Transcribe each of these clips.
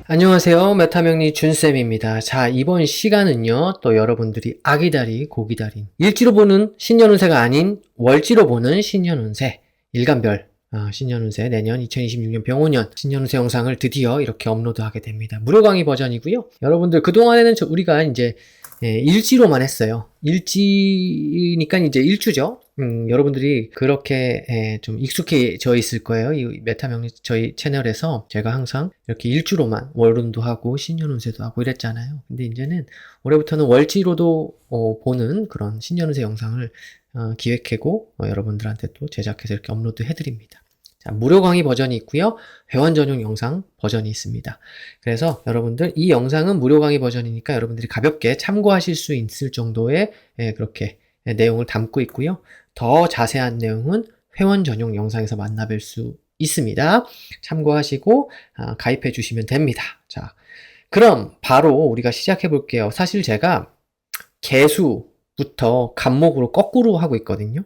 안녕하세요. 메타명리 준쌤입니다. 자, 이번 시간은요, 또 여러분들이 아기다리, 고기다린, 일지로 보는 신년운세가 아닌 월지로 보는 신년운세, 일간별, 신년운세 내년 2026년 병오년 신년운세 영상을 드디어 이렇게 업로드하게 됩니다. 무료 강의 버전이고요. 여러분들 그동안에는 우리가 이제 일지로만 했어요. 일지니까 이제 일주죠. 여러분들이 그렇게 좀 익숙해져 있을 거예요. 이 메타명리 저희 채널에서 제가 항상 이렇게 일주로만 월운도 하고 신년운세도 하고 이랬잖아요. 근데 이제는 올해부터는 월지로도 보는 그런 신년운세 영상을 기획하고 여러분들한테 또 제작해서 이렇게 업로드 해드립니다. 자, 무료 강의 버전이 있고요. 회원 전용 영상 버전이 있습니다. 그래서 여러분들 이 영상은 무료 강의 버전이니까 여러분들이 가볍게 참고하실 수 있을 정도의 그렇게 내용을 담고 있고요. 더 자세한 내용은 회원 전용 영상에서 만나뵐 수 있습니다. 참고하시고 가입해 주시면 됩니다. 자, 그럼 바로 우리가 시작해 볼게요. 사실 제가 개수부터 간목으로 거꾸로 하고 있거든요.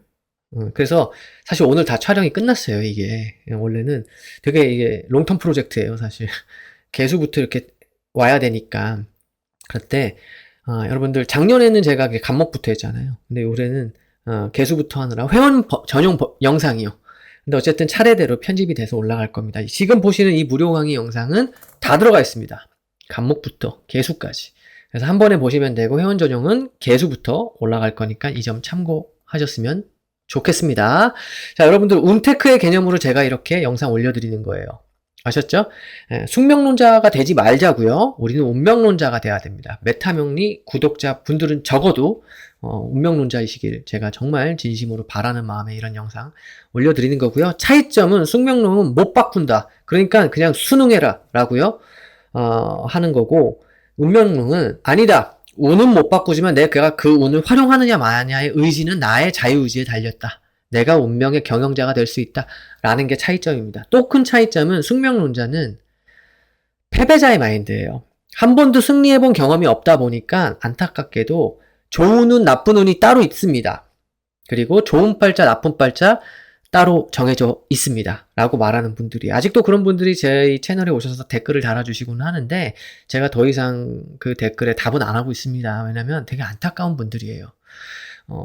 그래서 사실 오늘 다 촬영이 끝났어요. 이게 원래는 되게 이게 롱텀 프로젝트예요. 사실 개수부터 이렇게 와야 되니까. 그때 여러분들 작년에는 제가 간목부터 했잖아요. 근데 올해는 개수부터 하느라 회원 전용 영상이요. 근데 어쨌든 차례대로 편집이 돼서 올라갈 겁니다. 지금 보시는 이 무료 강의 영상은 다 들어가 있습니다. 간목부터 개수까지. 그래서 한 번에 보시면 되고 회원 전용은 개수부터 올라갈 거니까 이 점 참고하셨으면 좋겠습니다. 자, 여러분들 운테크의 개념으로 제가 이렇게 영상 올려드리는 거예요. 아셨죠? 숙명론자가 되지 말자고요. 우리는 운명론자가 돼야 됩니다. 메타명리 구독자 분들은 적어도 운명론자이시길 제가 정말 진심으로 바라는 마음에 이런 영상 올려드리는 거고요. 차이점은 숙명론은 못 바꾼다. 그러니까 그냥 순응해라 라고요. 하는 거고 운명론은 아니다. 운은 못 바꾸지만 내가 그 운을 활용하느냐 마냐의 의지는 나의 자유의지에 달렸다. 내가 운명의 경영자가 될 수 있다. 라는 게 차이점입니다. 또 큰 차이점은 숙명론자는 패배자의 마인드예요. 한 번도 승리해본 경험이 없다 보니까 안타깝게도 좋은 운, 나쁜 운이 따로 있습니다. 그리고 좋은 팔자, 나쁜 팔자 따로 정해져 있습니다. 라고 말하는 분들이 아직도 그런 분들이 제 채널에 오셔서 댓글을 달아주시곤 하는데 제가 더 이상 그 댓글에 답은 안 하고 있습니다. 왜냐면 되게 안타까운 분들이에요.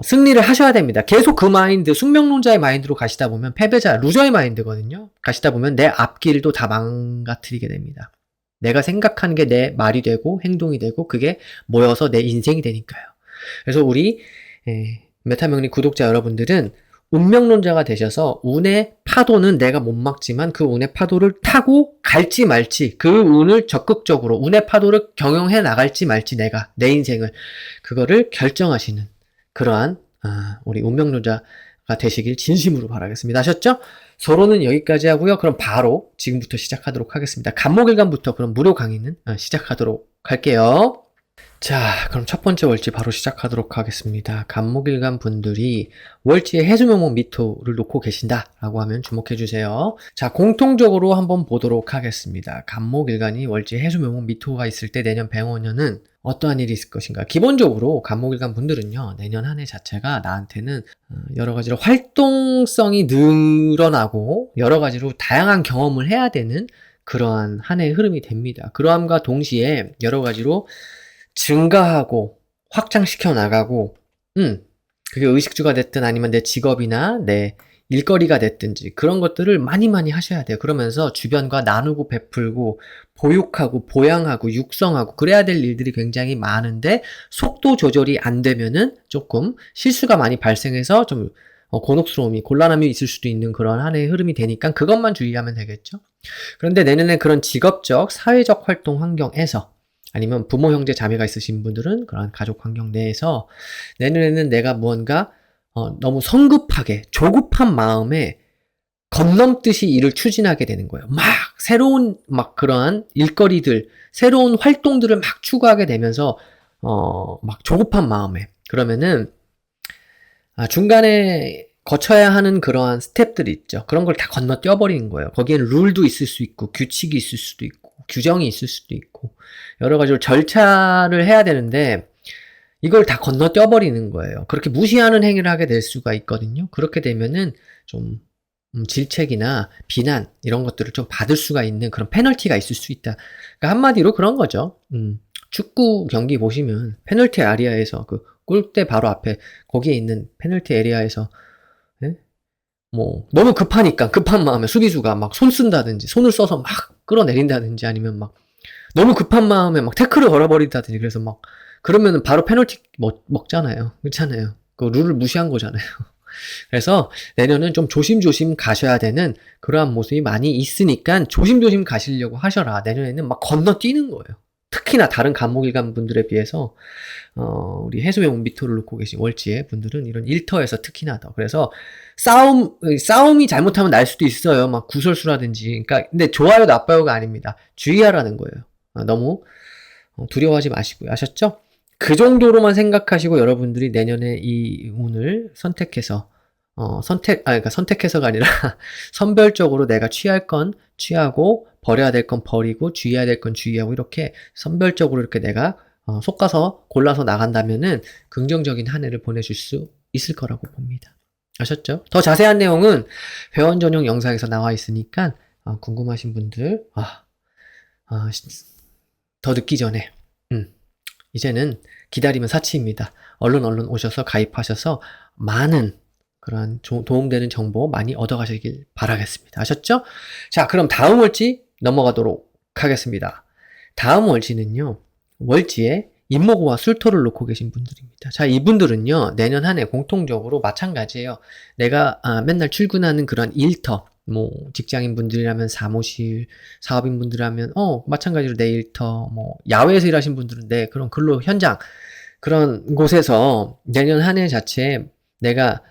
승리를 하셔야 됩니다. 계속 그 마인드, 숙명론자의 마인드로 가시다 보면 패배자, 루저의 마인드거든요. 가시다 보면 내 앞길도 다 망가뜨리게 됩니다. 내가 생각하는 게 내 말이 되고 행동이 되고 그게 모여서 내 인생이 되니까요. 그래서 우리 메타명리 구독자 여러분들은 운명론자가 되셔서 운의 파도는 내가 못 막지만 그 운의 파도를 타고 갈지 말지 그 운을 적극적으로 운의 파도를 경영해 나갈지 말지 내가 내 인생을 그거를 결정하시는 그러한 우리 운명론자가 되시길 진심으로 바라겠습니다. 아셨죠? 서로는 여기까지 하고요. 그럼 바로 지금부터 시작하도록 하겠습니다. 간목일간부터 그럼 무료 강의는 시작하도록 할게요. 자, 그럼 첫 번째 월지 바로 시작하도록 하겠습니다. 간목일간 분들이 월지에 해수명목 미토를 놓고 계신다라고 하면 주목해주세요. 자, 공통적으로 한번 보도록 하겠습니다. 간목일간이 월지에 해수명목 미토가 있을 때 내년 병오년은 어떠한 일이 있을 것인가? 기본적으로 간목일간 분들은요, 내년 한 해 자체가 나한테는 여러 가지로 활동성이 늘어나고 여러 가지로 다양한 경험을 해야 되는 그러한 한 해의 흐름이 됩니다. 그러함과 동시에 여러 가지로 증가하고 확장시켜 나가고 그게 의식주가 됐든 아니면 내 직업이나 내 일거리가 됐든지 그런 것들을 많이 하셔야 돼요. 그러면서 주변과 나누고 베풀고 보육하고 보양하고 육성하고 그래야 될 일들이 굉장히 많은데 속도 조절이 안 되면은 조금 실수가 많이 발생해서 좀 곤혹스러움이 곤란함이 있을 수도 있는 그런 한 해의 흐름이 되니까 그것만 주의하면 되겠죠. 그런데 내년에 그런 직업적 사회적 활동 환경에서 아니면 부모, 형제, 자매가 있으신 분들은 그런 가족 환경 내에서 내년에는 내가 무언가 너무 성급하게 조급한 마음에 겁넘듯이 일을 추진하게 되는 거예요. 새로운 그러한 일거리들, 새로운 활동들을 막 추구하게 되면서 조급한 마음에 그러면은 중간에 거쳐야 하는 그러한 스텝들이 있죠. 그런 걸 다 건너뛰어 버리는 거예요. 거기엔 룰도 있을 수 있고 규칙이 있을 수도 있고 규정이 있을 수도 있고 여러 가지로 절차를 해야 되는데 이걸 다 건너뛰어 버리는 거예요. 그렇게 무시하는 행위를 하게 될 수가 있거든요. 그렇게 되면은 좀 질책이나 비난 이런 것들을 좀 받을 수가 있는 그런 페널티가 있을 수 있다. 그러니까 한마디로 그런 거죠. 축구 경기 보시면 페널티 에리아에서 그 골대 바로 앞에 거기에 있는 페널티 에리아에서 예? 뭐 너무 급하니까 급한 마음에 수비수가 막 손 쓴다든지 손을 써서 막 끌어내린다든지 아니면 막 너무 급한 마음에 막 태클을 걸어버린다든지 그래서 막 그러면은 바로 페널티 먹잖아요. 그렇잖아요. 그 룰을 무시한 거잖아요. 그래서 내년은 좀 조심조심 가셔야 되는 그러한 모습이 많이 있으니까 조심조심 가시려고 하셔라. 내년에는 막 건너뛰는 거예요. 특히나 다른 간목일관 분들에 비해서 우리 해수용 미터를 놓고 계신 월지의 분들은 이런 일터에서 특히나 더 그래서 싸움이 잘못하면 날 수도 있어요. 막 구설수라든지. 그러니까 근데 좋아요 나빠요가 아닙니다. 주의하라는 거예요. 너무 두려워하지 마시고요. 아셨죠? 그 정도로만 생각하시고 여러분들이 내년에 이 운을 선택해서 그러니까 선택해서가 아니라 선별적으로 내가 취할 건 취하고 버려야 될 건 버리고 주의해야 될 건 주의하고 이렇게 선별적으로 이렇게 내가 솎아서 골라서 나간다면은 긍정적인 한 해를 보내실 수 있을 거라고 봅니다. 아셨죠? 더 자세한 내용은 회원 전용 영상에서 나와 있으니까 궁금하신 분들 더 늦기 전에 이제는 기다리면 사치입니다. 얼른 오셔서 가입하셔서 많은 그런 도움되는 정보 많이 얻어가시길 바라겠습니다. 아셨죠? 자, 그럼 다음 월지 넘어가도록 하겠습니다. 다음 월지는요, 월지에 임목우와 술토를 놓고 계신 분들입니다. 자, 이분들은요, 내년 한 해 공통적으로 마찬가지예요. 내가 맨날 출근하는 그런 일터, 뭐 직장인 분들이라면 사무실, 사업인 분들이라면 마찬가지로 내 일터, 뭐 야외에서 일하신 분들은 내 그런 근로 현장 그런 곳에서 내년 한 해 자체에 내가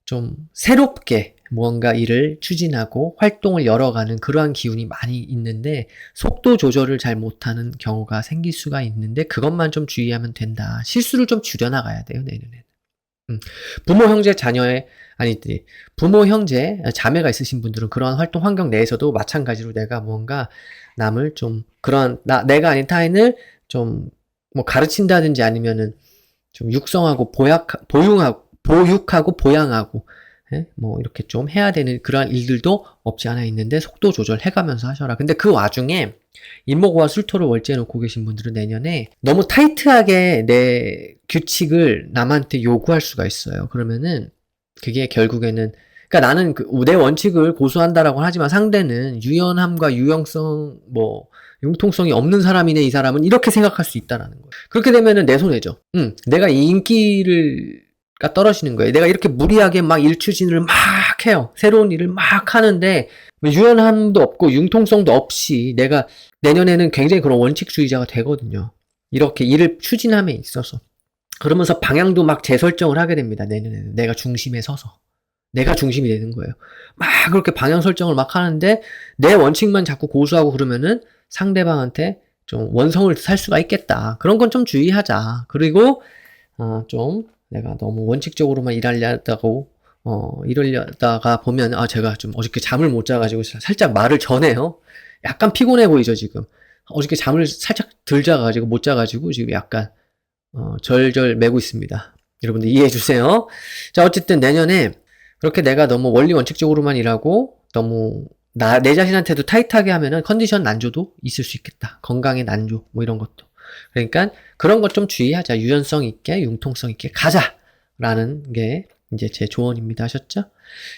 좀 새롭게 무언가 일을 추진하고 활동을 열어가는 그러한 기운이 많이 있는데 속도 조절을 잘 못하는 경우가 생길 수가 있는데 그것만 좀 주의하면 된다. 실수를 좀 줄여나가야 돼요, 내년에는. 부모, 형제, 부모, 형제, 자매가 있으신 분들은 그런 활동 환경 내에서도 마찬가지로 내가 무언가 남을 좀 내가 아닌 타인을 좀 뭐 가르친다든지 아니면은 좀 육성하고 보육하고 보양하고 뭐 이렇게 좀 해야 되는 그러한 일들도 없지 않아 있는데 속도 조절해가면서 하셔라. 근데 그 와중에 임목과 술토를 월지에 놓고 계신 분들은 내년에 너무 타이트하게 내 규칙을 남한테 요구할 수가 있어요. 그러면은 그게 결국에는 그러니까 나는 내 원칙을 고수한다라고 하지만 상대는 유연함과 유용성 융통성이 없는 사람이네 이 사람은 이렇게 생각할 수 있다라는 거예요. 그렇게 되면은 내 손해죠. 내가 이 인기가 떨어지는 거예요. 내가 이렇게 무리하게 막 일 추진을 막 해요. 새로운 일을 막 하는데 유연함도 없고 융통성도 없이 내가 내년에는 굉장히 그런 원칙주의자가 되거든요. 이렇게 일을 추진함에 있어서. 그러면서 방향도 막 재설정을 하게 됩니다. 내년에는. 내가 중심에 서서. 내가 중심이 되는 거예요. 막 그렇게 방향 설정을 막 하는데 내 원칙만 자꾸 고수하고 그러면은 상대방한테 좀 원성을 살 수가 있겠다. 그런 건 좀 주의하자. 그리고 좀 내가 너무 원칙적으로만 이러려다가 보면 제가 좀 어저께 잠을 못 자가지고 살짝 말을 전해요. 약간 피곤해 보이죠 지금. 어저께 잠을 살짝 덜 자가지고 못 자가지고 지금 약간 절절 매고 있습니다. 여러분들 이해해 주세요. 자, 어쨌든 내년에 그렇게 내가 너무 원리 원칙적으로만 일하고 너무 내 자신한테도 타이트하게 하면은 컨디션 난조도 있을 수 있겠다. 건강의 난조 뭐 이런 것도. 그러니까 그런 것 좀 주의하자. 유연성 있게 융통성 있게 가자라는 게 이제 제 조언입니다. 하셨죠?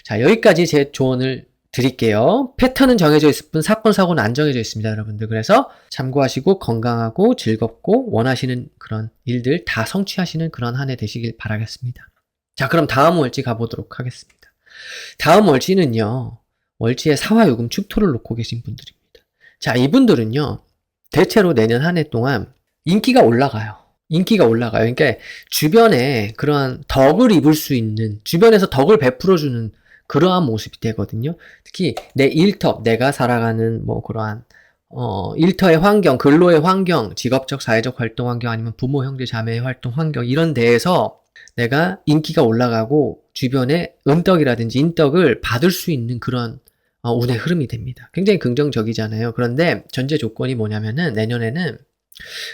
자, 여기까지 제 조언을 드릴게요. 패턴은 정해져 있을 뿐 사건 사고는 안 정해져 있습니다, 여러분들. 그래서 참고하시고 건강하고 즐겁고 원하시는 그런 일들 다 성취하시는 그런 한 해 되시길 바라겠습니다. 자, 그럼 다음 월지 가보도록 하겠습니다. 다음 월지는요, 월지에 사화요금 축토를 놓고 계신 분들입니다. 자, 이분들은요, 대체로 내년 한 해 동안 인기가 올라가요. 그러니까 주변에 그러한 덕을 입을 수 있는, 주변에서 덕을 베풀어주는 그러한 모습이 되거든요. 특히 내 일터, 내가 살아가는 그러한 일터의 환경, 근로의 환경, 직업적, 사회적 활동 환경, 아니면 부모, 형제, 자매의 활동 환경 이런 데에서 내가 인기가 올라가고 주변에 은덕이라든지 인덕을 받을 수 있는 그런 운의 흐름이 됩니다. 굉장히 긍정적이잖아요. 그런데 전제 조건이 뭐냐면은 내년에는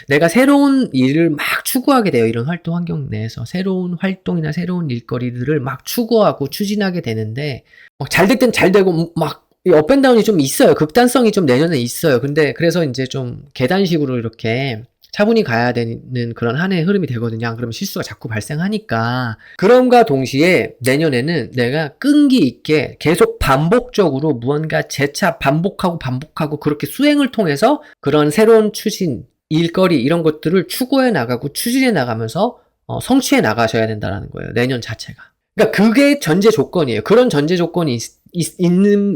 내가 새로운 일을 막 추구하게 돼요. 이런 활동 환경 내에서. 새로운 활동이나 새로운 일거리들을 막 추구하고 추진하게 되는데, 막 잘 될 땐 잘 되고, 막, 업앤다운이 좀 있어요. 극단성이 좀 내년에 있어요. 근데, 그래서 이제 좀 계단식으로 이렇게 차분히 가야 되는 그런 한 해의 흐름이 되거든요. 안 그러면 실수가 자꾸 발생하니까. 그럼과 동시에 내년에는 내가 끈기 있게 계속 반복적으로 무언가 재차 반복하고 그렇게 수행을 통해서 그런 새로운 추진, 일거리 이런 것들을 추구해 나가고 추진해 나가면서 성취해 나가셔야 된다는 거예요. 내년 자체가. 그러니까 그게 전제 조건이에요. 그런 전제 조건이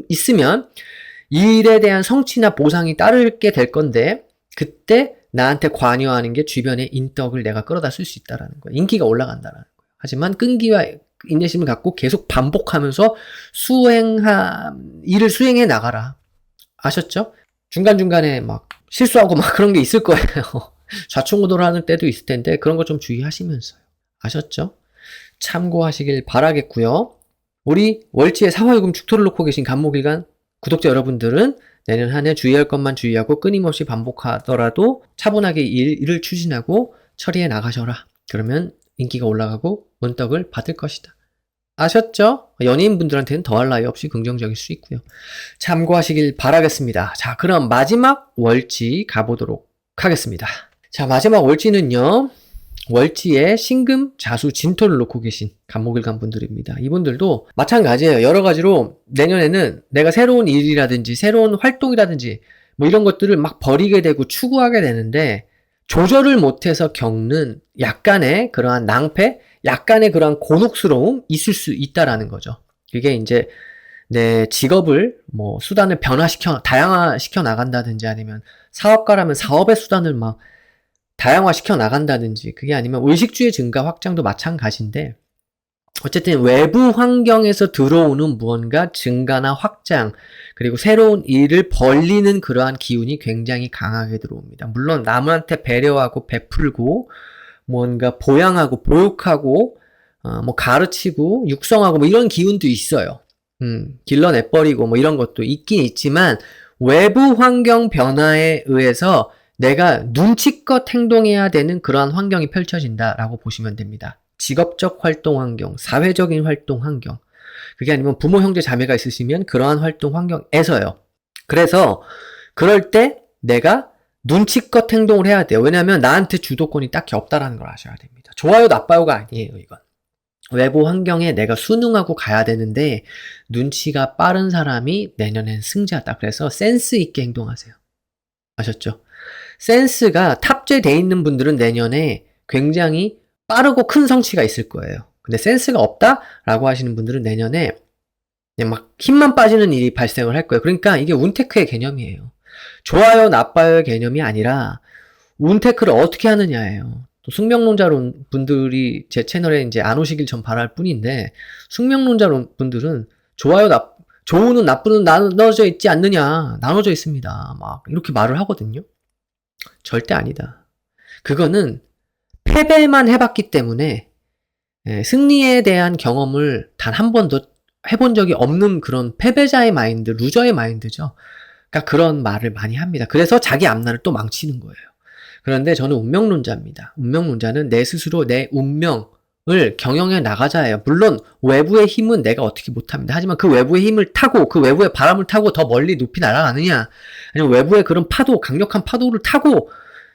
있으면 일에 대한 성취나 보상이 따르게 될 건데 그때 나한테 관여하는 게 주변의 인덕을 내가 끌어다 쓸 수 있다는 거예요. 인기가 올라간다는 거예요. 하지만 끈기와 인내심을 갖고 계속 반복하면서 일을 수행해 나가라. 아셨죠? 중간중간에 막 실수하고 막 그런 게 있을 거예요. 좌충우돌 하는 때도 있을 텐데 그런 거 좀 주의하시면서요. 아셨죠? 참고하시길 바라겠고요. 우리 월지의 사화요금 축토를 놓고 계신 간목일간 구독자 여러분들은 내년 한 해 주의할 것만 주의하고 끊임없이 반복하더라도 차분하게 일을 추진하고 처리해 나가셔라. 그러면 인기가 올라가고 은덕을 받을 것이다. 아셨죠? 연예인분들한테는 더할 나위 없이 긍정적일 수 있고요. 참고하시길 바라겠습니다. 자, 그럼 마지막 월지 가보도록 하겠습니다. 자, 마지막 월지는요. 월지에 신금, 자수, 진토를 놓고 계신 간목일간 분들입니다. 이분들도 마찬가지예요. 여러 가지로 내년에는 내가 새로운 일이라든지 새로운 활동이라든지 뭐 이런 것들을 막 버리게 되고 추구하게 되는데 조절을 못해서 겪는 약간의 그러한 낭패, 약간의 그러한 곤혹스러움 있을 수 있다라는 거죠. 그게 이제 내 직업을 뭐 수단을 다양화시켜 나간다든지 아니면 사업가라면 사업의 수단을 막 다양화시켜 나간다든지 그게 아니면 의식주의 증가 확장도 마찬가지인데 어쨌든 외부 환경에서 들어오는 무언가 증가나 확장 그리고 새로운 일을 벌리는 그러한 기운이 굉장히 강하게 들어옵니다. 물론 남한테 배려하고 베풀고 뭔가 보양하고 보육하고 뭐 가르치고 육성하고 뭐 이런 기운도 있어요. 길러내버리고 뭐 이런 것도 있긴 있지만 외부 환경 변화에 의해서 내가 눈치껏 행동해야 되는 그러한 환경이 펼쳐진다라고 보시면 됩니다. 직업적 활동 환경, 사회적인 활동 환경. 그게 아니면 부모, 형제, 자매가 있으시면 그러한 활동 환경에서요. 그래서 그럴 때 내가 눈치껏 행동을 해야 돼요. 왜냐하면 나한테 주도권이 딱히 없다라는 걸 아셔야 됩니다. 좋아요, 나빠요가 아니에요, 이건. 외부 환경에 내가 순응하고 가야 되는데 눈치가 빠른 사람이 내년엔 승자다. 그래서 센스 있게 행동하세요. 아셨죠? 센스가 탑재되어 있는 분들은 내년에 굉장히 빠르고 큰 성취가 있을 거예요. 근데 센스가 없다라고 하시는 분들은 내년에 그냥 막 힘만 빠지는 일이 발생을 할 거예요. 그러니까 이게 운테크의 개념이에요. 좋아요, 나빠요의 개념이 아니라 운테크를 어떻게 하느냐예요. 또 숙명론자론 분들이 제 채널에 이제 안 오시길 전 바랄 뿐인데 숙명론자론 분들은 좋은은 나쁘는 나눠져 있지 않느냐, 나눠져 있습니다. 막 이렇게 말을 하거든요. 절대 아니다. 그거는 패배만 해봤기 때문에 승리에 대한 경험을 단 한 번도 해본 적이 없는 그런 패배자의 마인드, 루저의 마인드죠. 그러니까 그런 말을 많이 합니다. 그래서 자기 앞날을 또 망치는 거예요. 그런데 저는 운명론자입니다. 운명론자는 내 스스로 내 운명을 경영해 나가자예요. 물론 외부의 힘은 내가 어떻게 못합니다. 하지만 그 외부의 힘을 타고 그 외부의 바람을 타고 더 멀리 높이 날아가느냐 아니면 외부의 그런 파도, 강력한 파도를 타고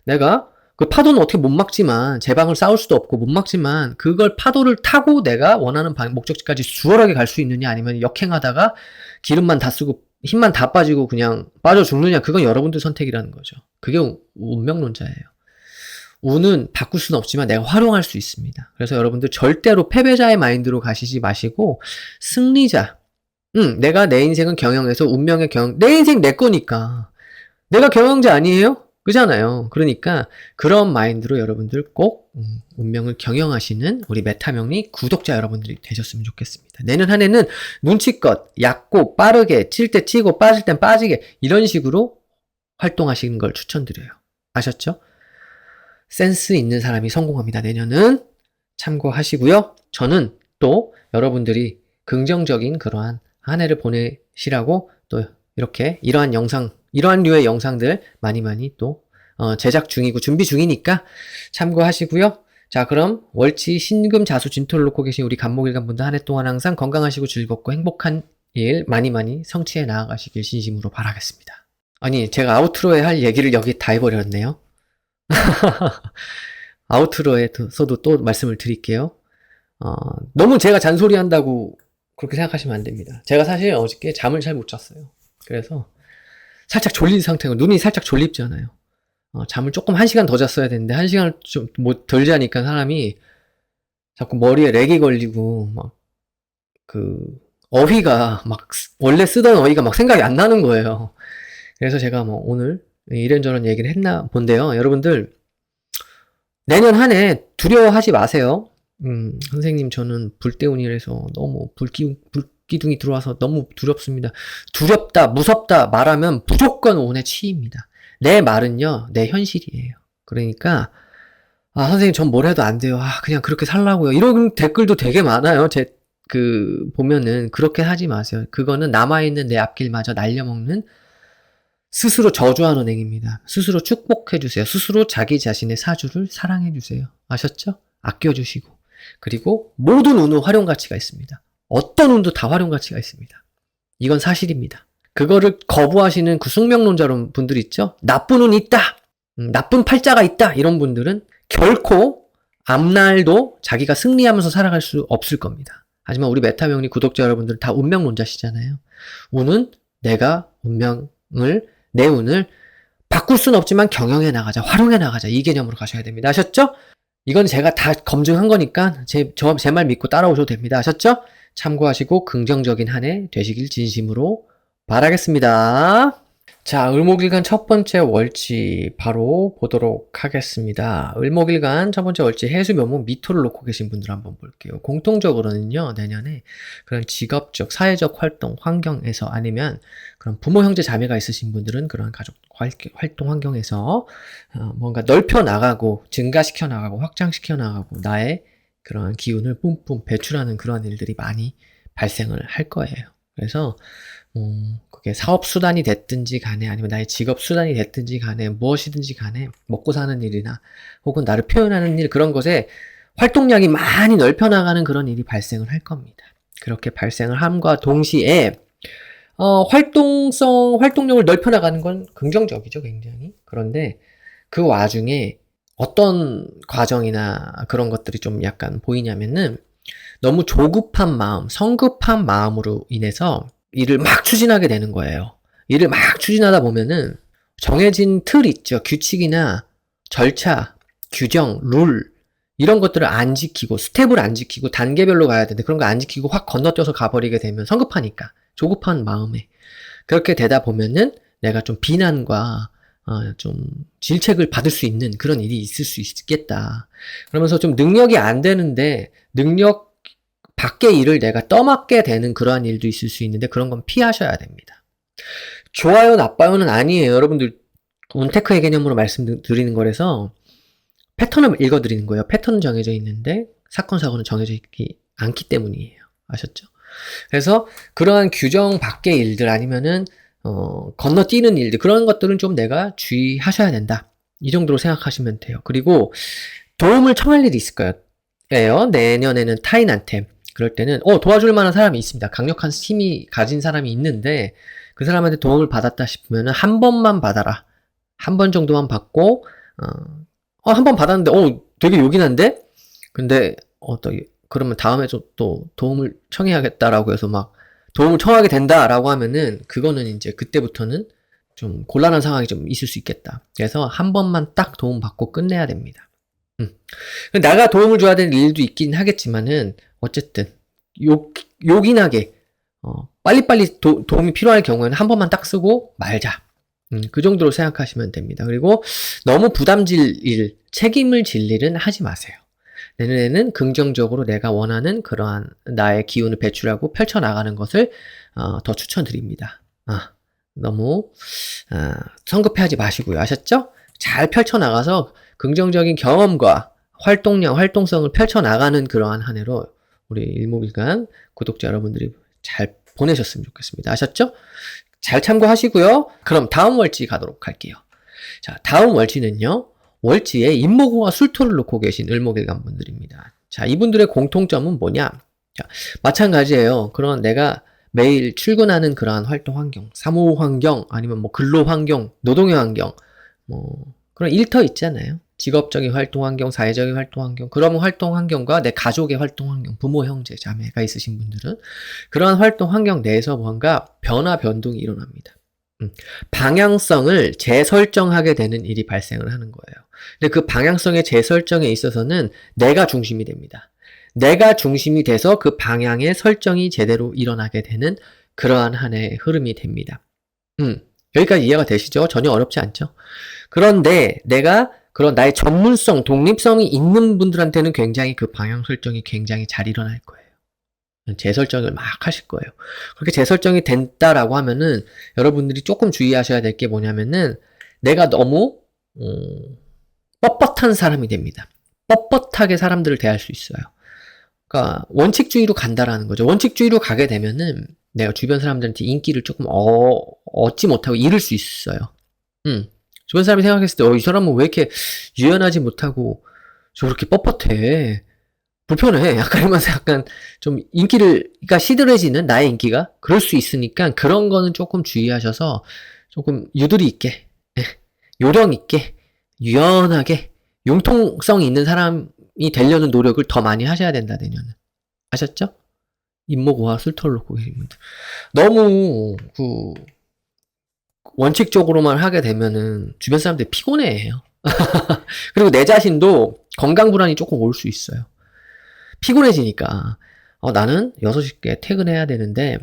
내가 그 파도는 어떻게 못 막지만 제 방을 쌓을 수도 없고 못 막지만 그걸 파도를 타고 내가 원하는 목적지까지 수월하게 갈 수 있느냐 아니면 역행하다가 기름만 다 쓰고 힘만 다 빠지고 그냥 빠져 죽느냐 그건 여러분들 선택이라는 거죠. 그게 운명론자예요. 운은 바꿀 수는 없지만 내가 활용할 수 있습니다. 그래서 여러분들 절대로 패배자의 마인드로 가시지 마시고 승리자. 내가 내 인생은 경영해서 운명의 내 인생 내 거니까. 내가 경영자 아니에요? 그잖아요. 그러니까 그런 마인드로 여러분들 꼭 운명을 경영하시는 우리 메타명리 구독자 여러분들이 되셨으면 좋겠습니다. 내년 한 해는 눈치껏 얕고 빠르게 칠 때 치고 빠질 땐 빠지게 이런 식으로 활동하시는 걸 추천드려요. 아셨죠? 센스 있는 사람이 성공합니다. 내년은 참고하시고요. 저는 또 여러분들이 긍정적인 그러한 한 해를 보내시라고 또 이렇게 이러한 류의 영상들 많이 또 제작 중이고 준비 중이니까 참고하시고요. 자, 그럼 월치 신금 자수 진토를 놓고 계신 우리 간목일간 분들 한 해 동안 항상 건강하시고 즐겁고 행복한 일 많이 많이 성취해 나아가시길 진심으로 바라겠습니다. 아니, 제가 아우트로에 할 얘기를 여기 다 해버렸네요. 아우트로에서도 또 말씀을 드릴게요. 너무 제가 잔소리한다고 그렇게 생각하시면 안 됩니다. 제가 사실 어저께 잠을 잘 못 잤어요. 그래서 살짝 졸린 상태고 눈이 살짝 졸립잖아요. 잠을 조금 1시간 더 잤어야 되는데 1시간을 좀 덜 자니까 사람이 자꾸 머리에 렉이 걸리고 막 어휘가 막 원래 쓰던 어휘가 막 생각이 안 나는 거예요. 그래서 제가 뭐 오늘 이런저런 얘기를 했나 본데요. 여러분들 내년 한 해 두려워하지 마세요. 선생님 저는 불때운이라서 너무 불기둥이 들어와서 너무 두렵습니다. 두렵다, 무섭다 말하면 무조건 오운의 치입니다. 내 말은요, 내 현실이에요. 그러니까 선생님 전 뭘 해도 안 돼요. 그냥 그렇게 살라고요. 이런 댓글도 되게 많아요. 보면은 그렇게 하지 마세요. 그거는 남아있는 내 앞길마저 날려먹는 스스로 저주하는 행위입니다. 스스로 축복해주세요. 스스로 자기 자신의 사주를 사랑해주세요. 아셨죠? 아껴주시고. 그리고 모든 운은 활용가치가 있습니다. 어떤 운도 다 활용가치가 있습니다. 이건 사실입니다. 그거를 거부하시는 그 숙명론자 분들 있죠? 나쁜 운 있다! 나쁜 팔자가 있다! 이런 분들은 결코 앞날도 자기가 승리하면서 살아갈 수 없을 겁니다. 하지만 우리 메타명리 구독자 여러분들 다 운명론자시잖아요. 운은 내가 내 운을 바꿀 수는 없지만 경영해 나가자, 활용해 나가자 이 개념으로 가셔야 됩니다. 아셨죠? 이건 제가 다 검증한 거니까 제 말 믿고 따라오셔도 됩니다. 아셨죠? 참고하시고 긍정적인 한 해 되시길 진심으로 바라겠습니다. 자, 을목일간 첫 번째 월치 바로 보도록 하겠습니다. 을목일간 첫 번째 월치 해수 묘목 미토를 놓고 계신 분들 한번 볼게요. 공통적으로는요, 내년에 그런 직업적, 사회적 활동, 환경에서 아니면 그런 부모, 형제, 자매가 있으신 분들은 그런 가족 활동 환경에서 뭔가 넓혀 나가고, 증가시켜 나가고, 확장시켜 나가고, 나의 그런 기운을 뿜뿜 배출하는 그런 일들이 많이 발생을 할 거예요. 그래서 그게 사업 수단이 됐든지 간에 아니면 나의 직업 수단이 됐든지 간에 무엇이든지 간에 먹고 사는 일이나 혹은 나를 표현하는 일 그런 것에 활동량이 많이 넓혀 나가는 그런 일이 발생을 할 겁니다. 그렇게 발생을 함과 동시에 활동력을 넓혀 나가는 건 긍정적이죠, 굉장히. 그런데 그 와중에 어떤 과정이나 그런 것들이 좀 약간 보이냐면은 너무 조급한 마음, 성급한 마음으로 인해서 일을 막 추진하게 되는 거예요. 일을 막 추진하다 보면은 정해진 틀 있죠. 규칙이나 절차, 규정, 룰 이런 것들을 안 지키고 스텝을 안 지키고 단계별로 가야 되는데 그런 거 안 지키고 확 건너뛰어서 가버리게 되면 성급하니까 조급한 마음에 그렇게 되다 보면은 내가 좀 비난과 좀 질책을 받을 수 있는 그런 일이 있을 수 있겠다. 그러면서 좀 능력이 안 되는데 능력 밖의 일을 내가 떠맡게 되는 그러한 일도 있을 수 있는데 그런 건 피하셔야 됩니다. 좋아요, 나빠요는 아니에요. 여러분들 운테크의 개념으로 말씀드리는 거라서 패턴을 읽어드리는 거예요. 패턴은 정해져 있는데 사건, 사고는 정해져 있지 않기 때문이에요. 아셨죠? 그래서 그러한 규정 밖의 일들 아니면은 건너뛰는 일들 그런 것들은 좀 내가 주의하셔야 된다. 이 정도로 생각하시면 돼요. 그리고 도움을 청할 일이 있을 거예요. 내년에는 타인한테. 그럴 때는 도와줄 만한 사람이 있습니다. 강력한 힘이 가진 사람이 있는데 그 사람한테 도움을 받았다 싶으면 한 번만 받아라. 한 번 정도만 받고 한 번 받았는데 되게 요긴한데? 근데 그러면 다음에 또 도움을 청해야겠다라고 해서 막 도움을 청하게 된다라고 하면은 그거는 이제 그때부터는 좀 곤란한 상황이 좀 있을 수 있겠다. 그래서 한 번만 딱 도움 받고 끝내야 됩니다. 내가 도움을 줘야 되는 일도 있긴 하겠지만은 어쨌든 요긴하게 빨리빨리 도움이 필요할 경우에는 한 번만 딱 쓰고 말자. 그 정도로 생각하시면 됩니다. 그리고 너무 부담질 일, 책임을 질 일은 하지 마세요. 내년에는 긍정적으로 내가 원하는 그러한 나의 기운을 배출하고 펼쳐나가는 것을 더 추천드립니다. 너무 성급해하지 마시고요. 아셨죠? 잘 펼쳐나가서 긍정적인 경험과 활동성을 펼쳐나가는 그러한 한 해로 우리 일목일간 구독자 여러분들이 잘 보내셨으면 좋겠습니다. 아셨죠? 잘 참고하시고요. 그럼 다음 월지 가도록 할게요. 자, 다음 월지는요. 월지에 임목우와 술토를 놓고 계신 을목일간 분들입니다. 자, 이분들의 공통점은 뭐냐? 자, 마찬가지예요. 그런 내가 매일 출근하는 그러한 활동 환경, 사무 환경, 아니면 뭐 근로 환경, 노동의 환경, 뭐 그런 일터 있잖아요. 직업적인 활동 환경, 사회적인 활동 환경, 그런 활동 환경과 내 가족의 활동 환경, 부모, 형제, 자매가 있으신 분들은 그러한 활동 환경 내에서 뭔가 변화, 변동이 일어납니다. 방향성을 재설정하게 되는 일이 발생을 하는 거예요. 근데 그 방향성의 재설정에 있어서는 내가 중심이 됩니다. 내가 중심이 돼서 그 방향의 설정이 제대로 일어나게 되는 그러한 한 해의 흐름이 됩니다. 여기까지 이해가 되시죠? 전혀 어렵지 않죠? 그런데 내가 그런 나의 전문성, 독립성이 있는 분들한테는 굉장히 그 방향 설정이 굉장히 잘 일어날 거예요. 재설정을 막 하실 거예요. 그렇게 재설정이 된다라고 하면은 여러분들이 조금 주의하셔야 될 게 뭐냐면은 내가 너무 뻣뻣한 사람이 됩니다. 뻣뻣하게 사람들을 대할 수 있어요. 그러니까 원칙주의로 간다라는 거죠. 원칙주의로 가게 되면은 내가 주변 사람들한테 인기를 조금 얻지 못하고 잃을 수 있어요. 주변 사람이 생각했을 때 이 사람은 왜 이렇게 유연하지 못하고 저렇게 뻣뻣해. 불편해. 약간 이러면서 약간 좀 인기를, 그러니까 시들해지는 나의 인기가 그럴 수 있으니까 그런 거는 조금 주의하셔서 조금 유두리 있게, 요령 있게, 유연하게, 융통성 있는 사람이 되려는 노력을 더 많이 하셔야 된다, 내년은. 아셨죠? 임목우와 술토를 놓고 계신 분들. 너무, 원칙적으로만 하게 되면은 주변 사람들이 피곤해해요. 그리고 내 자신도 건강 불안이 조금 올 수 있어요. 피곤해지니까 나는 6시에 퇴근해야 되는데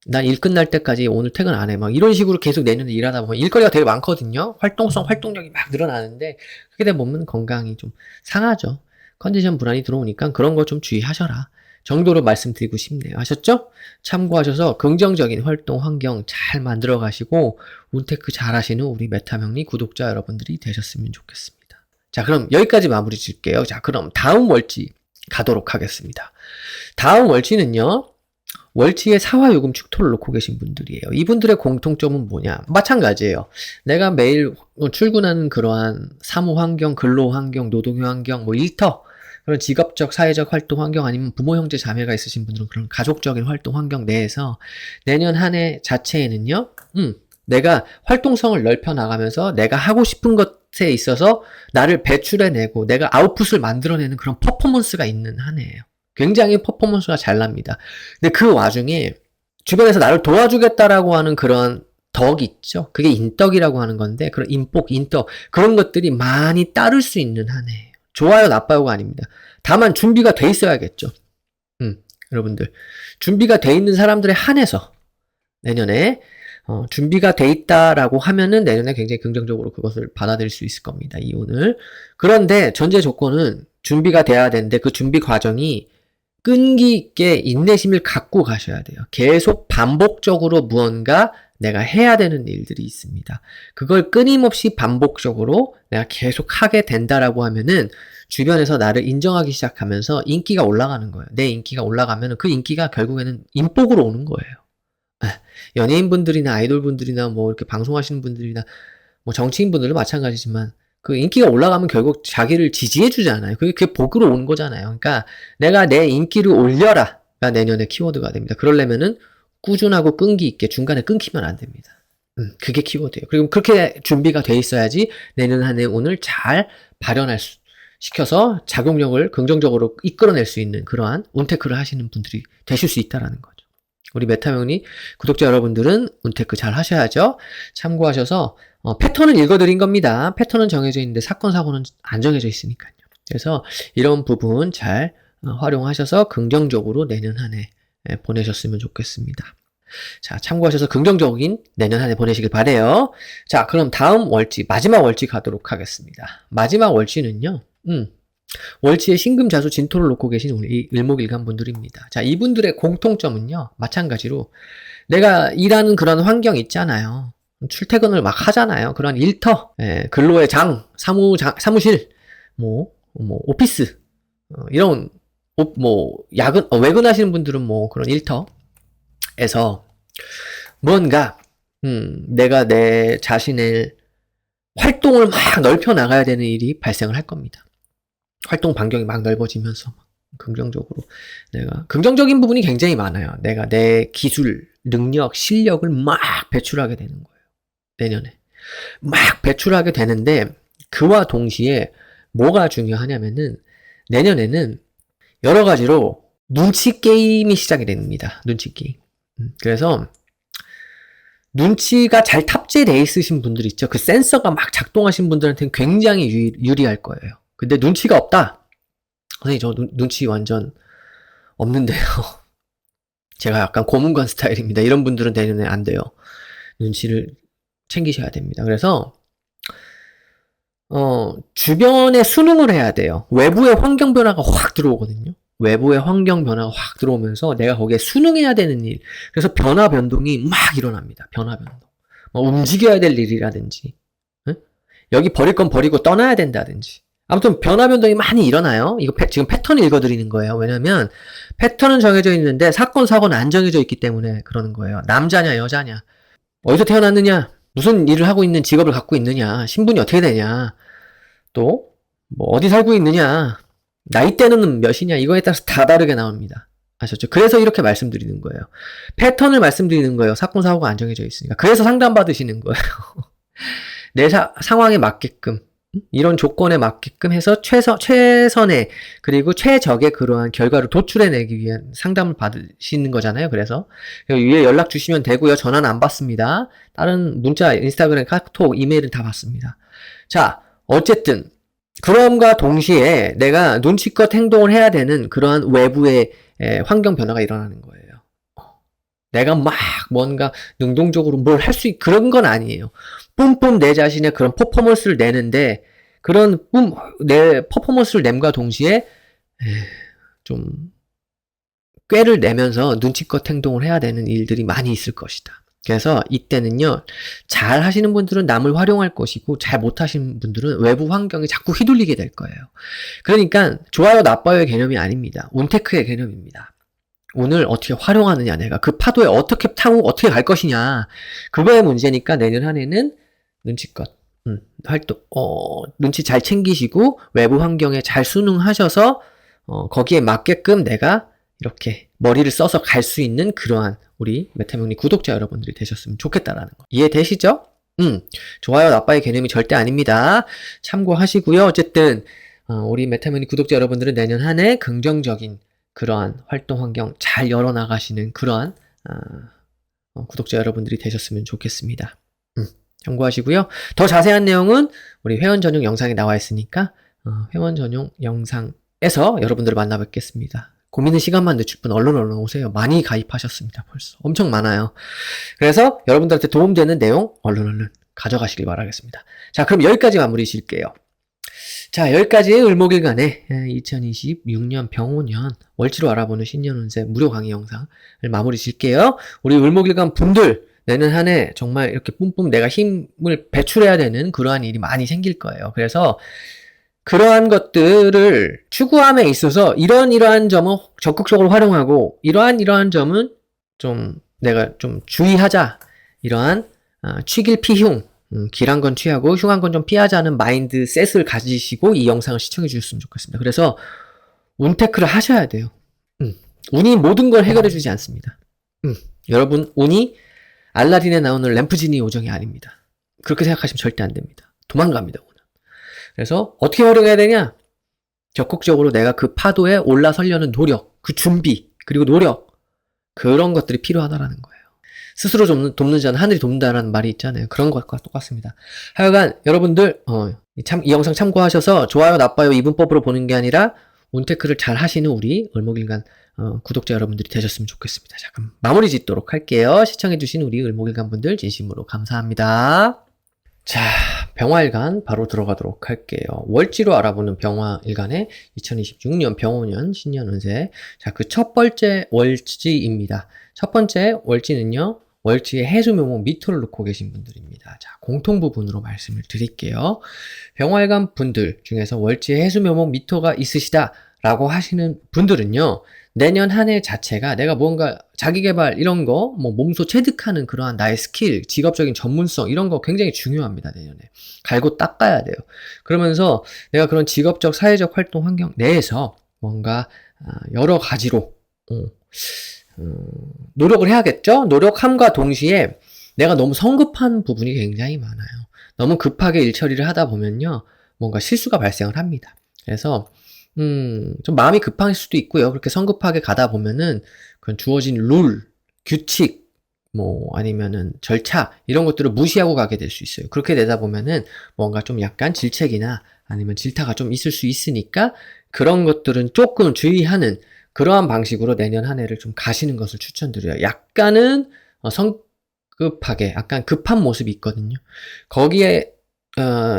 난 일 끝날 때까지 오늘 퇴근 안 해. 막 이런 식으로 계속 내년에 일하다 보면 일거리가 되게 많거든요. 활동력이 막 늘어나는데 그렇게 되면 건강이 좀 상하죠. 컨디션 불안이 들어오니까 그런 거 좀 주의하셔라 정도로 말씀드리고 싶네요. 아셨죠? 참고하셔서 긍정적인 활동 환경 잘 만들어 가시고 운테크 잘 하시는 우리 메타명리 구독자 여러분들이 되셨으면 좋겠습니다. 자, 그럼 여기까지 마무리 질게요. 자, 그럼 다음 월지 가도록 하겠습니다. 다음 월지는요. 월지에 사화요금 축토를 놓고 계신 분들이에요. 이분들의 공통점은 뭐냐? 마찬가지예요. 내가 매일 출근하는 그러한 사무 환경, 근로 환경, 노동 환경, 뭐 일터, 그런 직업적, 사회적 활동 환경 아니면 부모, 형제, 자매가 있으신 분들은 그런 가족적인 활동 환경 내에서 내년 한 해 자체에는요. 내가 활동성을 넓혀 나가면서 내가 하고 싶은 것에 있어서 나를 배출해내고 내가 아웃풋을 만들어내는 그런 퍼포먼스가 있는 한 해예요. 굉장히 퍼포먼스가 잘 납니다. 근데 그 와중에 주변에서 나를 도와주겠다라고 하는 그런 덕이 있죠. 그게 인덕이라고 하는 건데 그런 인복, 인덕 그런 것들이 많이 따를 수 있는 한 해예요. 좋아요, 나빠요가 아닙니다. 다만 준비가 돼 있어야겠죠. 여러분들 준비가 돼 있는 사람들에 한해서 내년에 준비가 돼 있다라고 하면은 내년에 굉장히 긍정적으로 그것을 받아들일 수 있을 겁니다. 이혼을. 그런데 전제 조건은 준비가 돼야 되는데 그 준비 과정이 끈기 있게 인내심을 갖고 가셔야 돼요. 계속 반복적으로 무언가 내가 해야 되는 일들이 있습니다. 그걸 끊임없이 반복적으로 내가 계속 하게 된다라고 하면은 주변에서 나를 인정하기 시작하면서 인기가 올라가는 거예요. 내 인기가 올라가면은 그 인기가 결국에는 인복으로 오는 거예요. 연예인분들이나 아이돌분들이나 뭐 이렇게 방송하시는 분들이나 뭐 정치인분들도 마찬가지지만 그 인기가 올라가면 결국 자기를 지지해 주잖아요. 그게 복으로 오는 거잖아요. 그러니까 내가 내 인기를 올려라가 내년의 키워드가 됩니다. 그러려면은 꾸준하고 끈기 있게 중간에 끊기면 안 됩니다. 그게 키워드예요. 그리고 그렇게 준비가 돼 있어야지 내년 한 해 오늘 잘 시켜서 작용력을 긍정적으로 이끌어낼 수 있는 그러한 운테크를 하시는 분들이 되실 수 있다라는 거죠. 우리 메타명리 구독자 여러분들은 운테크 잘 하셔야죠. 참고하셔서 패턴을 읽어드린 겁니다. 패턴은 정해져 있는데 사건, 사고는 안 정해져 있으니까요. 그래서 이런 부분 잘 활용하셔서 긍정적으로 내년 한 해 보내셨으면 좋겠습니다. 자, 참고하셔서 긍정적인 내년 한 해 보내시길 바래요. 자, 그럼 다음 월지, 마지막 월지 가도록 하겠습니다. 마지막 월지는요. 월지에 신금자수 진토를 놓고 계신 우리 일목일간 분들입니다. 자, 이분들의 공통점은요. 마찬가지로 내가 일하는 그런 환경 있잖아요. 출퇴근을 막 하잖아요. 그런 일터, 근로의 장, 사무실, 오피스, 이런, 외근하시는 분들은 그런 일터에서 무언가, 내가 내 자신을 활동을 막 넓혀 나가야 되는 일이 발생을 할 겁니다. 활동 반경이 막 넓어지면서 긍정적으로 긍정적인 부분이 굉장히 많아요. 내가 내 기술, 능력, 실력을 막 배출하게 되는 거예요. 내년에. 막 배출하게 되는데 그와 동시에 뭐가 중요하냐면은 내년에는 여러 가지로 눈치 게임이 시작이 됩니다. 눈치 게임. 그래서 눈치가 잘 탑재되어 있으신 분들 있죠. 그 센서가 막 작동하신 분들한테는 굉장히 유리할 거예요. 근데 눈치가 없다. 선생님 저 눈치 완전 없는데요. 제가 약간 고문관 스타일입니다. 이런 분들은 내년에 안 돼요. 눈치를 챙기셔야 됩니다. 그래서 주변에 순응을 해야 돼요. 외부의 환경 변화가 확 들어오거든요. 외부의 환경 변화가 확 들어오면서 내가 거기에 순응해야 되는 일. 그래서 변화 변동이 막 일어납니다. 변화 변동. 움직여야 될 일이라든지, 응? 여기 버릴 건 버리고 떠나야 된다든지. 아무튼 변화 변동이 많이 일어나요. 이거 지금 패턴을 읽어드리는 거예요. 왜냐면 패턴은 정해져 있는데 사건 사고는 안 정해져 있기 때문에 그러는 거예요. 남자냐 여자냐, 어디서 태어났느냐, 무슨 일을 하고 있는 직업을 갖고 있느냐, 신분이 어떻게 되냐, 또 뭐 어디 살고 있느냐, 나이대는 몇이냐, 이거에 따라서 다 다르게 나옵니다. 아셨죠? 그래서 이렇게 말씀드리는 거예요. 패턴을 말씀드리는 거예요. 사건 사고가 안 정해져 있으니까. 그래서 상담 받으시는 거예요. 내 상황에 맞게끔, 이런 조건에 맞게끔 해서 최선의 그리고 최적의 그러한 결과를 도출해내기 위한 상담을 받으시는 거잖아요. 그래서 위에 연락 주시면 되고요. 전화는 안 받습니다. 다른 문자, 인스타그램, 카톡, 이메일은 다 받습니다. 자, 어쨌든 그럼과 동시에 내가 눈치껏 행동을 해야 되는 그러한 외부의 환경 변화가 일어나는 거예요. 내가 막 뭔가 능동적으로 뭘 할 수 그런 건 아니에요. 뿜뿜 내 자신의 그런 퍼포먼스를 내는데 그런 내 퍼포먼스를 nem과 동시에 좀 꾀를 내면서 눈치껏 행동을 해야 되는 일들이 많이 있을 것이다. 그래서 이때는요, 잘 하시는 분들은 남을 활용할 것이고 잘 못하시는 분들은 외부 환경에 자꾸 휘둘리게 될 거예요. 그러니까 좋아요 나빠요의 개념이 아닙니다. 운테크의 개념입니다. 운을 어떻게 활용하느냐, 내가 그 파도에 어떻게 타고 어떻게 갈 것이냐, 그거의 문제니까 내년 한 해는 눈치껏 눈치 잘 챙기시고 외부 환경에 잘 순응하셔서 거기에 맞게끔 내가 이렇게 머리를 써서 갈 수 있는 그러한 우리 메타명리 구독자 여러분들이 되셨으면 좋겠다라는 거 이해되시죠? 좋아요 나빠의 개념이 절대 아닙니다. 참고하시고요. 어쨌든 우리 메타명리 구독자 여러분들은 내년 한 해 긍정적인 그러한 활동 환경 잘 열어나가시는 그러한 구독자 여러분들이 되셨으면 좋겠습니다. 참고하시고요. 더 자세한 내용은 우리 회원 전용 영상에 나와 있으니까 회원 전용 영상에서 여러분들을 만나 뵙겠습니다. 고민은 시간만 늦출 분 얼른 오세요. 많이 가입하셨습니다. 벌써 엄청 많아요. 그래서 여러분들한테 도움되는 내용 얼른 가져가시길 바라겠습니다. 자, 그럼 여기까지 마무리 지을게요. 자, 여기까지 을목일간의 2026년 병오년 월지로 알아보는 신년 운세 무료 강의 영상을 마무리 지을게요. 우리 을목일간 분들 내년 한 해 정말 이렇게 뿜뿜 내가 힘을 배출해야 되는 그러한 일이 많이 생길 거예요. 그래서 그러한 것들을 추구함에 있어서 이러한 점은 적극적으로 활용하고 이러한 점은 좀 내가 좀 주의하자. 이러한 취길 피흉, 길한 건 취하고 흉한 건 좀 피하자는 마인드셋을 가지시고 이 영상을 시청해 주셨으면 좋겠습니다. 그래서 운테크를 하셔야 돼요. 운이 모든 걸 해결해 주지 않습니다. 여러분, 운이 알라딘에 나오는 램프지니 요정이 아닙니다. 그렇게 생각하시면 절대 안 됩니다. 도망갑니다, 운은. 그래서 어떻게 활용해야 되냐? 적극적으로 내가 그 파도에 올라서려는 노력, 그 준비, 그리고 노력, 그런 것들이 필요하다라는 거예요. 스스로 돕는 자는 하늘이 돕는다라는 말이 있잖아요. 그런 것과 똑같습니다. 하여간 여러분들 이 영상 참고하셔서 좋아요 나빠요 이분법으로 보는 게 아니라 운테크를 잘 하시는 우리 을목일간 구독자 여러분들이 되셨으면 좋겠습니다. 자, 그럼 마무리 짓도록 할게요. 시청해주신 우리 을목일간 분들 진심으로 감사합니다. 자, 병화일간 바로 들어가도록 할게요. 월지로 알아보는 병화일간의 2026년 병오년 신년 운세. 자, 그 첫 번째 월지입니다. 첫 번째 월지는요, 월지의 해수묘목 미토를 놓고 계신 분들입니다. 자, 공통 부분으로 말씀을 드릴게요. 병화일간 분들 중에서 월지의 해수묘목 미토가 있으시다 라고 하시는 분들은요, 내년 한 해 자체가 내가 뭔가 자기계발 이런 거, 뭐 몸소 체득하는 그러한 나의 스킬, 직업적인 전문성 이런 거 굉장히 중요합니다. 내년에. 갈고 닦아야 돼요. 그러면서 내가 그런 직업적, 사회적 활동 환경 내에서 뭔가 여러 가지로 노력을 해야겠죠? 노력함과 동시에 내가 너무 성급한 부분이 굉장히 많아요. 너무 급하게 일 처리를 하다 보면요, 뭔가 실수가 발생을 합니다. 그래서 좀 마음이 급할 수도 있고요. 그렇게 성급하게 가다 보면은 그런 주어진 룰, 규칙, 뭐 아니면은 절차 이런 것들을 무시하고 가게 될 수 있어요. 그렇게 되다 보면은 뭔가 좀 약간 질책이나 아니면 질타가 좀 있을 수 있으니까 그런 것들은 조금 주의하는 그러한 방식으로 내년 한 해를 좀 가시는 것을 추천드려요. 약간은 성급하게, 약간 급한 모습이 있거든요. 거기에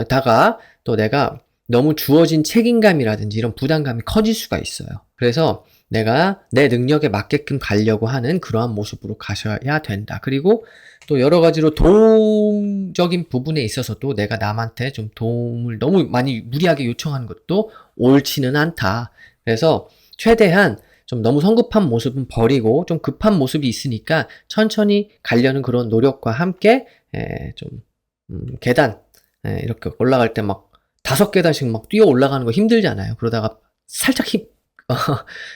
다가 또 내가 너무 주어진 책임감이라든지 이런 부담감이 커질 수가 있어요. 그래서 내가 내 능력에 맞게끔 가려고 하는 그러한 모습으로 가셔야 된다. 그리고 또 여러 가지로 도움적인 부분에 있어서도 내가 남한테 좀 도움을 너무 많이 무리하게 요청하는 것도 옳지는 않다. 그래서 최대한 좀 너무 성급한 모습은 버리고 좀 급한 모습이 있으니까 천천히 가려는 그런 노력과 함께 좀 계단 이렇게 올라갈 때 막 5계단씩 막 뛰어 올라가는 거 힘들잖아요. 그러다가 살짝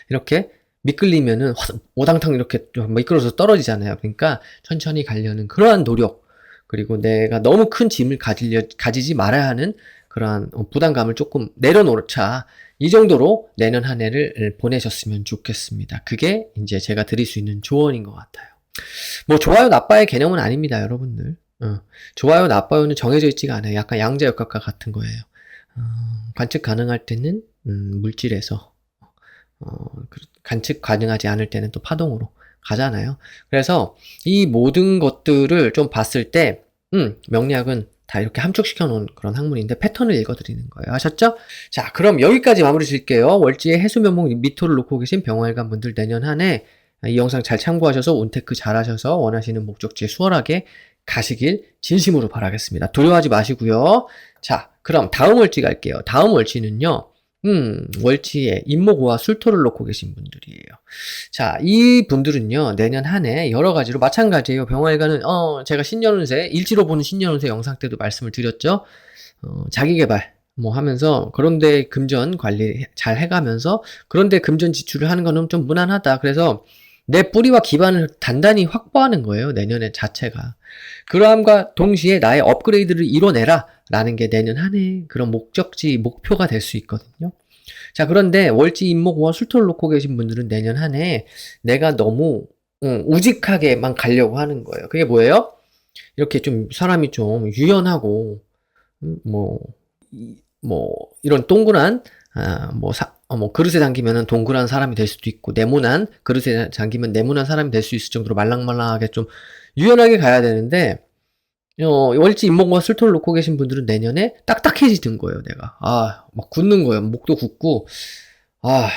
이렇게 미끌리면은 오당탕 이렇게 좀 미끄러져서 떨어지잖아요. 그러니까 천천히 가려는 그러한 노력, 그리고 내가 너무 큰 짐을 가지지 말아야 하는 그러한 부담감을 조금 내려놓자. 이 정도로 내년 한 해를 보내셨으면 좋겠습니다. 그게 이제 제가 드릴 수 있는 조언인 것 같아요. 뭐 좋아요 나빠의 개념은 아닙니다, 여러분들. 좋아요 나빠요는 정해져 있지가 않아요. 약간 양자역학과 같은 거예요. 관측 가능할 때는 물질에서 관측 가능하지 않을 때는 또 파동으로 가잖아요. 그래서 이 모든 것들을 좀 봤을 때 명리학은 다 이렇게 함축시켜 놓은 그런 학문인데 패턴을 읽어드리는 거예요. 아셨죠? 자, 그럼 여기까지 마무리 질게요. 월지의 해수면목 미토를 놓고 계신 병활관 분들 내년 한 해 이 영상 잘 참고하셔서 온테크 잘 하셔서 원하시는 목적지에 수월하게 가시길 진심으로 바라겠습니다. 두려워하지 마시고요. 자, 그럼 다음 월지 갈게요. 다음 월지는요. 월지에 임목오와 술토를 놓고 계신 분들이에요. 자, 이 분들은요, 내년 한 해 여러 가지로 마찬가지예요. 병활가는, 제가 신년운세, 일지로 보는 신년운세 영상 때도 말씀을 드렸죠. 자기계발, 뭐 하면서, 그런데 금전 관리 잘 해가면서, 그런데 금전 지출을 하는 거는 좀 무난하다. 그래서 내 뿌리와 기반을 단단히 확보하는 거예요. 내년의 자체가. 그러함과 동시에 나의 업그레이드를 이뤄내라. 라는 게 내년 한 해 그런 목적지, 목표가 될 수 있거든요. 자, 그런데 월지 임목오와 술토를 놓고 계신 분들은 내년 한 해 내가 너무 우직하게만 가려고 하는 거예요. 그게 뭐예요? 이렇게 좀 사람이 좀 유연하고 뭐 이런 동그란 뭐 그릇에 담기면은 동그란 사람이 될 수도 있고 네모난 그릇에 담기면 네모난 사람이 될 수 있을 정도로 말랑말랑하게 좀 유연하게 가야 되는데 월지 임목과 술토를 놓고 계신 분들은 내년에 딱딱해지는 거예요, 내가. 막 굳는 거예요. 목도 굳고,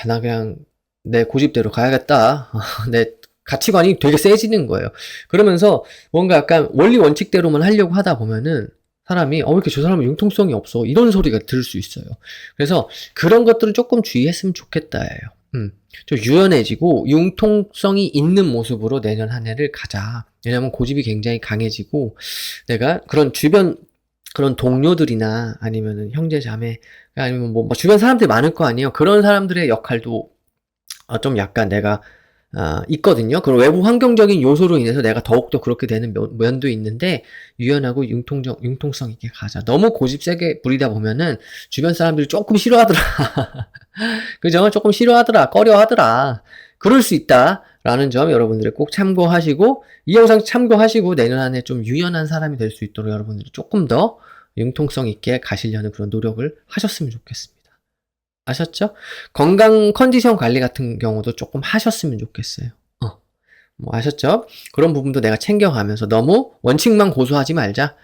나 그냥 내 고집대로 가야겠다. 내 가치관이 되게 세지는 거예요. 그러면서 뭔가 약간 원리 원칙대로만 하려고 하다 보면은 사람이, 왜 이렇게 저 사람은 융통성이 없어. 이런 소리가 들을 수 있어요. 그래서 그런 것들은 조금 주의했으면 좋겠다예요. 좀 유연해지고 융통성이 있는 모습으로 내년 한 해를 가자. 왜냐면 고집이 굉장히 강해지고 내가 그런 주변 그런 동료들이나 아니면은 형제 자매 아니면 뭐 주변 사람들이 많을 거 아니에요. 그런 사람들의 역할도 좀 약간 내가 있거든요. 그런 외부 환경적인 요소로 인해서 내가 더욱더 그렇게 되는 면도 있는데 유연하고 융통성 있게 가자. 너무 고집 세게 부리다 보면은 주변 사람들이 조금 싫어하더라. 그죠? 조금 싫어하더라. 꺼려하더라. 그럴 수 있다. 라는 점 여러분들이 꼭 참고하시고 이 영상 참고하시고 내년 한 해 좀 유연한 사람이 될 수 있도록 여러분들이 조금 더 융통성 있게 가시려는 그런 노력을 하셨으면 좋겠습니다. 아셨죠? 건강 컨디션 관리 같은 경우도 조금 하셨으면 좋겠어요. 뭐 아셨죠? 그런 부분도 내가 챙겨가면서 너무 원칙만 고수하지 말자.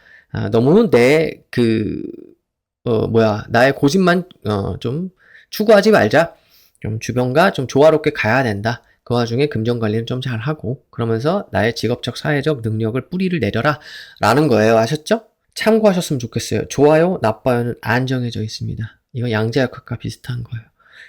너무 나의 고집만 좀 추구하지 말자. 좀 주변과 좀 조화롭게 가야 된다. 그 와중에 금전 관리는 좀 잘하고 그러면서 나의 직업적 사회적 능력을 뿌리를 내려라 라는 거예요. 아셨죠? 참고하셨으면 좋겠어요. 좋아요, 나빠요는 안 정해져 있습니다. 이건 양자역학과 비슷한 거예요.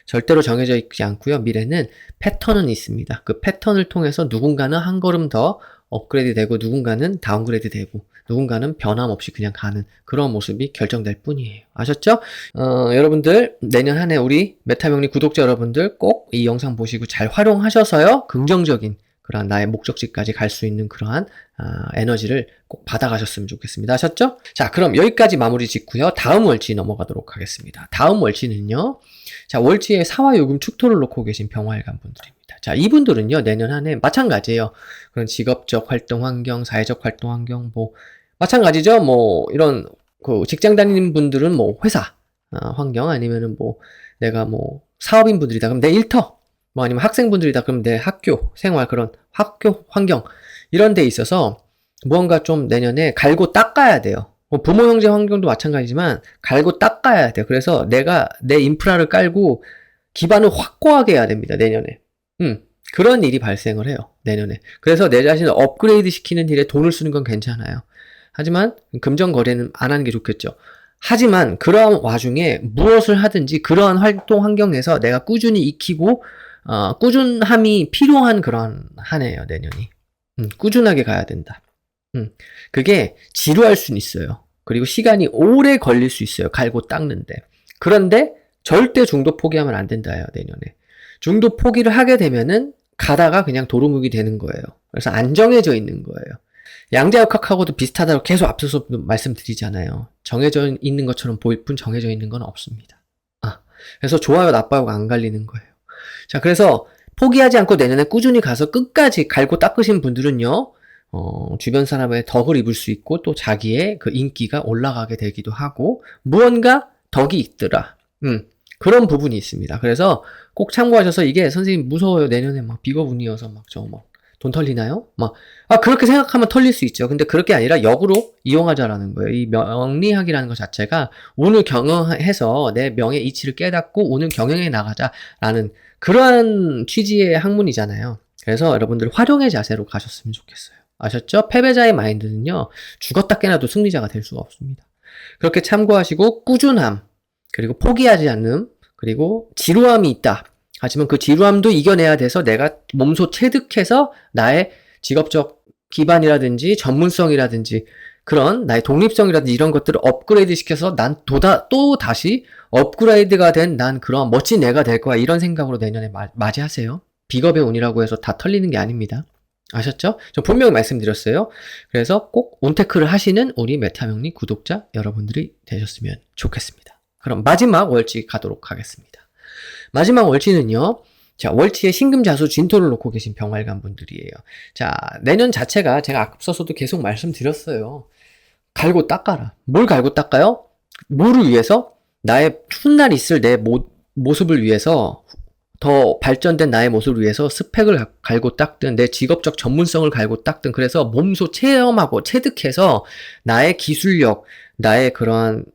절대로 정해져 있지 않고요. 미래는 패턴은 있습니다. 그 패턴을 통해서 누군가는 한 걸음 더 업그레이드 되고 누군가는 다운그레이드 되고 누군가는 변함없이 그냥 가는 그런 모습이 결정될 뿐이에요. 아셨죠? 여러분들 내년 한 해 우리 메타명리 구독자 여러분들 꼭 이 영상 보시고 잘 활용하셔서요. 긍정적인 그러한 나의 목적지까지 갈 수 있는 그러한 에너지를 꼭 받아가셨으면 좋겠습니다. 아셨죠? 자, 그럼 여기까지 마무리 짓고요. 다음 월치 넘어가도록 하겠습니다. 다음 월치는요. 자, 월치에 사화요금 축토를 놓고 계신 병활관 분들입니다. 자, 이분들은요. 내년 한 해 마찬가지예요. 그런 직업적 활동 환경, 사회적 활동 환경 마찬가지죠. 이런 그 직장 다니는 분들은 회사 환경 아니면은 내가 사업인 분들이다. 그럼 내 일터 아니면 학생분들이다. 그럼 내 학교 생활 그런 학교 환경 이런 데 있어서 무언가 좀 내년에 갈고 닦아야 돼요. 부모 형제 환경도 마찬가지지만 갈고 닦아야 돼요. 그래서 내가 내 인프라를 깔고 기반을 확고하게 해야 됩니다. 내년에. 그런 일이 발생을 해요. 내년에. 그래서 내 자신을 업그레이드 시키는 일에 돈을 쓰는 건 괜찮아요. 하지만 금전 거래는 안 하는 게 좋겠죠. 하지만 그러한 와중에 무엇을 하든지 그러한 활동 환경에서 내가 꾸준히 익히고 꾸준함이 필요한 그런 한 해예요, 내년이. 꾸준하게 가야 된다. 그게 지루할 수는 있어요. 그리고 시간이 오래 걸릴 수 있어요. 갈고 닦는데. 그런데 절대 중도 포기하면 안 된다요, 내년에. 중도 포기를 하게 되면은 가다가 그냥 도루묵이 되는 거예요. 그래서 안 정해져 있는 거예요. 양자역학하고도 비슷하다고 계속 앞서서 말씀드리잖아요. 정해져 있는 것처럼 보일 뿐 정해져 있는 건 없습니다. 그래서 좋아요, 나빠요가 안 갈리는 거예요. 자, 그래서 포기하지 않고 내년에 꾸준히 가서 끝까지 갈고 닦으신 분들은요, 주변 사람의 덕을 입을 수 있고 또 자기의 그 인기가 올라가게 되기도 하고 무언가 덕이 있더라. 그런 부분이 있습니다. 그래서 꼭 참고하셔서 이게 선생님 무서워요. 내년에 비거분이어서 돈 털리나요? 그렇게 생각하면 털릴 수 있죠. 근데 그렇게 아니라 역으로 이용하자라는 거예요. 이 명리학이라는 것 자체가 운을 경영해서 내 명의 이치를 깨닫고 운을 경영해 나가자라는 그러한 취지의 학문이잖아요. 그래서 여러분들 활용의 자세로 가셨으면 좋겠어요. 아셨죠? 패배자의 마인드는요. 죽었다 깨나도 승리자가 될 수가 없습니다. 그렇게 참고하시고 꾸준함, 그리고 포기하지 않음, 그리고 지루함이 있다. 하지만 그 지루함도 이겨내야 돼서 내가 몸소 체득해서 나의 직업적 기반이라든지 전문성이라든지 그런 나의 독립성이라든지 이런 것들을 업그레이드 시켜서 난 또 다시 업그레이드가 된 난 그런 멋진 애가 될 거야. 이런 생각으로 내년에 맞이하세요. 비겁의 운이라고 해서 다 털리는 게 아닙니다. 아셨죠? 저 분명히 말씀드렸어요. 그래서 꼭 온테크를 하시는 우리 메타명리 구독자 여러분들이 되셨으면 좋겠습니다. 그럼 마지막 월치 가도록 하겠습니다. 마지막 월치는요. 자, 월치에 신금자수 진토를 놓고 계신 병활관 분들이에요. 자, 내년 자체가 제가 앞서서도 계속 말씀드렸어요. 갈고 닦아라. 뭘 갈고 닦아요? 뭐를 위해서? 나의 훗날 있을 내 모습을 위해서 더 발전된 나의 모습을 위해서 스펙을 갈고 닦든 내 직업적 전문성을 갈고 닦든 그래서 몸소 체험하고 체득해서 나의 기술력, 나의 그러한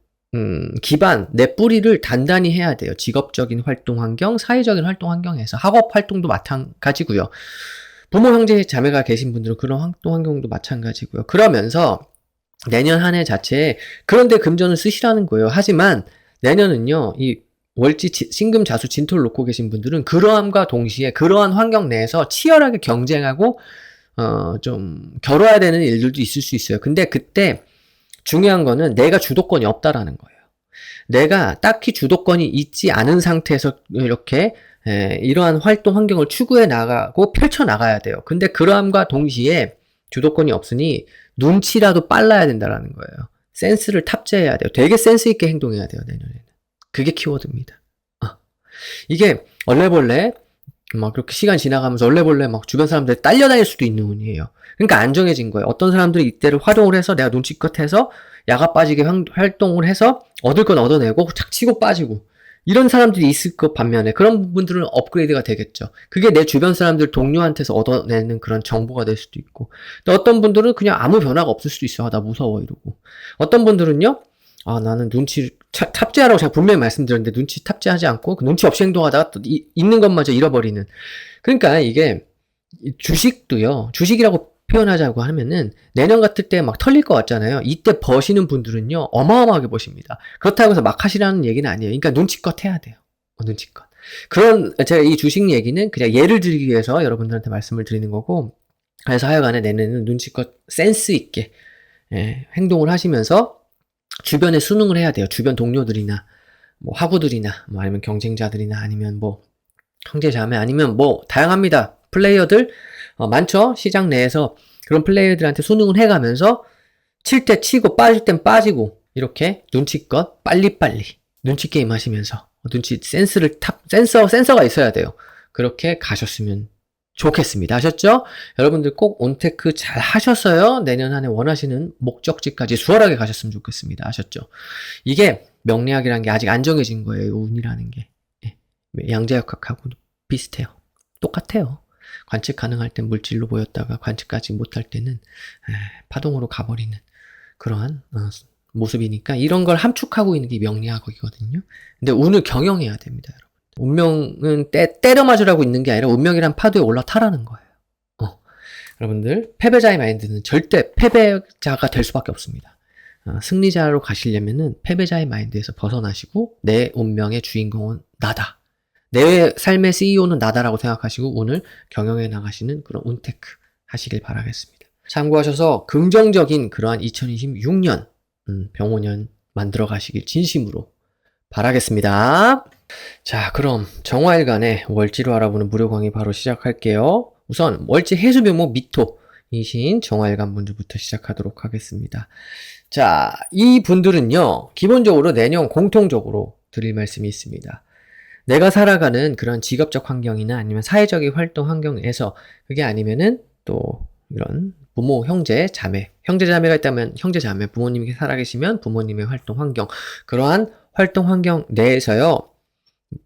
기반, 내 뿌리를 단단히 해야 돼요. 직업적인 활동 환경, 사회적인 활동 환경에서 학업 활동도 마찬가지고요. 부모, 형제, 자매가 계신 분들은 그런 활동 환경도 마찬가지고요. 그러면서 내년 한 해 자체에 그런데 금전을 쓰시라는 거예요. 하지만 내년은요, 이 월지 신금 자수 진토를 놓고 계신 분들은 그러함과 동시에 그러한 환경 내에서 치열하게 경쟁하고 좀 겨뤄야 되는 일들도 있을 수 있어요. 근데 그때 중요한 거는 내가 주도권이 없다라는 거예요. 내가 딱히 주도권이 있지 않은 상태에서 이렇게 이러한 활동 환경을 추구해 나가고 펼쳐 나가야 돼요. 근데 그러함과 동시에 주도권이 없으니 눈치라도 빨라야 된다라는 거예요. 센스를 탑재해야 돼요. 되게 센스 있게 행동해야 돼요, 내년에는. 그게 키워드입니다. 이게 얼레벌레 그렇게 시간 지나가면서 얼레벌레 주변 사람들이 딸려다닐 수도 있는 운이에요. 그러니까 안 정해진 거예요. 어떤 사람들이 이때를 활용을 해서 내가 눈치껏 해서 야가 빠지게 활동을 해서 얻을 건 얻어내고 착 치고 빠지고 이런 사람들이 있을 것 반면에 그런 분들은 업그레이드가 되겠죠. 그게 내 주변 사람들 동료한테서 얻어내는 그런 정보가 될 수도 있고 또 어떤 분들은 그냥 아무 변화가 없을 수도 있어. 나 무서워 이러고 어떤 분들은요. 나는 눈치 탑재하라고 제가 분명히 말씀드렸는데 눈치 탑재하지 않고 그 눈치 없이 행동하다가 또 있는 것마저 잃어버리는. 그러니까 이게 주식도요. 주식이라고 표현하자고 하면은 내년 같을 때 털릴 것 같잖아요. 이때 버시는 분들은요. 어마어마하게 버십니다. 그렇다고 해서 막 하시라는 얘기는 아니에요. 그러니까 눈치껏 해야 돼요. 눈치껏. 제가 이 주식 얘기는 그냥 예를 들기 위해서 여러분들한테 말씀을 드리는 거고, 그래서 하여간에 내년에는 눈치껏 센스 있게 행동을 하시면서 주변에 순응을 해야 돼요. 주변 동료들이나 뭐 하구들이나 뭐 아니면 경쟁자들이나 아니면 뭐 형제자매 아니면 뭐 다양합니다. 플레이어들 많죠. 시장 내에서 그런 플레이어들한테 순응을 해가면서 칠 때 치고 빠질 땐 빠지고 이렇게 눈치껏 빨리빨리 눈치 게임 하시면서 눈치 센서가 있어야 돼요. 그렇게 가셨으면 좋겠습니다. 아셨죠? 여러분들 꼭 온테크 잘 하셨어요. 내년 한 해 원하시는 목적지까지 수월하게 가셨으면 좋겠습니다. 아셨죠? 이게 명리학이라는 게 아직 안 정해진 거예요. 운이라는 게. 양자역학하고 비슷해요. 똑같아요. 관측 가능할 땐 물질로 보였다가 관측하지 못할 때는 파동으로 가버리는 그러한 모습이니까 이런 걸 함축하고 있는 게 명리학이거든요. 근데 운을 경영해야 됩니다, 여러분. 운명은 때려 맞으라고 있는 게 아니라 운명이란 파도에 올라타라는 거예요. 여러분들 패배자의 마인드는 절대 패배자가 될 수밖에 없습니다. 승리자로 가시려면은 패배자의 마인드에서 벗어나시고 내 운명의 주인공은 나다. 내 삶의 CEO는 나다라고 생각하시고 운을 경영해 나가시는 그런 운테크 하시길 바라겠습니다. 참고하셔서 긍정적인 그러한 2026년 병원년 만들어 가시길 진심으로 바라겠습니다. 자, 그럼 정화일간의 월지로 알아보는 무료 강의 바로 시작할게요. 우선 월지 해수묘목 미토이신 정화일간 분들부터 시작하도록 하겠습니다. 자, 이 분들은요, 기본적으로 내년 공통적으로 드릴 말씀이 있습니다. 내가 살아가는 그런 직업적 환경이나 아니면 사회적인 활동 환경에서 그게 아니면은 또 이런 부모, 형제, 자매, 형제, 자매가 있다면 형제, 자매, 부모님이 살아계시면 부모님의 활동 환경, 그러한 활동 환경 내에서요,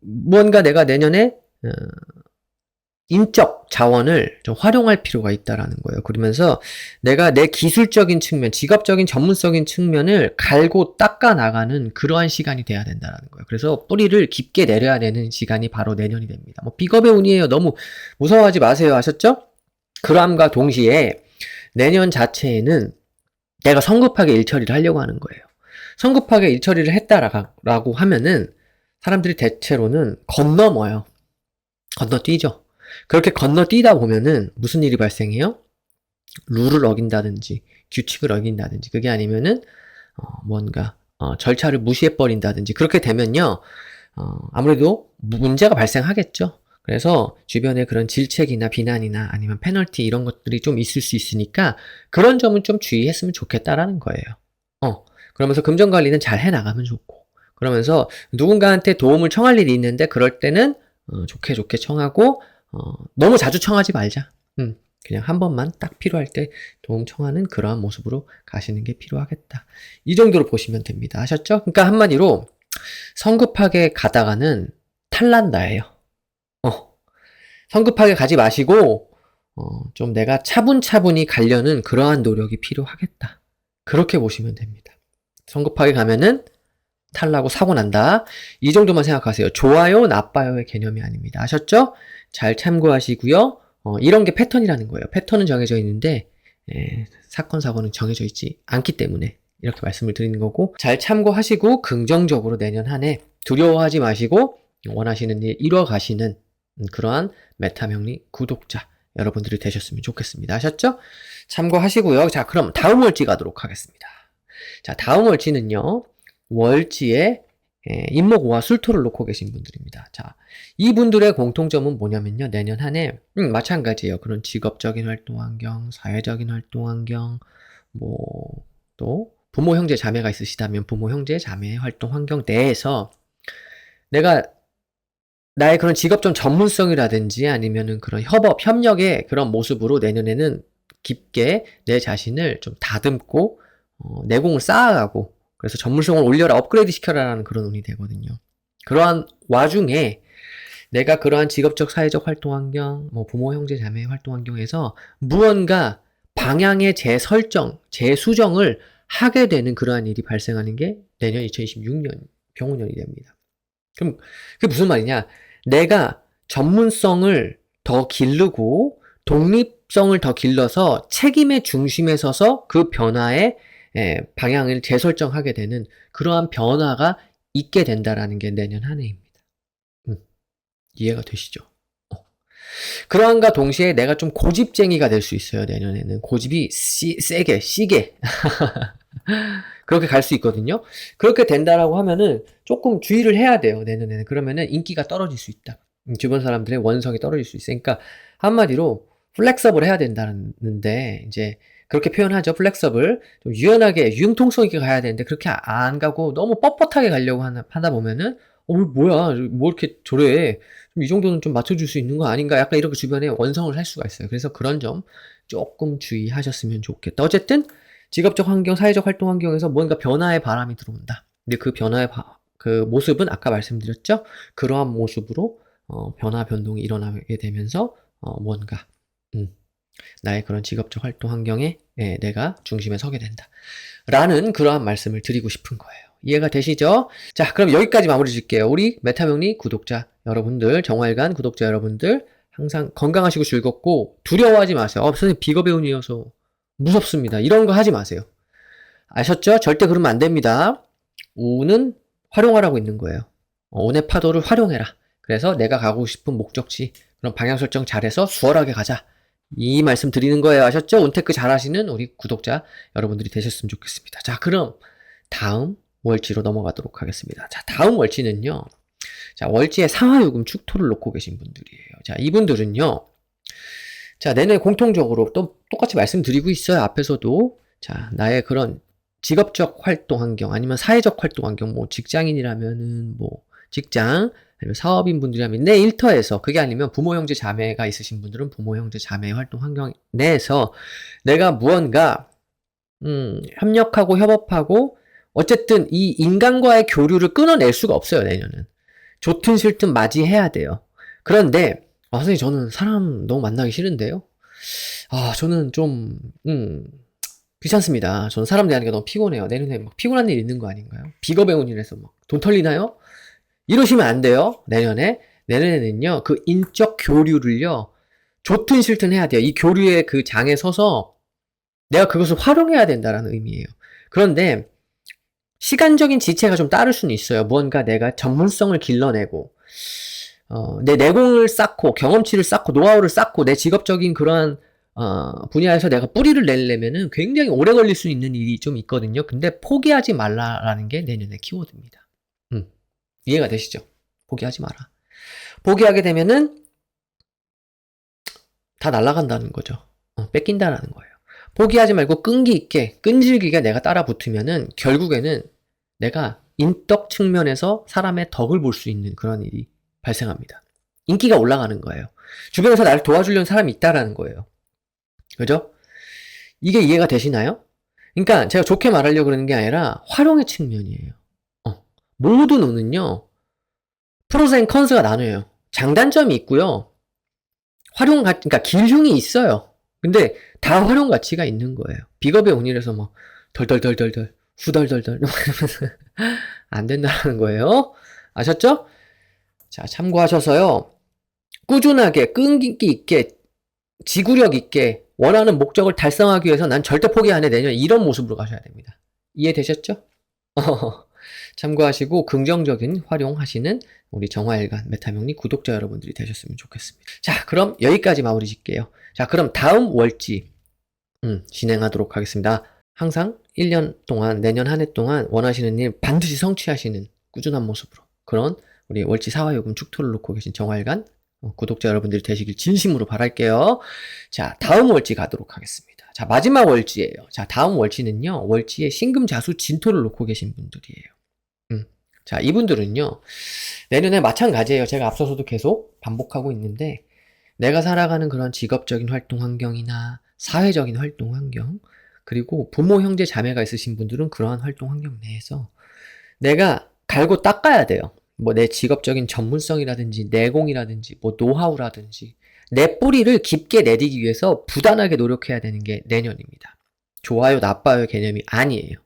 무언가 내가 내년에 인적 자원을 좀 활용할 필요가 있다라는 거예요. 그러면서 내가 내 기술적인 측면, 직업적인 전문적인 측면을 갈고 닦아 나가는 그러한 시간이 돼야 된다라는 거예요. 그래서 뿌리를 깊게 내려야 되는 시간이 바로 내년이 됩니다. 뭐 비겁의 운이에요. 너무 무서워하지 마세요. 아셨죠? 그러함과 동시에 내년 자체에는 내가 성급하게 일처리를 하려고 하는 거예요. 성급하게 일처리를 했다라고 하면은 사람들이 대체로는 건너뛰죠. 그렇게 건너뛰다 보면은 무슨 일이 발생해요? 룰을 어긴다든지 규칙을 어긴다든지 그게 아니면은 뭔가 절차를 무시해버린다든지 그렇게 되면요 아무래도 문제가 발생하겠죠. 그래서 주변에 그런 질책이나 비난이나 아니면 페널티 이런 것들이 좀 있을 수 있으니까 그런 점은 좀 주의했으면 좋겠다라는 거예요. 그러면서 금전관리는 잘 해나가면 좋고 그러면서 누군가한테 도움을 청할 일이 있는데 그럴 때는 좋게 청하고 너무 자주 청하지 말자. 그냥 한 번만 딱 필요할 때 도움 청하는 그러한 모습으로 가시는 게 필요하겠다. 이 정도로 보시면 됩니다. 아셨죠? 그러니까 한마디로 성급하게 가다가는 탈난다예요. 성급하게 가지 마시고 좀 내가 차분차분히 가려는 그러한 노력이 필요하겠다. 그렇게 보시면 됩니다. 성급하게 가면은 탈나고 사고 난다. 이 정도만 생각하세요. 좋아요, 나빠요의 개념이 아닙니다. 아셨죠? 잘 참고하시고요. 이런 게 패턴이라는 거예요. 패턴은 정해져 있는데 사건, 사고는 정해져 있지 않기 때문에 이렇게 말씀을 드리는 거고 잘 참고하시고 긍정적으로 내년 한 해 두려워하지 마시고 원하시는 일 이뤄가시는 그러한 메타명리 구독자 여러분들이 되셨으면 좋겠습니다. 아셨죠? 참고하시고요. 자, 그럼 다음 월지 가도록 하겠습니다. 자, 다음 월지는요. 월지에 임목오와 술토를 놓고 계신 분들입니다. 자, 이분들의 공통점은 뭐냐면요. 내년 한 해 마찬가지예요. 그런 직업적인 활동 환경, 사회적인 활동 환경, 또 부모, 형제, 자매가 있으시다면 부모, 형제, 자매의 활동 환경 내에서 내가 나의 그런 직업적 전문성이라든지 아니면은 그런 협력의 그런 모습으로 내년에는 깊게 내 자신을 좀 다듬고 내공을 쌓아가고 그래서 전문성을 올려라, 업그레이드 시켜라라는 그런 운이 되거든요. 그러한 와중에 내가 그러한 직업적, 사회적 활동 환경, 부모, 형제, 자매의 활동 환경에서 무언가 방향의 재설정, 재수정을 하게 되는 그러한 일이 발생하는 게 내년 2026년 병원년이 됩니다. 그럼 그게 무슨 말이냐? 내가 전문성을 더 기르고 독립성을 더 길러서 책임의 중심에 서서 그 변화의 방향을 재설정하게 되는 그러한 변화가 있게 된다라는 게 내년 한 해입니다. 이해가 되시죠? 그러한과 동시에 내가 좀 고집쟁이가 될 수 있어요, 내년에는. 고집이 세게, 시게. 그렇게 갈 수 있거든요. 그렇게 된다라고 하면은 조금 주의를 해야 돼요, 내년에는. 그러면은 인기가 떨어질 수 있다. 주변 사람들의 원성이 떨어질 수 있으니까 한마디로 플렉서블 해야 된다는데 이제 그렇게 표현하죠. 플렉서블. 좀 유연하게 융통성 있게 가야 되는데 그렇게 안 가고 너무 뻣뻣하게 가려고 하다 보면은 뭐야 뭐 이렇게 저래 이 정도는 좀 맞춰줄 수 있는 거 아닌가 약간 이렇게 주변에 원성을 할 수가 있어요. 그래서 그런 점 조금 주의하셨으면 좋겠다. 어쨌든 직업적 환경, 사회적 활동 환경에서 뭔가 변화의 바람이 들어온다. 근데 그 변화의 그 모습은 아까 말씀드렸죠. 그러한 모습으로 변화 변동이 일어나게 되면서 뭔가 나의 그런 직업적 활동 환경에 내가 중심에 서게 된다. 라는 그러한 말씀을 드리고 싶은 거예요. 이해가 되시죠? 자, 그럼 여기까지 마무리 줄게요. 우리 메타명리 구독자 여러분들, 정화일관 구독자 여러분들, 항상 건강하시고 즐겁고 두려워하지 마세요. 선생님 비거배운이어서 무섭습니다. 이런 거 하지 마세요. 아셨죠? 절대 그러면 안 됩니다. 우는 활용하라고 있는 거예요. 운의 파도를 활용해라. 그래서 내가 가고 싶은 목적지, 그런 방향 설정 잘해서 수월하게 가자. 이 말씀 드리는 거예요. 아셨죠? 운테크 잘 하시는 우리 구독자 여러분들이 되셨으면 좋겠습니다. 자, 그럼 다음 월지로 넘어가도록 하겠습니다. 자, 다음 월지는요. 자, 월지에 상하요금 축토를 놓고 계신 분들이에요. 자, 이분들은요. 자, 내내 공통적으로 또 똑같이 말씀드리고 있어요. 앞에서도. 자, 나의 그런 직업적 활동 환경, 아니면 사회적 활동 환경, 뭐 직장인이라면은 뭐 직장, 아니면 사업인 분들이라면 내 일터에서, 그게 아니면 부모, 형제, 자매가 있으신 분들은 부모, 형제, 자매 활동 환경 내에서 내가 무언가 협력하고 협업하고 어쨌든 이 인간과의 교류를 끊어낼 수가 없어요, 내년은. 좋든 싫든 맞이해야 돼요. 그런데 선생님 저는 사람 너무 만나기 싫은데요? 저는 좀 귀찮습니다. 저는 사람 대하는 게 너무 피곤해요. 내년에 막 피곤한 일 있는 거 아닌가요? 비거배운 일에서 막 돈 털리나요? 이러시면 안 돼요. 내년에는요, 그 인적 교류를요, 좋든 싫든 해야 돼요. 이 교류의 그 장에 서서 내가 그것을 활용해야 된다라는 의미예요. 그런데 시간적인 지체가 좀 따를 수는 있어요. 무언가 내가 전문성을 길러내고 내 내공을 쌓고 경험치를 쌓고 노하우를 쌓고 내 직업적인 그러한 분야에서 내가 뿌리를 내려면은 굉장히 오래 걸릴 수 있는 일이 좀 있거든요. 근데 포기하지 말라라는 게 내년의 키워드입니다. 이해가 되시죠? 포기하지 마라. 포기하게 되면은 다 날아간다는 거죠. 뺏긴다라는 거예요. 포기하지 말고 끈기 있게, 끈질기게 내가 따라 붙으면은 결국에는 내가 인덕 측면에서 사람의 덕을 볼 수 있는 그런 일이 발생합니다. 인기가 올라가는 거예요. 주변에서 나를 도와주려는 사람이 있다라는 거예요. 그죠? 이게 이해가 되시나요? 그러니까 제가 좋게 말하려고 그러는 게 아니라 활용의 측면이에요. 모든 운은요, 프로스 앤 컨스가 나눠요. 장단점이 있고요. 그러니까 길흉이 있어요. 근데 다 활용 가치가 있는 거예요. 비겁의 운이라서 막 덜덜덜덜덜 후덜덜덜 안 된다는 거예요. 아셨죠? 자, 참고하셔서요. 꾸준하게 끈기 있게 지구력 있게 원하는 목적을 달성하기 위해서 난 절대 포기 안 해. 내년 이런 모습으로 가셔야 됩니다. 이해되셨죠? 참고하시고 긍정적인 활용하시는 우리 정화일관 메타명리 구독자 여러분들이 되셨으면 좋겠습니다. 자, 그럼 여기까지 마무리 짓게요. 자, 그럼 다음 월지 진행하도록 하겠습니다. 항상 1년 동안, 내년 한 해 동안 원하시는 일 반드시 성취하시는 꾸준한 모습으로 그런 우리 월지 사화요금 축토를 놓고 계신 정화일관 구독자 여러분들이 되시길 진심으로 바랄게요. 자, 다음 월지 가도록 하겠습니다. 자, 마지막 월지예요. 자, 다음 월지는요, 월지에 신금자수 진토를 놓고 계신 분들이에요. 자, 이분들은요, 내년에 마찬가지예요. 제가 앞서서도 계속 반복하고 있는데, 내가 살아가는 그런 직업적인 활동 환경이나 사회적인 활동 환경, 그리고 부모, 형제, 자매가 있으신 분들은 그러한 활동 환경 내에서 내가 갈고 닦아야 돼요. 뭐 내 직업적인 전문성이라든지 내공이라든지 뭐 노하우라든지 내 뿌리를 깊게 내리기 위해서 부단하게 노력해야 되는 게 내년입니다. 좋아요, 나빠요 개념이 아니에요.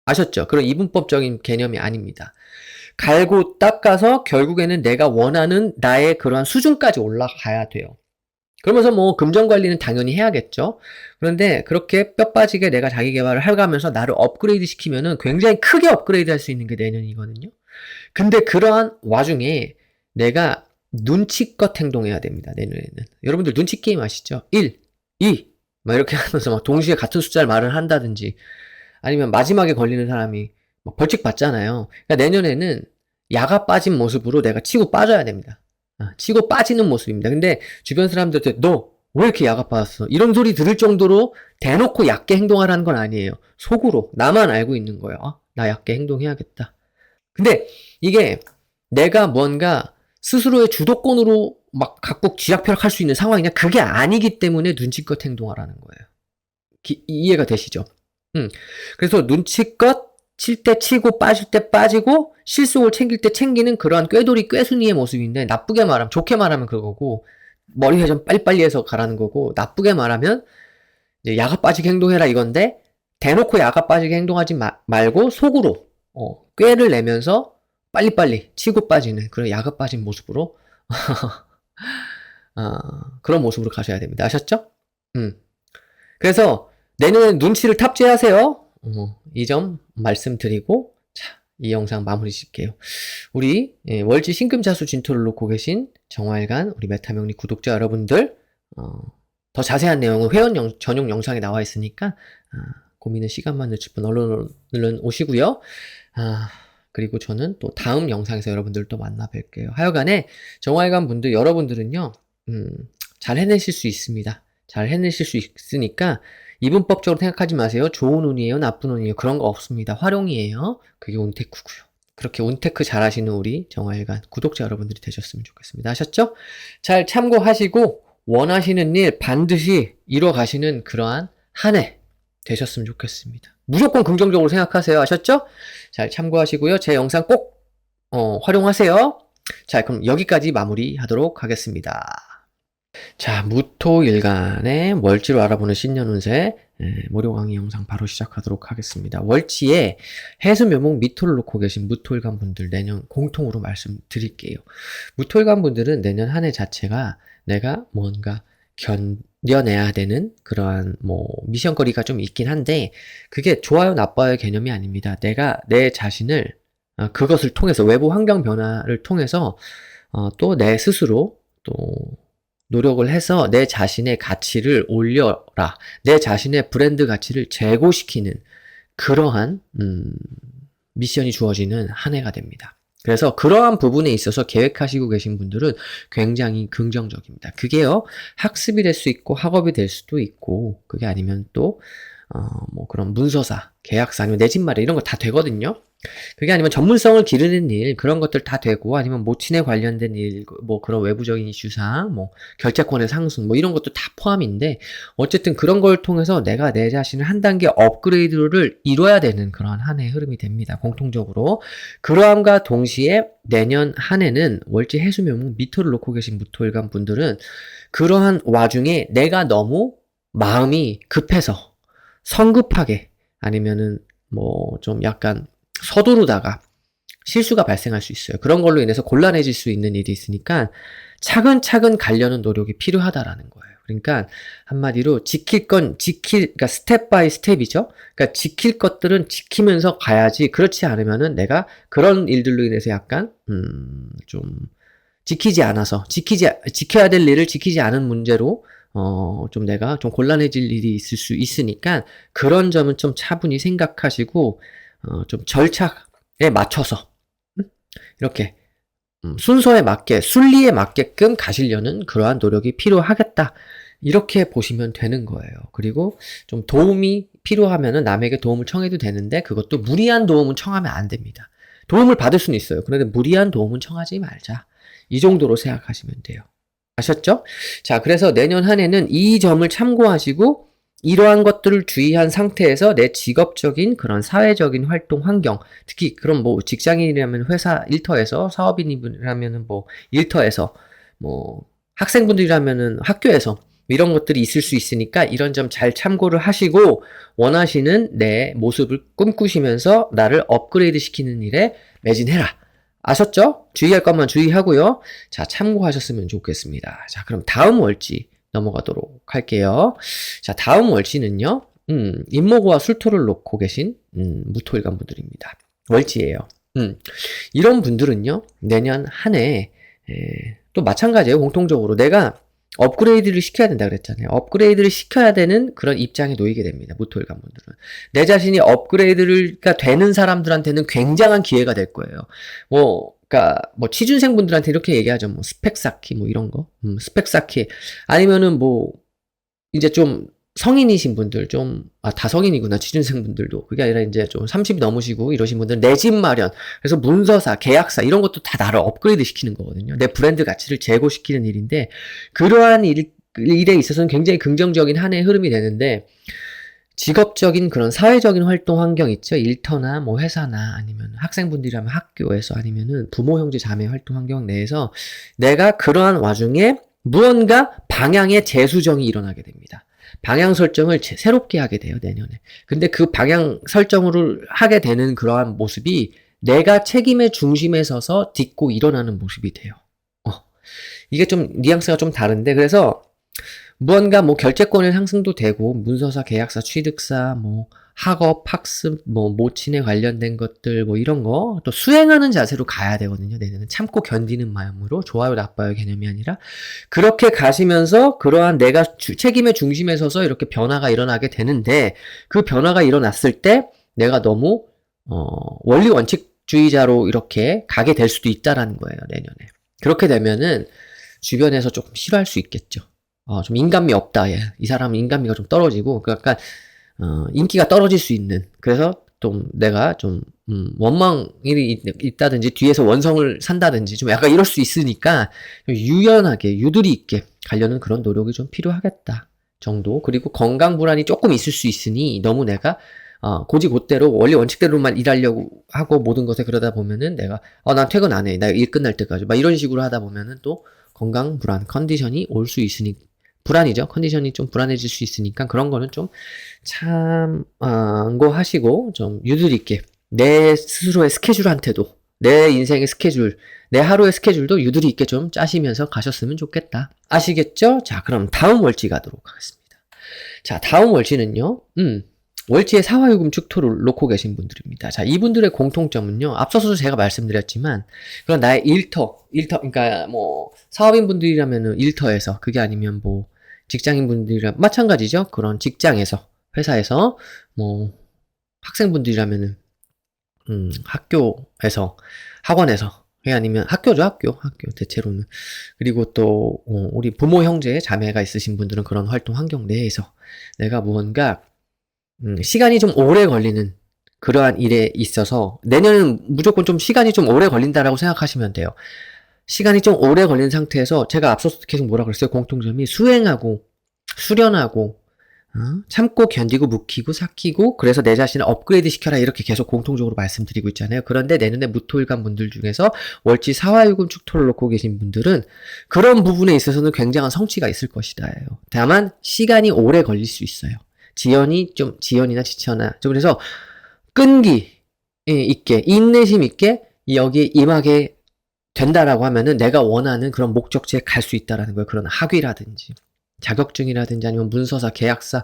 아셨죠? 그런 이분법적인 개념이 아닙니다. 갈고 닦아서 결국에는 내가 원하는 나의 그러한 수준까지 올라가야 돼요. 그러면서 뭐 금전 관리는 당연히 해야겠죠. 그런데 그렇게 뼈 빠지게 내가 자기 개발을 해가면서 나를 업그레이드 시키면은 굉장히 크게 업그레이드 할 수 있는 게 내년이거든요. 근데 그러한 와중에 내가 눈치껏 행동해야 됩니다. 내년에는. 여러분들 눈치 게임 아시죠? 1, 2, 막 이렇게 하면서 막 동시에 같은 숫자를 말을 한다든지 아니면 마지막에 걸리는 사람이 막 벌칙 받잖아요. 그러니까 내년에는 야가 빠진 모습으로 내가 치고 빠져야 됩니다. 치고 빠지는 모습입니다. 근데 주변 사람들한테 너 왜 이렇게 야가 빠졌어? 이런 소리 들을 정도로 대놓고 얕게 행동하라는 건 아니에요. 속으로 나만 알고 있는 거예요. 나 얕게 행동해야겠다. 근데 이게 내가 뭔가 스스로의 주도권으로 막 갖고 쥐락펴락할 수 있는 상황이냐? 그게 아니기 때문에 눈치껏 행동하라는 거예요. 이해가 되시죠? 그래서 눈치껏 칠 때 치고 빠질 때 빠지고 실속을 챙길 때 챙기는 그러한 꾀돌이 꾀순이의 모습인데 나쁘게 말하면 좋게 말하면 그거고 머리 회전 빨리빨리 해서 가라는 거고 나쁘게 말하면 이제 야가 빠지게 행동해라 이건데 대놓고 야가 빠지게 행동하지 말고 속으로 꾀를 내면서 빨리빨리 치고 빠지는 그런 야가 빠진 모습으로 그런 모습으로 가셔야 됩니다. 아셨죠? 그래서 내년에 눈치를 탑재하세요. 이 점 말씀드리고 자, 이 영상 마무리 짓게요. 우리 월지 신금자수 진토를 놓고 계신 정화일관 우리 메타명리 구독자 여러분들 더 자세한 내용은 회원 전용 영상에 나와 있으니까 고민은 시간만 늦출 뿐 얼른 오시고요. 그리고 저는 또 다음 영상에서 여러분들 또 만나 뵐게요. 하여간에 정화일관 분들 여러분들은요 잘 해내실 수 있습니다. 잘 해내실 수 있으니까 이분법적으로 생각하지 마세요. 좋은 운이에요, 나쁜 운이에요. 그런 거 없습니다. 활용이에요. 그게 운테크고요. 그렇게 운테크 잘 하시는 우리 정화일관 구독자 여러분들이 되셨으면 좋겠습니다. 아셨죠? 잘 참고하시고 원하시는 일 반드시 이뤄 가시는 그러한 한 해 되셨으면 좋겠습니다. 무조건 긍정적으로 생각하세요. 아셨죠? 잘 참고하시고요. 제 영상 꼭 활용하세요. 자, 그럼 여기까지 마무리하도록 하겠습니다. 자, 무토일간의 월지로 알아보는 신년 운세 무료 강의 영상 바로 시작하도록 하겠습니다. 월지에 해수묘목 미토를 놓고 계신 무토일간 분들 내년 공통으로 말씀드릴게요. 무토일간 분들은 내년 한 해 자체가 내가 뭔가 견뎌내야 되는 그러한 미션거리가 좀 있긴 한데 그게 좋아요 나빠요의 개념이 아닙니다. 내가 내 자신을 그것을 통해서 외부 환경 변화를 통해서 또 내 스스로 또 노력을 해서 내 자신의 가치를 올려라. 내 자신의 브랜드 가치를 제고시키는 그러한 미션이 주어지는 한 해가 됩니다. 그래서 그러한 부분에 있어서 계획하시고 계신 분들은 굉장히 긍정적입니다. 그게요, 학습이 될 수 있고 학업이 될 수도 있고 그게 아니면 또 그런 문서사, 계약사 아니면 내 집 마련 이런 거 다 되거든요. 그게 아니면 전문성을 기르는 일 그런 것들 다 되고 아니면 모친에 관련된 일 그런 외부적인 이슈상 결제권의 상승 이런 것도 다 포함인데 어쨌든 그런 걸 통해서 내가 내 자신을 한 단계 업그레이드를 이뤄야 되는 그런 한 해의 흐름이 됩니다. 공통적으로 그러함과 동시에 내년 한 해는 월지 해수묘목 미토를 놓고 계신 무토일간 분들은 그러한 와중에 내가 너무 마음이 급해서 성급하게 아니면은 좀 약간 서두르다가 실수가 발생할 수 있어요. 그런 걸로 인해서 곤란해질 수 있는 일이 있으니까 차근차근 가려는 노력이 필요하다라는 거예요. 그러니까 한마디로 그러니까 스텝 바이 스텝이죠. 그러니까 지킬 것들은 지키면서 가야지 그렇지 않으면은 내가 그런 일들로 인해서 약간 좀 지키지 않아서 지켜야 될 일을 지키지 않은 문제로 좀 내가 좀 곤란해질 일이 있을 수 있으니까 그런 점은 좀 차분히 생각하시고 좀 절차에 맞춰서 이렇게 순서에 맞게 순리에 맞게끔 가시려는 그러한 노력이 필요하겠다. 이렇게 보시면 되는 거예요. 그리고 좀 도움이 필요하면은 남에게 도움을 청해도 되는데 그것도 무리한 도움은 청하면 안 됩니다. 도움을 받을 수는 있어요. 그런데 무리한 도움은 청하지 말자. 이 정도로 생각하시면 돼요. 아셨죠? 자, 그래서 내년 한 해는 이 점을 참고하시고 이러한 것들을 주의한 상태에서 내 직업적인 그런 사회적인 활동 환경, 특히 그런 직장인이라면 회사 일터에서, 사업인이라면 일터에서, 학생분들이라면 학교에서 이런 것들이 있을 수 있으니까 이런 점 잘 참고를 하시고 원하시는 내 모습을 꿈꾸시면서 나를 업그레이드 시키는 일에 매진해라. 아셨죠? 주의할 것만 주의하고요. 자, 참고하셨으면 좋겠습니다. 자, 그럼 다음 월지 넘어가도록 할게요. 자, 다음 월지는요. 임목과 술토를 놓고 계신 무토일간 분들입니다. 월지예요. 이런 분들은요. 내년 한 해 또 마찬가지예요. 공통적으로 내가 업그레이드를 시켜야 된다 그랬잖아요. 업그레이드를 시켜야 되는 그런 입장에 놓이게 됩니다. 무토일관 분들은. 내 자신이 업그레이드가 되는 사람들한테는 굉장한 기회가 될 거예요. 그러니까 취준생 분들한테 이렇게 얘기하죠. 스펙 쌓기 이런 거. 스펙 쌓기. 아니면은 이제 좀 성인이신 분들 다 성인이구나. 취준생 분들도. 그게 아니라 이제 좀 30 넘으시고 이러신 분들 내 집 마련. 그래서 문서사, 계약사 이런 것도 다 나를 업그레이드 시키는 거거든요. 내 브랜드 가치를 제고시키는 일인데 그러한 일에 있어서는 굉장히 긍정적인 한 해의 흐름이 되는데 직업적인 그런 사회적인 활동 환경 있죠. 일터나 회사나 아니면 학생분들이라면 학교에서 아니면은 부모, 형제, 자매 활동 환경 내에서 내가 그러한 와중에 무언가 방향의 재수정이 일어나게 됩니다. 방향 설정을 새롭게 하게 돼요, 내년에. 근데 그 방향 설정을 하게 되는 그러한 모습이 내가 책임의 중심에 서서 딛고 일어나는 모습이 돼요. 이게 좀 뉘앙스가 좀 다른데 그래서 무언가 결제권의 상승도 되고 문서사, 계약사, 취득사, 학업, 학습, 모친에 관련된 것들 이런 거 또 수행하는 자세로 가야 되거든요. 내년은 참고 견디는 마음으로 좋아요, 나빠요 개념이 아니라 그렇게 가시면서 그러한 내가 책임의 중심에 서서 이렇게 변화가 일어나게 되는데 그 변화가 일어났을 때 내가 너무 원리 원칙주의자로 이렇게 가게 될 수도 있다라는 거예요. 내년에. 그렇게 되면은 주변에서 조금 싫어할 수 있겠죠. 좀 인간미 없다. 얘. 이 사람은 인간미가 좀 떨어지고, 약간, 인기가 떨어질 수 있는. 그래서 좀 내가 좀, 원망이 있다든지, 뒤에서 원성을 산다든지, 좀 약간 이럴 수 있으니까, 유연하게, 유두리 있게 가려는 그런 노력이 좀 필요하겠다. 정도. 그리고 건강 불안이 조금 있을 수 있으니, 너무 내가, 고지곧대로, 원리 원칙대로만 일하려고 하고 모든 것에 그러다 보면은 내가, 난 퇴근 안 해. 나 일 끝날 때까지. 막 이런 식으로 하다 보면은 또, 건강 불안, 컨디션이 올 수 있으니, 불안이죠. 컨디션이 좀 불안해질 수 있으니까 그런 거는 좀 참고하시고 좀 유두리 있게 내 스스로의 스케줄한테도 내 인생의 스케줄, 내 하루의 스케줄도 유두리 있게 좀 짜시면서 가셨으면 좋겠다. 아시겠죠? 자, 그럼 다음 월지 가도록 하겠습니다. 자, 다음 월지는요. 월지에 사화유금 축토를 놓고 계신 분들입니다. 자, 이분들의 공통점은요. 앞서서도 제가 말씀드렸지만 그런 나의 일터, 그러니까 사업인 분들이라면은 일터에서 그게 아니면 직장인 분들이랑 마찬가지죠. 그런 직장에서, 회사에서, 학생분들이라면은 학교에서, 학원에서, 그게 아니면 학교 대체로는. 그리고 또 우리 부모, 형제, 자매가 있으신 분들은 그런 활동 환경 내에서 내가 무언가 시간이 좀 오래 걸리는 그러한 일에 있어서 내년에는 무조건 좀 시간이 좀 오래 걸린다라고 생각하시면 돼요. 시간이 좀 오래 걸린 상태에서 제가 앞서서 계속 뭐라 그랬어요? 공통점이 수행하고 수련하고 참고 견디고 묵히고 삭히고 그래서 내 자신을 업그레이드 시켜라 이렇게 계속 공통적으로 말씀드리고 있잖아요. 그런데 내년에 무토일간 분들 중에서 월지 사화유금 축토를 놓고 계신 분들은 그런 부분에 있어서는 굉장한 성취가 있을 것이다예요. 다만 시간이 오래 걸릴 수 있어요. 지연이나 지쳐나 좀 그래서 끈기 있게 인내심 있게 여기에 임하게 된다라고 하면은 내가 원하는 그런 목적지에 갈 수 있다라는 거예요. 그런 학위라든지 자격증이라든지 아니면 문서사, 계약사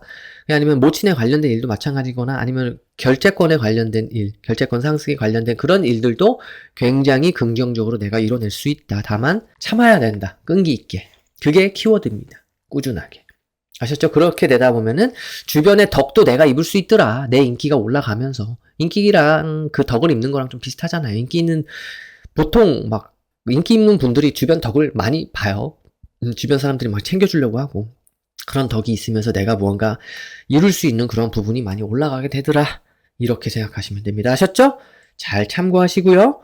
아니면 모친에 관련된 일도 마찬가지거나 아니면 결제권에 관련된 일, 결제권 상승에 관련된 그런 일들도 굉장히 긍정적으로 내가 이뤄낼 수 있다. 다만 참아야 된다. 끈기 있게. 그게 키워드입니다. 꾸준하게. 아셨죠? 그렇게 되다 보면은 주변의 덕도 내가 입을 수 있더라. 내 인기가 올라가면서. 인기랑 그 덕을 입는 거랑 좀 비슷하잖아요. 인기는 보통 인기 있는 분들이 주변 덕을 많이 봐요. 주변 사람들이 챙겨주려고 하고 그런 덕이 있으면서 내가 무언가 이룰 수 있는 그런 부분이 많이 올라가게 되더라. 이렇게 생각하시면 됩니다. 아셨죠? 잘 참고하시고요.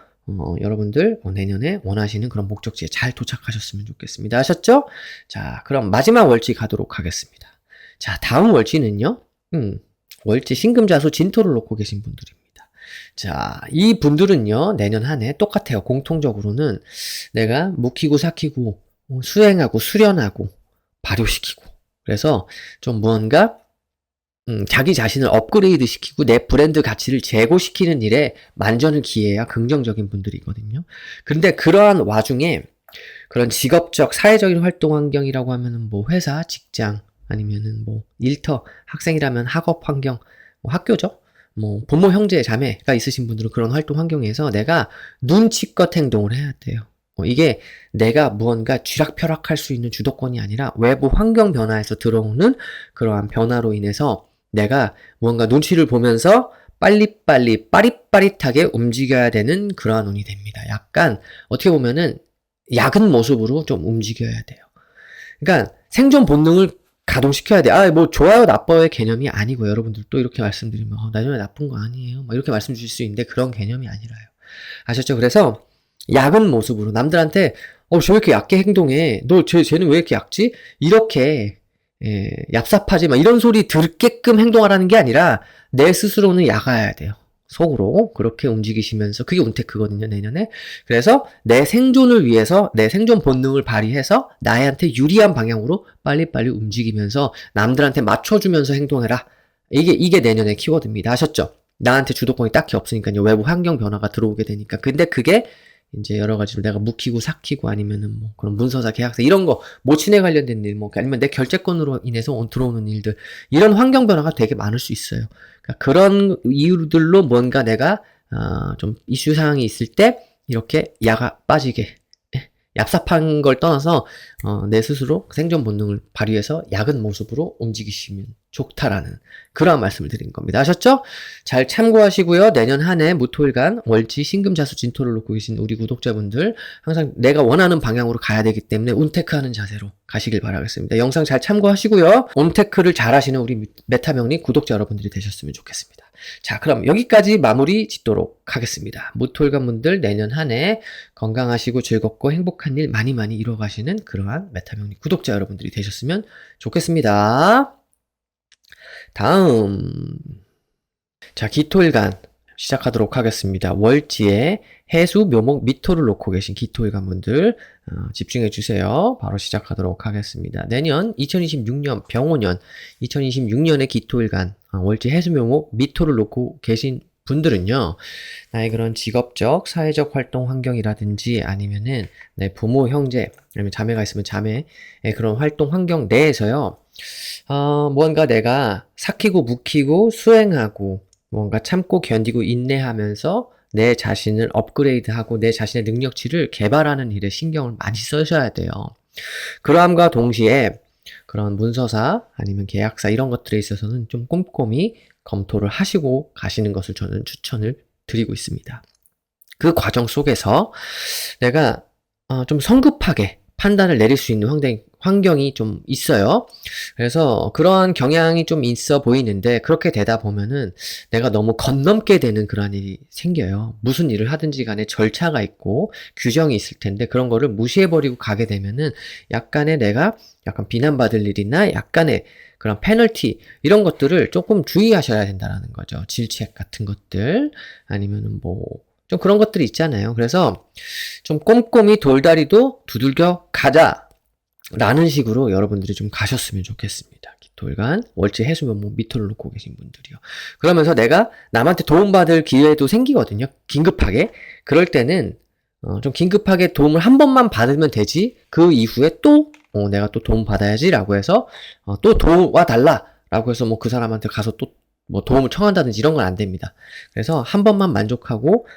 여러분들 내년에 원하시는 그런 목적지에 잘 도착하셨으면 좋겠습니다. 아셨죠? 자, 그럼 마지막 월지 가도록 하겠습니다. 자, 다음 월지는요. 월지 신금자수 진토를 놓고 계신 분들입니다. 자, 이 분들은요, 내년 한 해 똑같아요. 공통적으로는 내가 묵히고 삭히고, 수행하고, 수련하고, 발효시키고. 그래서 좀 무언가, 자기 자신을 업그레이드 시키고 내 브랜드 가치를 제고시키는 일에 만전을 기해야 긍정적인 분들이거든요. 근데 그러한 와중에 그런 직업적, 사회적인 활동 환경이라고 하면은 회사, 직장, 아니면은 일터, 학생이라면 학업 환경, 학교죠? 부모, 형제, 자매가 있으신 분들은 그런 활동 환경에서 내가 눈치껏 행동을 해야 돼요. 이게 내가 무언가 쥐락펴락할 수 있는 주도권이 아니라 외부 환경 변화에서 들어오는 그러한 변화로 인해서 내가 무언가 눈치를 보면서 빨리빨리 빠릿빠릿하게 움직여야 되는 그러한 운이 됩니다. 약간 어떻게 보면은 약은 모습으로 좀 움직여야 돼요. 그러니까 생존 본능을 가동시켜야 돼. 뭐 좋아요 나빠요의 개념이 아니고 여러분들 또 이렇게 말씀드리면 나중에 나쁜 거 아니에요. 막 이렇게 말씀 주실 수 있는데 그런 개념이 아니라요. 아셨죠? 그래서 약은 모습으로 남들한테 쟤 왜 이렇게 약게 행동해? 쟤는 왜 이렇게 약지? 이렇게 얍삽하지 마 이런 소리 듣게끔 행동하라는 게 아니라 내 스스로는 약아야 돼요. 속으로 그렇게 움직이시면서 그게 운테크거든요. 내년에. 그래서 내 생존을 위해서 내 생존 본능을 발휘해서 나한테 유리한 방향으로 빨리빨리 움직이면서 남들한테 맞춰주면서 행동해라. 이게 내년의 키워드입니다. 아셨죠? 나한테 주도권이 딱히 없으니까요. 외부 환경 변화가 들어오게 되니까. 근데 그게 이제 여러 가지로 내가 묵히고 삭히고 아니면은 뭐 그런 문서사 계약서 이런 거 모친에 관련된 일 뭐 아니면 내 결제권으로 인해서 들어오는 일들 이런 환경 변화가 되게 많을 수 있어요. 그러니까 그런 이유들로 뭔가 내가 좀 이슈 사항이 있을 때 이렇게 야가 빠지게 얍삽한 걸 떠나서 내 스스로 생존 본능을 발휘해서 약은 모습으로 움직이시면 좋다라는 그러한 말씀을 드린 겁니다. 아셨죠? 잘 참고하시고요. 내년 한 해 무토일간 월지 신금자수 진토를 놓고 계신 우리 구독자분들 항상 내가 원하는 방향으로 가야 되기 때문에 운테크하는 자세로 가시길 바라겠습니다. 영상 잘 참고하시고요. 운테크를 잘 하시는 우리 메타명리 구독자 여러분들이 되셨으면 좋겠습니다. 자, 그럼 여기까지 마무리 짓도록 하겠습니다. 무토일간 분들 내년 한 해 건강하시고 즐겁고 행복한 일 많이 이뤄가시는 그러한 메타명리 구독자 여러분들이 되셨으면 좋겠습니다. 다음 자 기토일간 시작하도록 하겠습니다. 월지에 해수 묘목 미토를 놓고 계신 기토일간 분들 집중해 주세요. 바로 시작하도록 하겠습니다. 내년 2026년 병오년 2026년의 기토일간 월지 해수 묘목 미토를 놓고 계신 분들은요. 나의 그런 직업적, 사회적 활동 환경이라든지 아니면은 내 부모, 형제, 아니면 자매가 있으면 자매의 그런 활동 환경 내에서요. 뭔가 내가 삭히고 묵히고 수행하고 뭔가 참고 견디고 인내하면서 내 자신을 업그레이드하고 내 자신의 능력치를 개발하는 일에 신경을 많이 쓰셔야 돼요. 그러함과 동시에 그런 문서사 아니면 계약사 이런 것들에 있어서는 좀 꼼꼼히 검토를 하시고 가시는 것을 저는 추천을 드리고 있습니다. 그 과정 속에서 내가 좀 성급하게 판단을 내릴 수 있는 환경이 좀 있어요. 그래서 그러한 경향이 좀 있어 보이는데 그렇게 되다 보면은 내가 너무 건넘게 되는 그런 일이 생겨요. 무슨 일을 하든지 간에 절차가 있고 규정이 있을 텐데 그런 거를 무시해버리고 가게 되면은 약간의 내가 약간 비난받을 일이나 약간의 그런 페널티 이런 것들을 조금 주의하셔야 된다는 거죠. 질책 같은 것들 아니면은 뭐 좀 그런 것들이 있잖아요. 그래서 좀 꼼꼼히 돌다리도 두들겨 가자 라는 식으로 여러분들이 좀 가셨으면 좋겠습니다. 기토일간 월지 해수면목 미토를 놓고 계신 분들이요. 그러면서 내가 남한테 도움받을 기회도 생기거든요. 긴급하게. 그럴 때는 좀 긴급하게 도움을 한 번만 받으면 되지 그 이후에 또 내가 또 도움 받아야지 라고 해서 또 도와달라 라고 해서 뭐 그 사람한테 가서 또 뭐 도움을 청한다든지 이런 건 안 됩니다. 그래서 한 번만 만족하고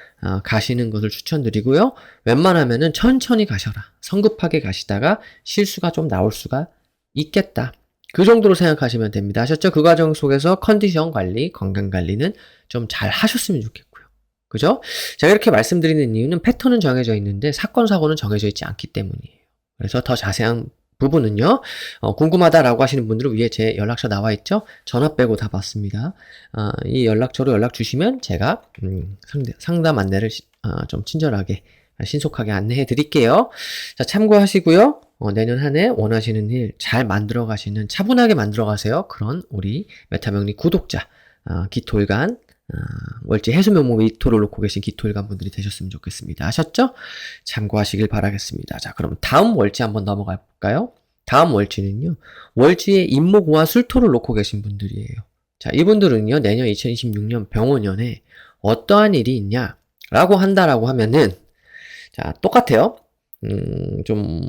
가시는 것을 추천드리고요. 웬만하면은 천천히 가셔라. 성급하게 가시다가 실수가 좀 나올 수가 있겠다. 그 정도로 생각하시면 됩니다. 아셨죠? 그 과정 속에서 컨디션 관리, 건강 관리는 좀 잘 하셨으면 좋겠고요. 그죠? 제가 이렇게 말씀드리는 이유는 패턴은 정해져 있는데 사건, 사고는 정해져 있지 않기 때문이에요. 그래서 더 자세한 부분은요, 궁금하다라고 하시는 분들은 위에 제 연락처 나와 있죠? 전화 빼고 다 받습니다. 이 연락처로 연락 주시면 제가, 상담 안내를, 좀 친절하게, 신속하게 안내해 드릴게요. 자, 참고하시고요. 내년 한 해 원하시는 일 잘 만들어 가시는, 차분하게 만들어 가세요. 그런 우리 메타명리 구독자, 기토일간, 월지 해수면목 미토를 놓고 계신 기토일간 분들이 되셨으면 좋겠습니다. 아셨죠? 참고하시길 바라겠습니다. 자, 그럼 다음 월지 한번 넘어가 볼까요? 다음 월지는요. 월지에 임목우와 술토를 놓고 계신 분들이에요. 자, 이분들은요. 내년 2026년 병오년에 어떠한 일이 있냐라고 한다라고 하면은 자, 똑같아요. 좀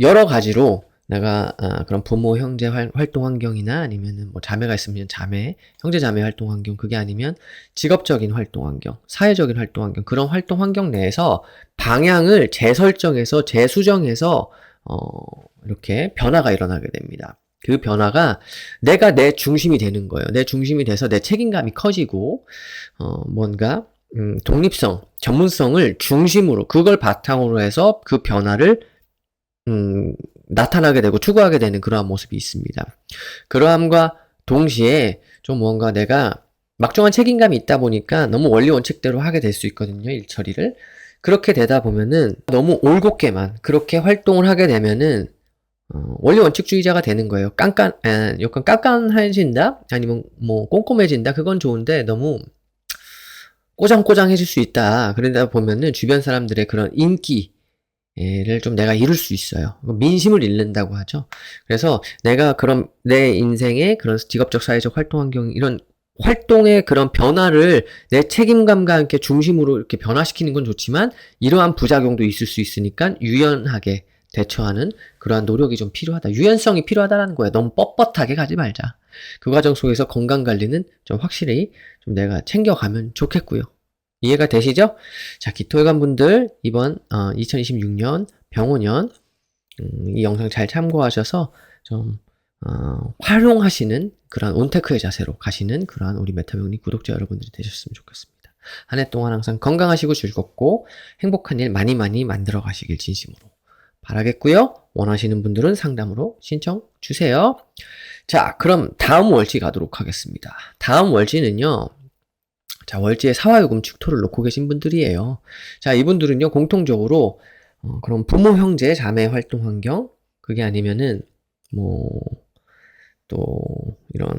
여러 가지로 내가 그런 부모 형제 활동 환경이나 아니면은 뭐 자매가 있으면 자매 형제 자매 활동 환경, 그게 아니면 직업적인 활동 환경, 사회적인 활동 환경, 그런 활동 환경 내에서 방향을 재설정해서 재수정해서 이렇게 변화가 일어나게 됩니다. 그 변화가 내가 내 중심이 되는 거예요. 내 중심이 돼서 내 책임감이 커지고 뭔가 독립성, 전문성을 중심으로, 그걸 바탕으로 해서 그 변화를 나타나게 되고 추구하게 되는 그러한 모습이 있습니다. 그러함과 동시에 좀 뭔가 내가 막중한 책임감이 있다 보니까 너무 원리 원칙대로 하게 될 수 있거든요, 일 처리를. 그렇게 되다 보면은 너무 올곧게만 그렇게 활동을 하게 되면은 원리 원칙주의자가 되는 거예요. 약간 깐깐해진다? 아니면 뭐 꼼꼼해진다? 그건 좋은데 너무 꼬장꼬장해질 수 있다. 그러다 보면은 주변 사람들의 그런 인기를 좀 내가 잃을 수 있어요. 민심을 잃는다고 하죠. 그래서 내가 그런 내 인생의 그런 직업적, 사회적 활동 환경, 이런 활동의 그런 변화를 내 책임감과 함께 중심으로 이렇게 변화시키는 건 좋지만 이러한 부작용도 있을 수 있으니까 유연하게 대처하는 그러한 노력이 좀 필요하다. 유연성이 필요하다라는 거예요. 너무 뻣뻣하게 가지 말자. 그 과정 속에서 건강관리는 좀 확실히 좀 내가 챙겨가면 좋겠고요. 이해가 되시죠? 자, 기토혈관 분들 이번 2026년 병오년 이 영상 잘 참고하셔서 좀 활용하시는 그런 온테크의 자세로 가시는 그러한 우리 메타명리 구독자 여러분들이 되셨으면 좋겠습니다. 한 해 동안 항상 건강하시고 즐겁고 행복한 일 많이 많이 만들어 가시길 진심으로 바라겠고요. 원하시는 분들은 상담으로 신청 주세요. 자, 그럼 다음 월지 가도록 하겠습니다. 다음 월지는요. 자, 월지에 사화요금 축토를 놓고 계신 분들이에요. 자, 이분들은요, 공통적으로, 그런 부모, 형제, 자매 활동 환경, 그게 아니면은, 뭐, 또, 이런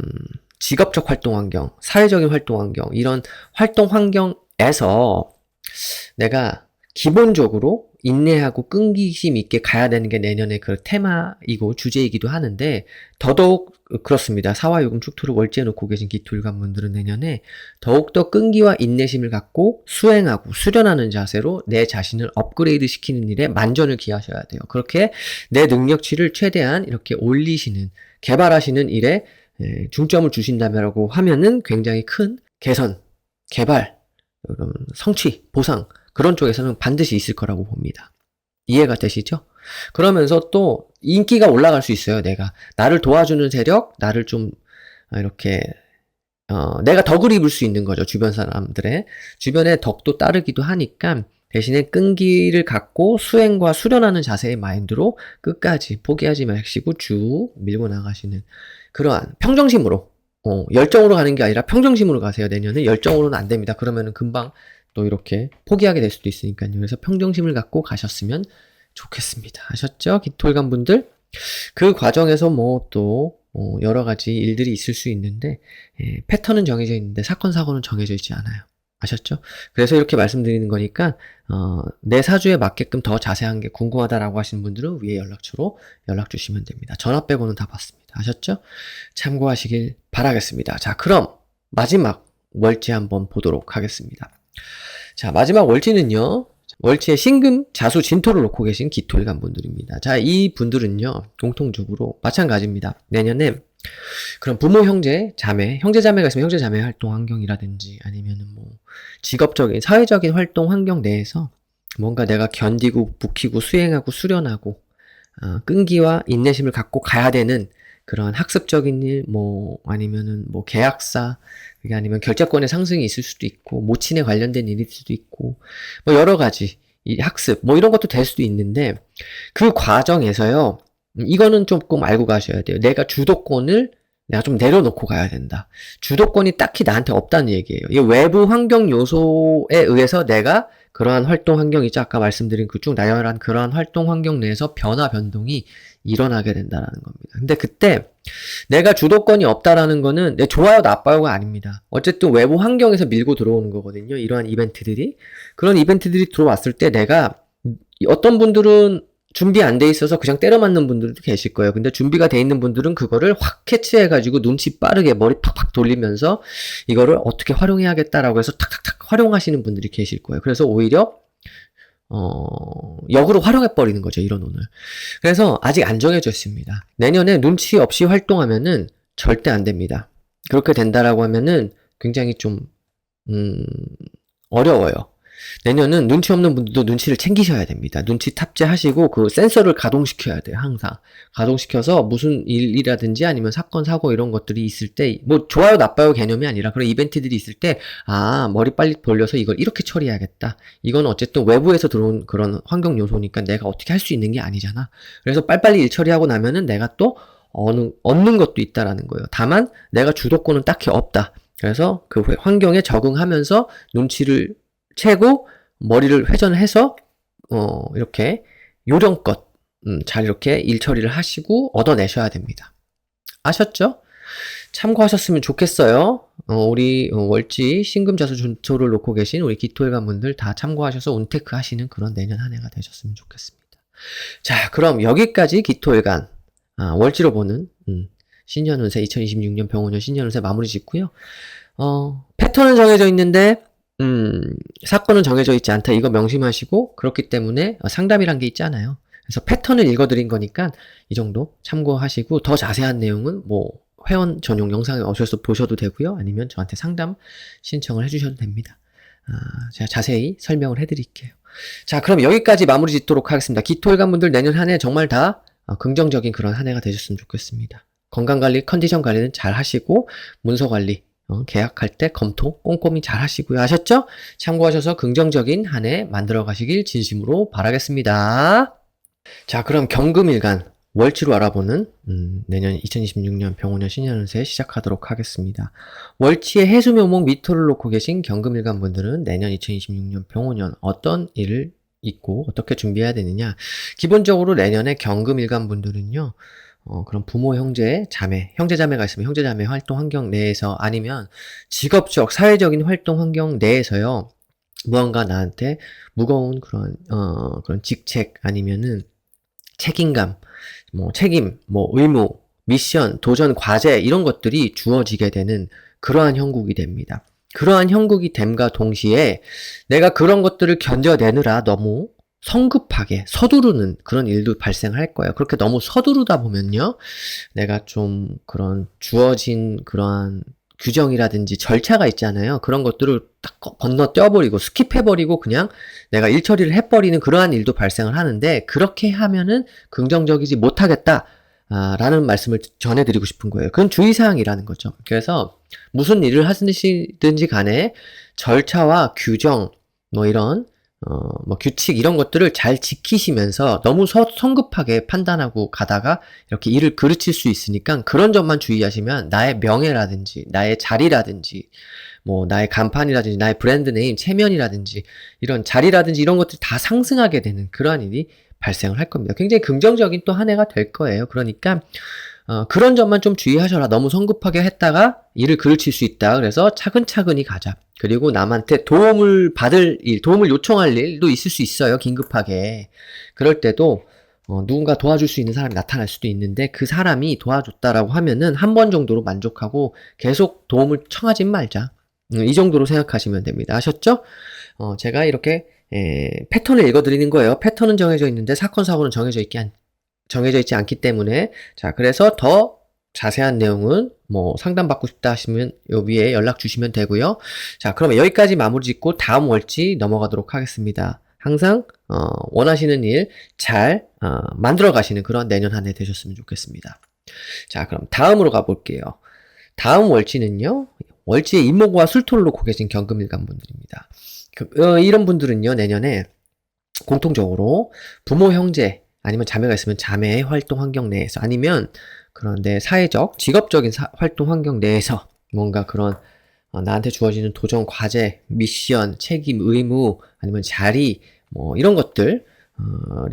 직업적 활동 환경, 사회적인 활동 환경, 이런 활동 환경에서 내가 기본적으로 인내하고 끈기심 있게 가야 되는 게 내년의 그 테마이고 주제이기도 하는데, 더더욱 그렇습니다. 사화요금 축토를 월지에 놓고 계신 기토일관 분들은 내년에 더욱더 끈기와 인내심을 갖고 수행하고 수련하는 자세로 내 자신을 업그레이드 시키는 일에 만전을 기하셔야 돼요. 그렇게 내 능력치를 최대한 이렇게 올리시는, 개발하시는 일에 중점을 주신다고 하면은 굉장히 큰 개선, 개발, 성취, 보상, 그런 쪽에서는 반드시 있을 거라고 봅니다. 이해가 되시죠? 그러면서 또 인기가 올라갈 수 있어요. 나를 도와주는 세력, 나를 좀 이렇게 내가 덕을 입을 수 있는 거죠. 주변 사람들의 주변의 덕도 따르기도 하니까 대신에 끈기를 갖고 수행과 수련하는 자세의 마인드로 끝까지 포기하지 마시고 쭉 밀고 나가시는 그러한 평정심으로 열정으로 가는 게 아니라 평정심으로 가세요. 내년에 열정으로는 안 됩니다. 그러면은 금방 또 이렇게 포기하게 될 수도 있으니까요. 그래서 평정심을 갖고 가셨으면 좋겠습니다. 아셨죠? 기토일관 분들? 그 과정에서 뭐 또 여러 가지 일들이 있을 수 있는데 패턴은 정해져 있는데 사건 사고는 정해져 있지 않아요. 아셨죠? 그래서 이렇게 말씀드리는 거니까 내 사주에 맞게끔 더 자세한 게 궁금하다라고 하시는 분들은 위에 연락처로 연락 주시면 됩니다. 전화 빼고는 다 받습니다. 아셨죠? 참고하시길 바라겠습니다. 자, 그럼 마지막 월지 한번 보도록 하겠습니다. 자, 마지막 월지는요. 월지에 신금, 자수, 진토를 놓고 계신 기토일관 분들입니다. 자, 이 분들은요. 공통적으로 마찬가지입니다. 내년에 그런 부모, 형제, 자매, 형제, 자매가 있으면 형제, 자매 활동 환경이라든지 아니면은 뭐 직업적인, 사회적인 활동 환경 내에서 뭔가 내가 견디고, 묵히고, 수행하고, 수련하고 끈기와 인내심을 갖고 가야 되는 그런 학습적인 일, 뭐 아니면은 뭐 계약사, 그게 아니면 결제권의 상승이 있을 수도 있고, 모친에 관련된 일일 수도 있고, 뭐 여러 가지 이 학습, 뭐 이런 것도 될 수도 있는데 그 과정에서요. 이거는 조금 알고 가셔야 돼요. 내가 주도권을 내가 좀 내려놓고 가야 된다. 주도권이 딱히 나한테 없다는 얘기예요. 이 외부 환경 요소에 의해서 내가 그러한 활동 환경이죠. 아까 말씀드린 그 쭉 나열한 그러한 활동 환경 내에서 변화, 변동이 일어나게 된다는 겁니다. 근데 그때 내가 주도권이 없다라는 거는 내 좋아요, 나빠요가 아닙니다. 어쨌든 외부 환경에서 밀고 들어오는 거거든요. 이러한 이벤트들이. 그런 이벤트들이 들어왔을 때 내가 어떤 분들은 준비 안 돼 있어서 그냥 때려 맞는 분들도 계실 거예요. 근데 준비가 돼 있는 분들은 그거를 확 캐치해가지고 눈치 빠르게 머리 팍팍 돌리면서 이거를 어떻게 활용해야겠다라고 해서 탁탁탁 활용하시는 분들이 계실 거예요. 그래서 오히려 역으로 활용해버리는 거죠, 이런 운을. 그래서 아직 안 정해져 있습니다. 내년에 눈치 없이 활동하면은 절대 안 됩니다. 그렇게 된다라고 하면은 굉장히 좀, 어려워요. 내년은 눈치 없는 분들도 눈치를 챙기셔야 됩니다. 눈치 탑재하시고 그 센서를 가동시켜야 돼요. 항상 가동시켜서 무슨 일이라든지 아니면 사건 사고 이런 것들이 있을 때 뭐 좋아요 나빠요 개념이 아니라 그런 이벤트들이 있을 때 머리 빨리 돌려서 이걸 이렇게 처리해야겠다. 이건 어쨌든 외부에서 들어온 그런 환경 요소니까 내가 어떻게 할 수 있는 게 아니잖아. 그래서 빨리빨리 일 처리하고 나면은 내가 또 얻는 것도 있다라는 거예요. 다만 내가 주도권은 딱히 없다. 그래서 그 환경에 적응하면서 눈치를 채고 머리를 회전해서 이렇게 요령껏 잘 이렇게 일 처리를 하시고 얻어내셔야 됩니다. 아셨죠? 참고하셨으면 좋겠어요. 우리 월지 신금자수 준초를 놓고 계신 우리 기토일관 분들 다 참고하셔서 운테크 하시는 그런 내년 한 해가 되셨으면 좋겠습니다. 자, 그럼 여기까지 기토일관 월지로 보는 신년운세 2026년 병원년 신년운세 마무리 짓고요. 패턴은 정해져 있는데 사건은 정해져 있지 않다. 이거 명심하시고 그렇기 때문에 상담이란 게 있잖아요. 그래서 패턴을 읽어드린 거니까 이 정도 참고하시고 더 자세한 내용은 뭐 회원 전용 영상에 오셔서 보셔도 되고요. 아니면 저한테 상담 신청을 해주셔도 됩니다. 제가 자세히 설명을 해드릴게요. 자, 그럼 여기까지 마무리 짓도록 하겠습니다. 기토일관 분들 내년 한 해 정말 다 긍정적인 그런 한 해가 되셨으면 좋겠습니다. 건강관리, 컨디션 관리는 잘 하시고 문서관리 계약할 때 검토 꼼꼼히 잘 하시고요. 아셨죠? 참고하셔서 긍정적인 한 해 만들어 가시길 진심으로 바라겠습니다. 자, 그럼 경금일간 월치로 알아보는 내년 2026년 병원년 신년운세 시작하도록 하겠습니다. 월치의 해수묘목 미토를 놓고 계신 경금일간 분들은 내년 2026년 병원년 어떤 일을 있고 어떻게 준비해야 되느냐. 기본적으로 내년에 경금일간 분들은요. 그런 부모, 형제, 자매, 형제, 자매가 있으면 형제, 자매 활동 환경 내에서 아니면 직업적, 사회적인 활동 환경 내에서요, 무언가 나한테 무거운 그런 직책 아니면은 책임감, 책임, 의무, 미션, 도전, 과제 이런 것들이 주어지게 되는 그러한 형국이 됩니다. 그러한 형국이 됨과 동시에 내가 그런 것들을 견뎌내느라 너무 성급하게 서두르는 그런 일도 발생할 거예요. 그렇게 너무 서두르다 보면요. 내가 좀 그런 주어진 그러한 규정이라든지 절차가 있잖아요. 그런 것들을 딱 건너뛰어버리고 스킵해버리고 그냥 내가 일 처리를 해버리는 그러한 일도 발생을 하는데 그렇게 하면은 긍정적이지 못하겠다. 라는 말씀을 전해드리고 싶은 거예요. 그건 주의사항이라는 거죠. 그래서 무슨 일을 하시든지 간에 절차와 규정, 이런 규칙 이런 것들을 잘 지키시면서 너무 성급하게 판단하고 가다가 이렇게 일을 그르칠 수 있으니까 그런 점만 주의하시면 나의 명예라든지 나의 자리라든지 나의 간판이라든지 나의 브랜드 네임, 체면이라든지 이런 자리라든지 이런 것들이 다 상승하게 되는 그러한 일이 발생을 할 겁니다. 굉장히 긍정적인 또 한 해가 될 거예요. 그러니까 그런 점만 좀 주의하셔라. 너무 성급하게 했다가 일을 그르칠 수 있다. 그래서 차근차근히 가자. 그리고 남한테 도움을 받을 일, 도움을 요청할 일도 있을 수 있어요. 긴급하게. 그럴 때도 누군가 도와줄 수 있는 사람이 나타날 수도 있는데 그 사람이 도와줬다라고 하면은 한 번 정도로 만족하고 계속 도움을 청하진 말자. 이 정도로 생각하시면 됩니다. 아셨죠? 제가 이렇게 패턴을 읽어드리는 거예요. 패턴은 정해져 있는데 사건, 사고는 정해져 있지 않기 때문에 자, 그래서 더 자세한 내용은 상담받고 싶다 하시면 요 위에 연락 주시면 되고요. 자, 그러면 여기까지 마무리 짓고 다음 월지 넘어가도록 하겠습니다. 항상 원하시는 일 잘 만들어 가시는 그런 내년 한 해 되셨으면 좋겠습니다. 자, 그럼 다음으로 가볼게요. 다음 월지는요. 월지의 임목과 술토를 놓고 계신 경금일간 분들입니다. 이런 분들은요. 내년에 공통적으로 부모, 형제 아니면 자매가 있으면 자매의 활동 환경 내에서 아니면 그런데 사회적, 직업적인 활동 환경 내에서 뭔가 그런 나한테 주어지는 도전, 과제, 미션, 책임, 의무 아니면 자리 이런 것들이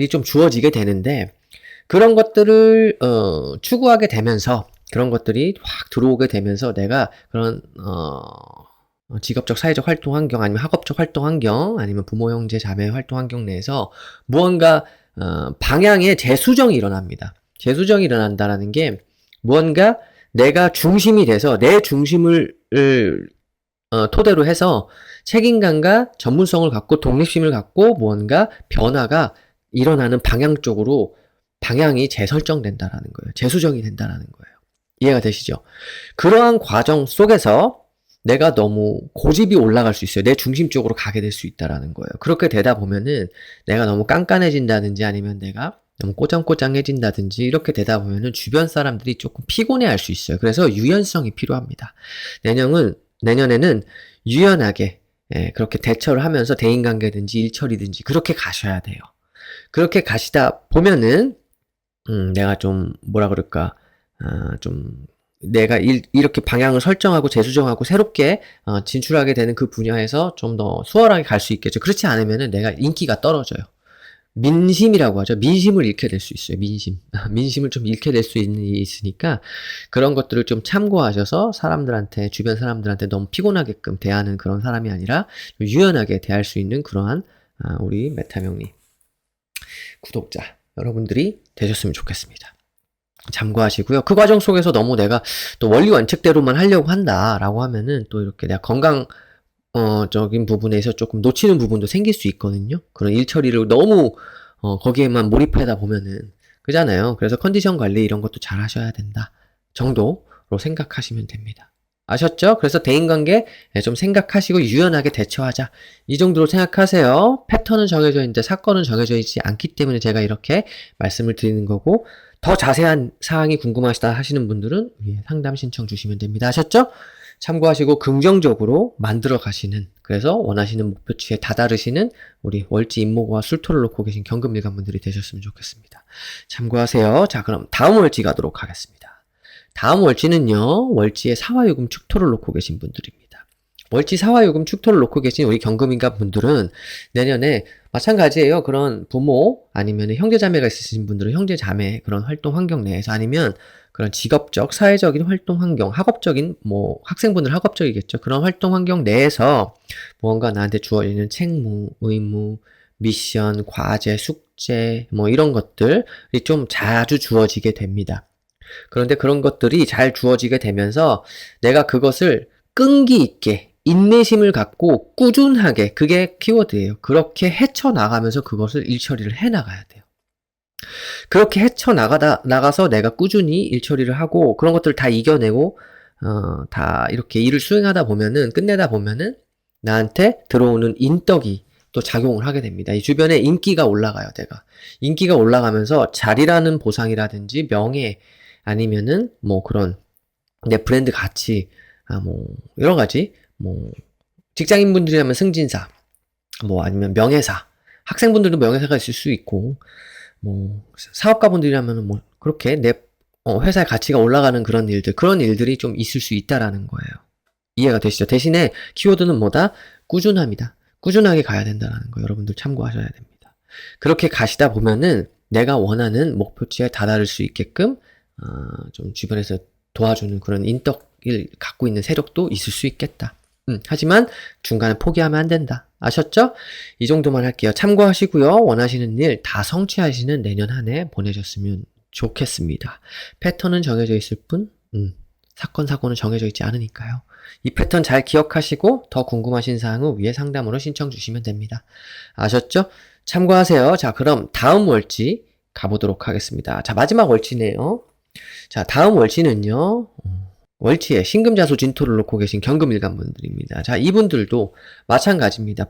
좀 주어지게 되는데 그런 것들을 추구하게 되면서 그런 것들이 확 들어오게 되면서 내가 그런 직업적, 사회적 활동 환경 아니면 학업적 활동 환경 아니면 부모, 형제, 자매 활동 환경 내에서 무언가 방향의 재수정이 일어납니다. 재수정이 일어난다라는 게 무언가 내가 중심이 돼서 내 중심을 토대로 해서 책임감과 전문성을 갖고 독립심을 갖고 무언가 변화가 일어나는 방향 쪽으로 방향이 재설정된다라는 거예요. 재수정이 된다라는 거예요. 이해가 되시죠? 그러한 과정 속에서 내가 너무 고집이 올라갈 수 있어요. 내 중심 쪽으로 가게 될 수 있다라는 거예요. 그렇게 되다 보면은 내가 너무 깐깐해진다든지 아니면 내가 너무 꼬장꼬장해진다든지 이렇게 되다 보면은 주변 사람들이 조금 피곤해 할 수 있어요. 그래서 유연성이 필요합니다. 내년에는 유연하게 그렇게 대처를 하면서 대인관계든지 일처리든지 그렇게 가셔야 돼요. 그렇게 가시다 보면은 내가 좀 뭐라 그럴까 좀 내가 이렇게 방향을 설정하고 재수정하고 새롭게 진출하게 되는 그 분야에서 좀 더 수월하게 갈 수 있겠죠. 그렇지 않으면은 내가 인기가 떨어져요. 민심이라고 하죠. 민심을 잃게 될 수 있어요. 민심. 민심을 좀 잃게 될 수 있으니까 그런 것들을 좀 참고하셔서 주변 사람들한테 너무 피곤하게끔 대하는 그런 사람이 아니라 유연하게 대할 수 있는 그러한 우리 메타명리 구독자 여러분들이 되셨으면 좋겠습니다. 참고하시고요. 그 과정 속에서 너무 내가 또 원리 원칙대로만 하려고 한다라고 하면은 또 이렇게 내가 적인 부분에서 조금 놓치는 부분도 생길 수 있거든요. 그런 일 처리를 너무 거기에만 몰입하다 보면은 그잖아요. 그래서 컨디션 관리 이런 것도 잘 하셔야 된다 정도로 생각하시면 됩니다. 아셨죠? 그래서 대인관계 좀 생각하시고 유연하게 대처하자 이 정도로 생각하세요. 패턴은 정해져 있는데 사건은 정해져 있지 않기 때문에 제가 이렇게 말씀을 드리는 거고 더 자세한 사항이 궁금하시다 하시는 분들은 위에 상담 신청 주시면 됩니다. 아셨죠? 참고하시고 긍정적으로 만들어 가시는 그래서 원하시는 목표치에 다다르시는 우리 월지 임목과 술토를 놓고 계신 경금일관분들이 되셨으면 좋겠습니다. 참고하세요. 자, 그럼 다음 월지 가도록 하겠습니다. 다음 월지는요. 월지의 사화요금 축토를 놓고 계신 분들입니다. 월지 사화요금 축토를 놓고 계신 우리 경금일관 분들은 내년에 마찬가지예요. 그런 부모 아니면 형제자매가 있으신 분들은 형제자매 그런 활동 환경 내에서 아니면 그런 직업적, 사회적인 활동 환경, 학업적인, 학생분들 학업적이겠죠. 그런 활동 환경 내에서 무언가 나한테 주어지는 책무, 의무, 미션, 과제, 숙제, 이런 것들이 좀 자주 주어지게 됩니다. 그런데 그런 것들이 잘 주어지게 되면서 내가 그것을 끈기 있게 인내심을 갖고 꾸준하게 그게 키워드예요. 그렇게 헤쳐나가면서 그것을 일처리를 해나가야 돼요. 그렇게 헤쳐나가서 내가 꾸준히 일처리를 하고 그런 것들을 다 이겨내고 다 이렇게 일을 수행하다 보면은 끝내다 보면은 나한테 들어오는 인덕이 또 작용을 하게 됩니다. 이 주변에 인기가 올라가요. 내가 인기가 올라가면서 자리라는 보상이라든지 명예 아니면은 그런 내 브랜드 가치 여러 가지 직장인분들이라면 승진사 아니면 명예사 학생분들도 명예사가 있을 수 있고 사업가분들이라면 그렇게 내 회사의 가치가 올라가는 그런 일들이 좀 있을 수 있다라는 거예요. 이해가 되시죠? 대신에 키워드는 뭐다? 꾸준합니다. 꾸준하게 가야 된다라는 거 여러분들 참고하셔야 됩니다. 그렇게 가시다 보면은 내가 원하는 목표치에 다다를 수 있게끔 좀 주변에서 도와주는 그런 인덕을 갖고 있는 세력도 있을 수 있겠다. 하지만 중간에 포기하면 안 된다. 아셨죠? 이 정도만 할게요. 참고하시고요. 원하시는 일 다 성취하시는 내년 한 해 보내셨으면 좋겠습니다. 패턴은 정해져 있을 뿐 사건은 정해져 있지 않으니까요. 이 패턴 잘 기억하시고 더 궁금하신 사항은 위에 상담으로 신청 주시면 됩니다. 아셨죠? 참고하세요. 자, 그럼 다음 월지 가보도록 하겠습니다. 자, 마지막 월지네요. 자, 다음 월지는요. 월치에 신금자수 진토를 놓고 계신 경금일관분들입니다. 자, 이분들도 마찬가지입니다.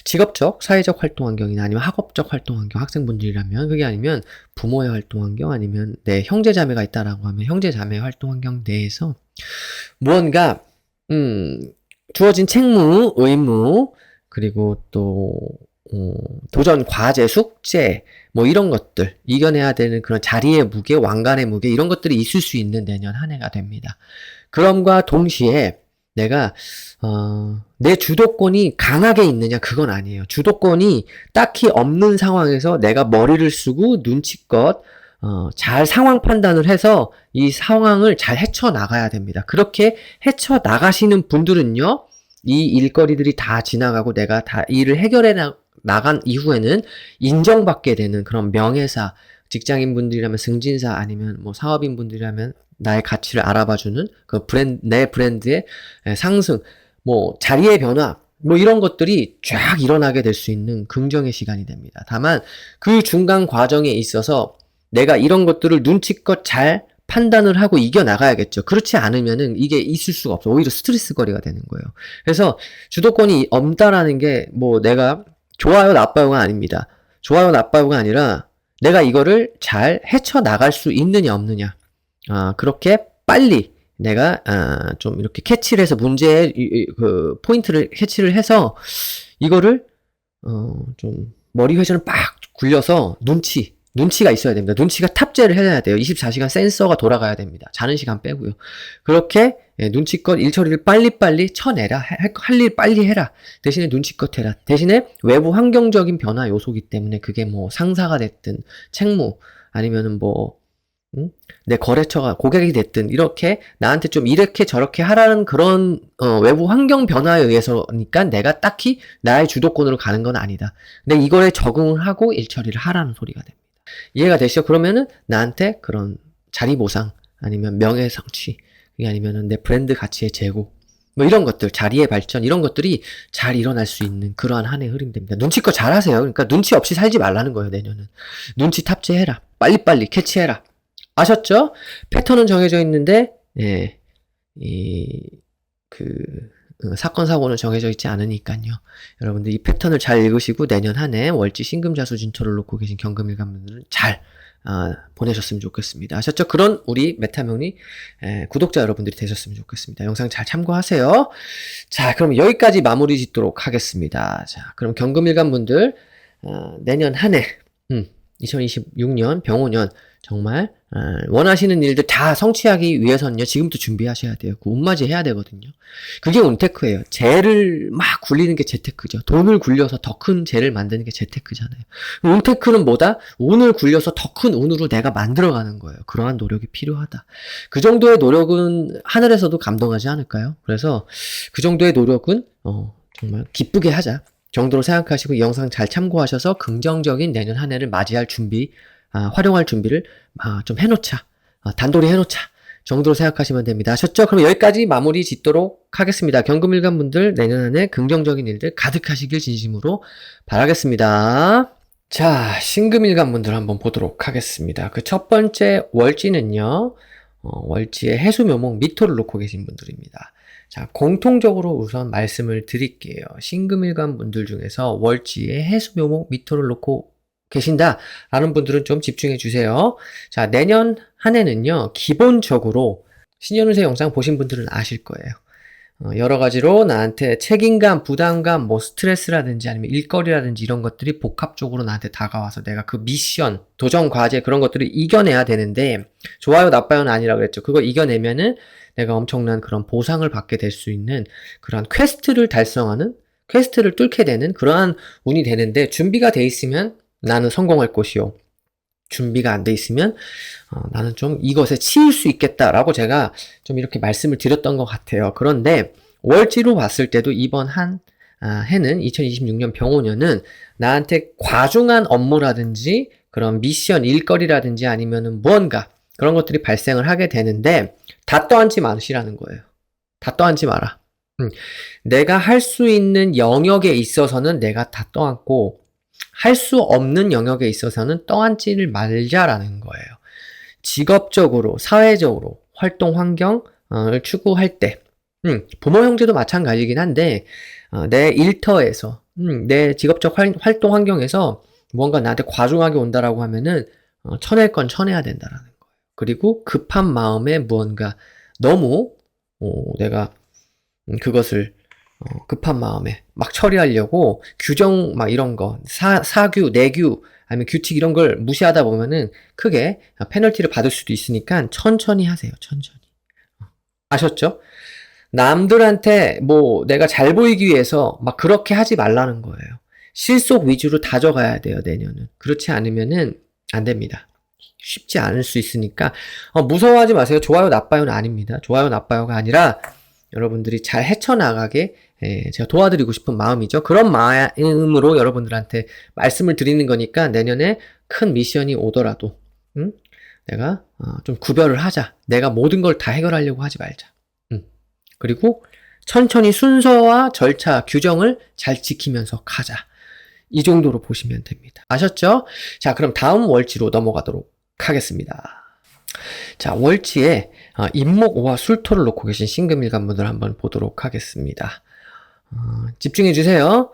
직업적, 사회적 활동 환경이나 아니면 학업적 활동 환경, 학생분들이라면 그게 아니면 부모의 활동 환경 아니면 내 형제자매가 있다라고 하면 형제자매의 활동 환경 내에서 무언가 주어진 책무, 의무 그리고 또 도전, 과제, 숙제 이런 것들 이겨내야 되는 그런 자리의 무게, 왕관의 무게 이런 것들이 있을 수 있는 내년 한 해가 됩니다. 그럼과 동시에 내가 내 주도권이 강하게 있느냐 그건 아니에요. 주도권이 딱히 없는 상황에서 내가 머리를 쓰고 눈치껏 잘 상황 판단을 해서 이 상황을 잘 헤쳐나가야 됩니다. 그렇게 헤쳐나가시는 분들은요. 이 일거리들이 다 지나가고 내가 다 일을 해결해 나간 이후에는 인정받게 되는 그런 명예사, 직장인분들이라면 승진사 아니면 사업인분들이라면 나의 가치를 알아봐주는 내 브랜드의 상승 뭐 자리의 변화, 뭐 이런 것들이 쫙 일어나게 될 수 있는 긍정의 시간이 됩니다. 다만 그 중간 과정에 있어서 내가 이런 것들을 눈치껏 잘 판단을 하고 이겨나가야겠죠. 그렇지 않으면은 이게 있을 수가 없어. 오히려 스트레스거리가 되는 거예요. 그래서 주도권이 없다라는 게 뭐 내가 좋아요, 나빠요가 아닙니다. 좋아요, 나빠요가 아니라 내가 이거를 잘 헤쳐나갈 수 있느냐, 없느냐. 그렇게 빨리 내가 좀 이렇게 캐치를 해서 문제의 그 포인트를 캐치를 해서 이거를 좀 머리 회전을 빡 굴려서 눈치가 있어야 됩니다. 눈치가 탑재를 해야 돼요. 24시간 센서가 돌아가야 됩니다. 자는 시간 빼고요. 그렇게 눈치껏 일처리를 빨리빨리 쳐내라. 할 일 빨리 해라. 대신에 눈치껏 해라. 대신에 외부 환경적인 변화 요소기 때문에 그게 뭐 상사가 됐든 책무 아니면은 뭐 내 거래처가 고객이 됐든 이렇게 나한테 좀 이렇게 저렇게 하라는 그런 외부 환경 변화에 의해서니까 내가 딱히 나의 주도권으로 가는 건 아니다. 근데 이거에 적응을 하고 일 처리를 하라는 소리가 됩니다. 이해가 되시죠? 그러면은 나한테 그런 자리 보상 아니면 명예 성취 그게 아니면은 내 브랜드 가치의 제고 뭐 이런 것들 자리의 발전 이런 것들이 잘 일어날 수 있는 그러한 한 해의 흐름이 됩니다. 눈치껏 잘 하세요. 그러니까 눈치 없이 살지 말라는 거예요. 내년은 눈치 탑재해라. 빨리빨리 캐치해라. 아셨죠? 패턴은 정해져 있는데, 예, 사건, 사고는 정해져 있지 않으니까요. 여러분들 이 패턴을 잘 읽으시고 내년 한 해 월지 신금자수 진토를 놓고 계신 경금일간분들은 잘, 보내셨으면 좋겠습니다. 아셨죠? 그런 우리 메타명리, 구독자 여러분들이 되셨으면 좋겠습니다. 영상 잘 참고하세요. 자, 그럼 여기까지 마무리 짓도록 하겠습니다. 자, 그럼 경금일간분들, 내년 한 해, 2026년 병오년, 정말 원하시는 일들 다 성취하기 위해서는요 지금부터 준비하셔야 돼요. 그 운맞이 해야 되거든요. 그게 운테크예요. 재를 막 굴리는 게 재테크죠. 돈을 굴려서 더 큰 재를 만드는 게 재테크잖아요. 운테크는 뭐다? 운을 굴려서 더 큰 운으로 내가 만들어가는 거예요. 그러한 노력이 필요하다. 그 정도의 노력은 하늘에서도 감동하지 않을까요? 그래서 그 정도의 노력은 정말 기쁘게 하자 정도로 생각하시고 이 영상 잘 참고하셔서 긍정적인 내년 한 해를 맞이할 준비 활용할 준비를 좀 해놓자. 단돌이 해놓자. 정도로 생각하시면 됩니다. 아셨죠? 그럼 여기까지 마무리 짓도록 하겠습니다. 경금일간 분들 내년 한 해 긍정적인 일들 가득하시길 진심으로 바라겠습니다. 자, 신금일간 분들 한번 보도록 하겠습니다. 그 첫 번째 월지는요. 월지의 해수묘목 미토를 놓고 계신 분들입니다. 자, 공통적으로 우선 말씀을 드릴게요. 신금일간 분들 중에서 월지의 해수묘목 미토를 놓고 계신다라는 분들은 좀 집중해 주세요. 자, 내년 한 해는요, 기본적으로 신년운세 영상 보신 분들은 아실 거예요. 여러 가지로 나한테 책임감, 부담감, 뭐 스트레스라든지 아니면 일거리라든지 이런 것들이 복합적으로 나한테 다가와서 내가 그 미션, 도전 과제 그런 것들을 이겨내야 되는데 좋아요, 나빠요는 아니라 그랬죠. 그거 이겨내면은 내가 엄청난 그런 보상을 받게 될 수 있는 그런 퀘스트를 달성하는, 퀘스트를 뚫게 되는 그러한 운이 되는데 준비가 돼 있으면 나는 성공할 것이요. 준비가 안 돼 있으면 나는 좀 이것에 치일 수 있겠다라고 제가 좀 이렇게 말씀을 드렸던 것 같아요. 그런데 월지로 봤을 때도 이번 해는 2026년 병오년은 나한테 과중한 업무라든지 그런 미션, 일거리라든지 아니면은 무언가 그런 것들이 발생을 하게 되는데 다 떠안지 마시라는 거예요. 다 떠안지 마라. 내가 할 수 있는 영역에 있어서는 내가 다 떠안고 할 수 없는 영역에 있어서는 떠안지를 말자라는 거예요. 직업적으로, 사회적으로 활동 환경을 추구할 때 부모 형제도 마찬가지긴 한데 내 일터에서 내 직업적 활동 환경에서 뭔가 나한테 과중하게 온다라고 하면은 쳐낼 건 쳐내야 된다라는 거예요. 그리고 급한 마음에 무언가 너무 내가 그것을 급한 마음에 막 처리하려고 규정 막 이런 거 사규, 내규 아니면 규칙 이런 걸 무시하다 보면은 크게 페널티를 받을 수도 있으니까 천천히 하세요. 천천히. 아셨죠? 남들한테 뭐 내가 잘 보이기 위해서 막 그렇게 하지 말라는 거예요. 실속 위주로 다져가야 돼요. 내년은. 그렇지 않으면은 안 됩니다. 쉽지 않을 수 있으니까 무서워하지 마세요. 좋아요, 나빠요는 아닙니다. 좋아요, 나빠요가 아니라 여러분들이 잘 헤쳐나가게 제가 도와드리고 싶은 마음이죠. 그런 마음으로 여러분들한테 말씀을 드리는 거니까 내년에 큰 미션이 오더라도 내가 좀 구별을 하자. 내가 모든 걸 다 해결하려고 하지 말자. 그리고 천천히 순서와 절차, 규정을 잘 지키면서 가자. 이 정도로 보시면 됩니다. 아셨죠? 자, 그럼 다음 월지로 넘어가도록 하겠습니다. 자, 월지에 임목오화 술토를 놓고 계신 신금일간분들 한번 보도록 하겠습니다. 집중해 주세요.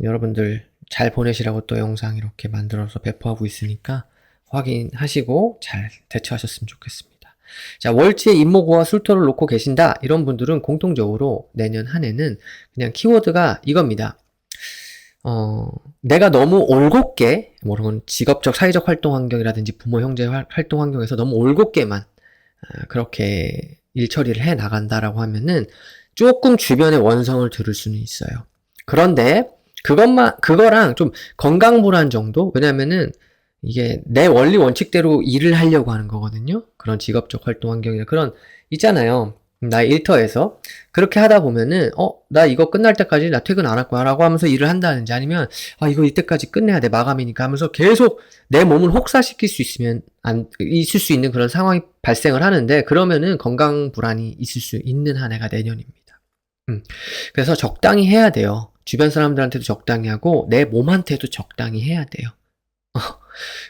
여러분들 잘 보내시라고 또 영상 이렇게 만들어서 배포하고 있으니까 확인하시고 잘 대처하셨으면 좋겠습니다. 자, 월지에 임목오화 술토를 놓고 계신다. 이런 분들은 공통적으로 내년 한 해는 그냥 키워드가 이겁니다. 내가 너무 올곧게, 그런 직업적, 사회적 활동 환경이라든지 부모, 형제 활동 환경에서 너무 올곧게만, 그렇게 일 처리를 해 나간다라고 하면은 조금 주변의 원성을 들을 수는 있어요. 그런데, 그거랑 좀 건강불안 정도? 왜냐면은, 이게 내 원리 원칙대로 일을 하려고 하는 거거든요. 그런 직업적 활동 환경이나 그런, 있잖아요. 나 일터에서 그렇게 하다 보면은 나 이거 끝날 때까지 나 퇴근 안 할 거야 라고 하면서 일을 한다든지 아니면 이거 이때까지 끝내야 돼 마감이니까 하면서 계속 내 몸을 혹사시킬 수 있을 수 있는 그런 상황이 발생을 하는데 그러면은 건강 불안이 있을 수 있는 한 해가 내년입니다. 그래서 적당히 해야 돼요. 주변 사람들한테도 적당히 하고 내 몸한테도 적당히 해야 돼요.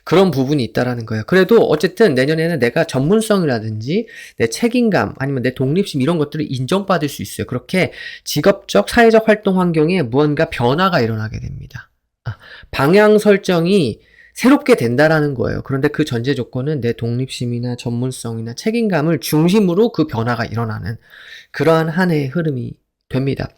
그런 부분이 있다라는 거예요. 그래도 어쨌든 내년에는 내가 전문성이라든지 내 책임감 아니면 내 독립심 이런 것들을 인정받을 수 있어요. 그렇게 직업적, 사회적 활동 환경에 무언가 변화가 일어나게 됩니다. 방향 설정이 새롭게 된다라는 거예요. 그런데 그 전제 조건은 내 독립심이나 전문성이나 책임감을 중심으로 그 변화가 일어나는 그러한 한 해의 흐름이 됩니다.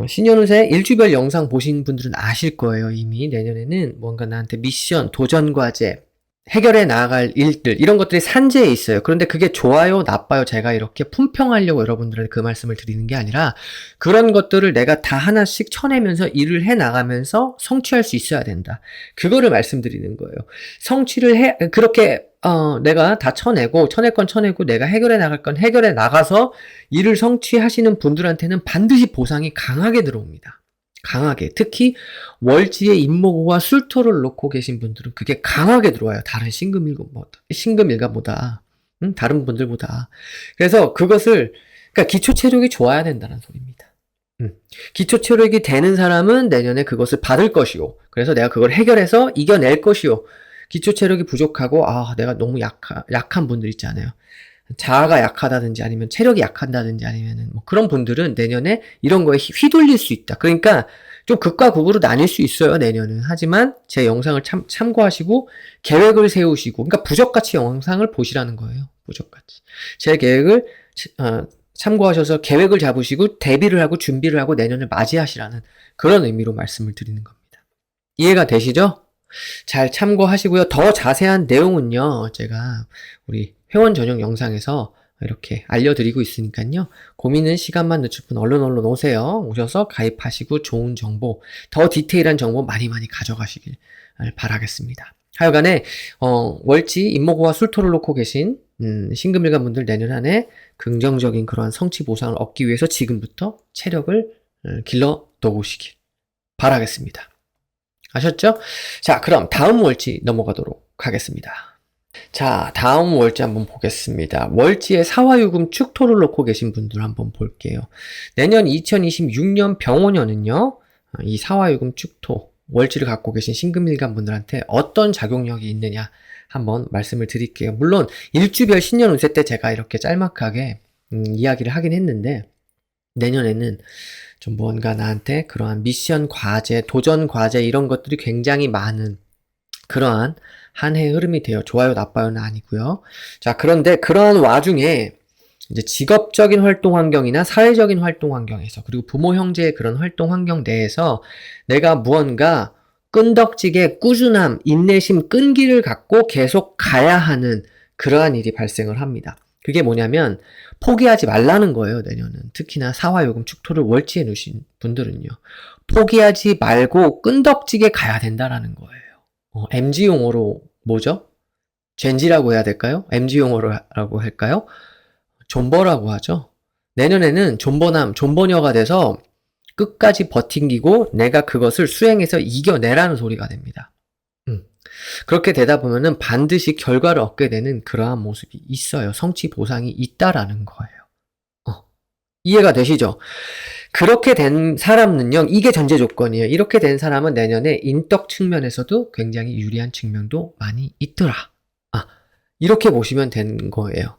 신년운세 일주별 영상 보신 분들은 아실 거예요. 이미 내년에는 뭔가 나한테 미션, 도전 과제, 해결해 나갈 일들 이런 것들이 산재에 있어요. 그런데 그게 좋아요, 나빠요 제가 이렇게 품평하려고 여러분들한테 그 말씀을 드리는 게 아니라 그런 것들을 내가 다 하나씩 쳐내면서 일을 해 나가면서 성취할 수 있어야 된다. 그거를 말씀드리는 거예요. 그렇게 내가 다 쳐낼 건 쳐내고 내가 해결해 나갈 건 해결해 나가서 일을 성취하시는 분들한테는 반드시 보상이 강하게 들어옵니다. 강하게. 특히 월지에 임목오와 술토를 놓고 계신 분들은 그게 강하게 들어와요. 다른 신금일가보다. 다른 분들보다. 그래서 그러니까 기초 체력이 좋아야 된다는 소리입니다. 기초 체력이 되는 사람은 내년에 그것을 받을 것이요. 그래서 내가 그걸 해결해서 이겨낼 것이요. 기초 체력이 부족하고 내가 너무 약한 분들 있잖아요. 자아가 약하다든지 아니면 체력이 약하다든지 아니면은 뭐 그런 분들은 내년에 이런 거에 휘둘릴 수 있다. 그러니까 좀 극과 극으로 나뉠 수 있어요, 내년은. 하지만 제 영상을 참고하시고 계획을 세우시고 그러니까 부적같이 영상을 보시라는 거예요. 부적같이. 제 계획을 참고하셔서 계획을 잡으시고 대비를 하고 준비를 하고 내년을 맞이하시라는 그런 의미로 말씀을 드리는 겁니다. 이해가 되시죠? 잘 참고하시고요. 더 자세한 내용은요. 제가 우리 회원 전용 영상에서 이렇게 알려드리고 있으니까요. 고민은 시간만 늦출 뿐 얼른 오세요. 오셔서 가입하시고 좋은 정보, 더 디테일한 정보 많이 가져가시길 바라겠습니다. 하여간에 월지 임목오와 술토를 놓고 계신 신금일간 분들 내년 한 해 긍정적인 그러한 성취 보상을 얻기 위해서 지금부터 체력을 길러 놓으시길 바라겠습니다. 아셨죠? 자, 그럼 다음 월지 넘어가도록 하겠습니다. 자, 다음 월지 한번 보겠습니다. 월지에 사화유금 축토를 놓고 계신 분들 한번 볼게요. 내년 2026년 병원년은요, 이 사화유금 축토, 월지를 갖고 계신 신금일간 분들한테 어떤 작용력이 있느냐 한번 말씀을 드릴게요. 물론 일주별 신년 운세 때 제가 이렇게 짤막하게 이야기를 하긴 했는데 내년에는 좀 뭔가 나한테 그러한 미션 과제, 도전 과제 이런 것들이 굉장히 많은 그러한 한 해의 흐름이 돼요. 좋아요, 나빠요는 아니고요. 자, 그런데 그러한 와중에 이제 직업적인 활동 환경이나 사회적인 활동 환경에서 그리고 부모 형제의 그런 활동 환경 내에서 내가 무언가 끈덕지게 꾸준함, 인내심, 끈기를 갖고 계속 가야 하는 그러한 일이 발생을 합니다. 그게 뭐냐면 포기하지 말라는 거예요, 내년은. 특히나 사화요금 축토를 월치해 놓으신 분들은요. 포기하지 말고 끈덕지게 가야 된다라는 거예요. MG 용어로 뭐죠? 젠지라고 해야 될까요? MG 용어라고 할까요? 존버라고 하죠. 내년에는 존버녀가 돼서 끝까지 버팅기고 내가 그것을 수행해서 이겨내라는 소리가 됩니다. 그렇게 되다 보면은 반드시 결과를 얻게 되는 그러한 모습이 있어요. 성취 보상이 있다라는 거예요. 이해가 되시죠? 그렇게 된 사람은요, 이게 전제 조건이에요. 이렇게 된 사람은 내년에 인덕 측면에서도 굉장히 유리한 측면도 많이 있더라. 아, 이렇게 보시면 되는 거예요.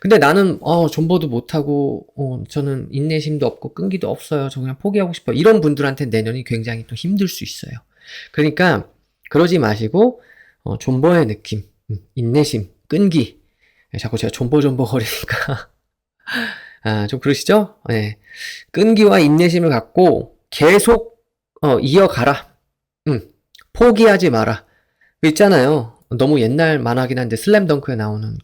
근데 나는, 존버도 못하고, 저는 인내심도 없고, 끈기도 없어요. 저 그냥 포기하고 싶어요. 이런 분들한테 내년이 굉장히 또 힘들 수 있어요. 그러니까, 그러지 마시고, 존버의 느낌, 인내심, 끈기. 자꾸 제가 존버 거리니까. 좀 그러시죠? 네. 끈기와 인내심을 갖고 계속, 이어가라. 포기하지 마라. 그 있잖아요. 너무 옛날 만화긴 한데, 슬램덩크에 나오는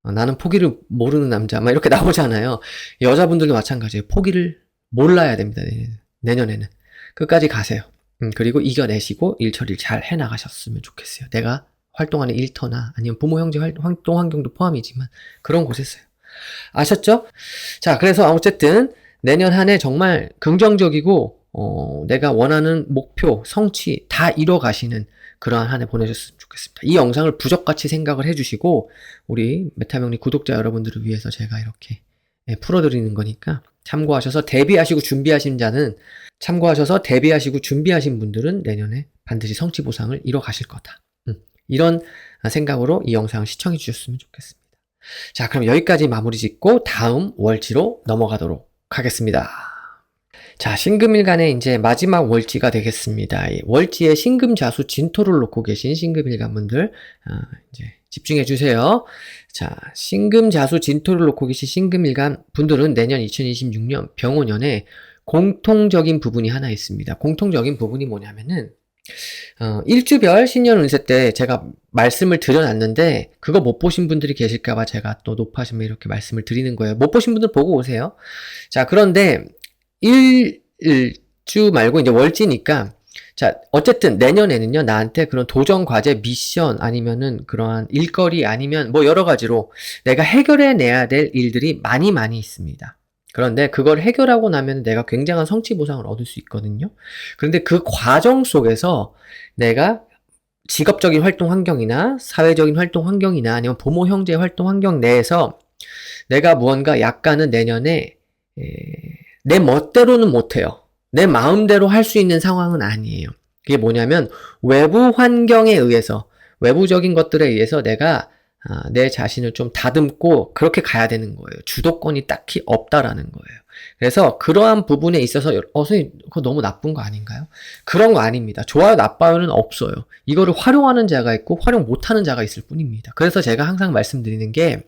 나는 포기를 모르는 남자, 막 이렇게 나오잖아요. 여자분들도 마찬가지예요. 포기를 몰라야 됩니다. 내년에는. 끝까지 가세요. 그리고 이겨내시고 일 처리를 잘 해나가셨으면 좋겠어요. 내가 활동하는 일터나 아니면 부모 형제 활동 환경도 포함이지만 그런 곳에서요. 아셨죠? 자, 그래서 어쨌든 내년 한 해 정말 긍정적이고 내가 원하는 목표, 성취 다 이뤄가시는 그러한 한 해 보내셨으면 좋겠습니다. 이 영상을 부적같이 생각을 해주시고 우리 메타명리 구독자 여러분들을 위해서 제가 이렇게 풀어드리는 거니까 참고하셔서 대비하시고 준비하신 분들은 내년에 반드시 성취 보상을 이뤄가실 거다. 이런 생각으로 이 영상을 시청해 주셨으면 좋겠습니다. 자, 그럼 여기까지 마무리 짓고 다음 월지로 넘어가도록 하겠습니다. 자, 신금일간의 이제 마지막 월지가 되겠습니다. 월지에 신금자수 진토를 놓고 계신 신금일간 분들, 이제 집중해 주세요. 자, 신금자수 진토를 놓고 계신 신금일간 분들은 내년 2026년 병오년에 공통적인 부분이 하나 있습니다. 공통적인 부분이 뭐냐면은, 일주별 신년 운세 때 제가 말씀을 드려놨는데 그거 못 보신 분들이 계실까봐 제가 또 높아지면 이렇게 말씀을 드리는 거예요. 못 보신 분들 보고 오세요. 자, 그런데 일주 말고 이제 월지니까 자, 어쨌든 내년에는요, 나한테 그런 도전 과제, 미션 아니면은 그러한 일거리 아니면 뭐 여러 가지로 내가 해결해내야 될 일들이 많이 있습니다. 그런데 그걸 해결하고 나면 내가 굉장한 성취 보상을 얻을 수 있거든요. 그런데 그 과정 속에서 내가 직업적인 활동 환경이나 사회적인 활동 환경이나 아니면 부모 형제 활동 환경 내에서 내가 무언가 약간은 내년에 내 멋대로는 못해요. 내 마음대로 할 수 있는 상황은 아니에요. 그게 뭐냐면 외부 환경에 의해서 외부적인 것들에 의해서 내가 내 자신을 좀 다듬고 그렇게 가야 되는 거예요. 주도권이 딱히 없다라는 거예요. 그래서 그러한 부분에 있어서 선생님 그거 너무 나쁜 거 아닌가요? 그런 거 아닙니다. 좋아요 나빠요는 없어요. 이거를 활용하는 자가 있고 활용 못하는 자가 있을 뿐입니다. 그래서 제가 항상 말씀드리는 게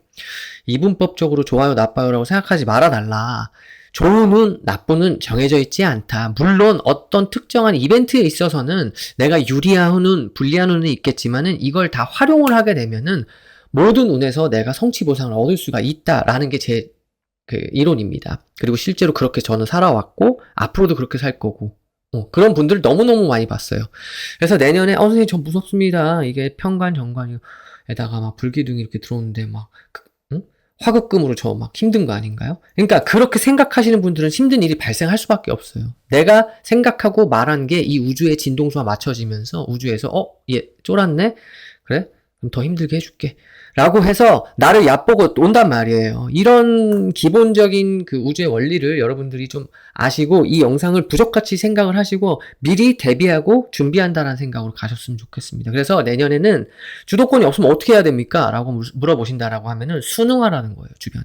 이분법적으로 좋아요 나빠요라고 생각하지 말아달라. 좋은운, 나쁜운 정해져 있지 않다. 물론 어떤 특정한 이벤트에 있어서는 내가 유리한 운, 불리한 운이 있겠지만은 이걸 다 활용을 하게 되면은 모든 운에서 내가 성취 보상을 얻을 수가 있다라는 게 제 이론입니다. 그리고 실제로 그렇게 저는 살아왔고 앞으로도 그렇게 살 거고 그런 분들 너무너무 많이 봤어요. 그래서 내년에 선생님 저 무섭습니다. 이게 편관 정관에다가 막 불기둥이 이렇게 들어오는데 막 화급금으로 저 막 힘든 거 아닌가요? 그러니까 그렇게 생각하시는 분들은 힘든 일이 발생할 수밖에 없어요. 내가 생각하고 말한 게 이 우주의 진동수와 맞춰지면서 우주에서 얘 쫄았네? 그래? 그럼 더 힘들게 해줄게. 라고 해서 나를 얕보고 온단 말이에요. 이런 기본적인 그 우주의 원리를 여러분들이 좀 아시고 이 영상을 부적같이 생각을 하시고 미리 대비하고 준비한다는 생각으로 가셨으면 좋겠습니다. 그래서 내년에는 주도권이 없으면 어떻게 해야 됩니까? 라고 물어보신다라고 하면은 순응하라는 거예요, 주변에.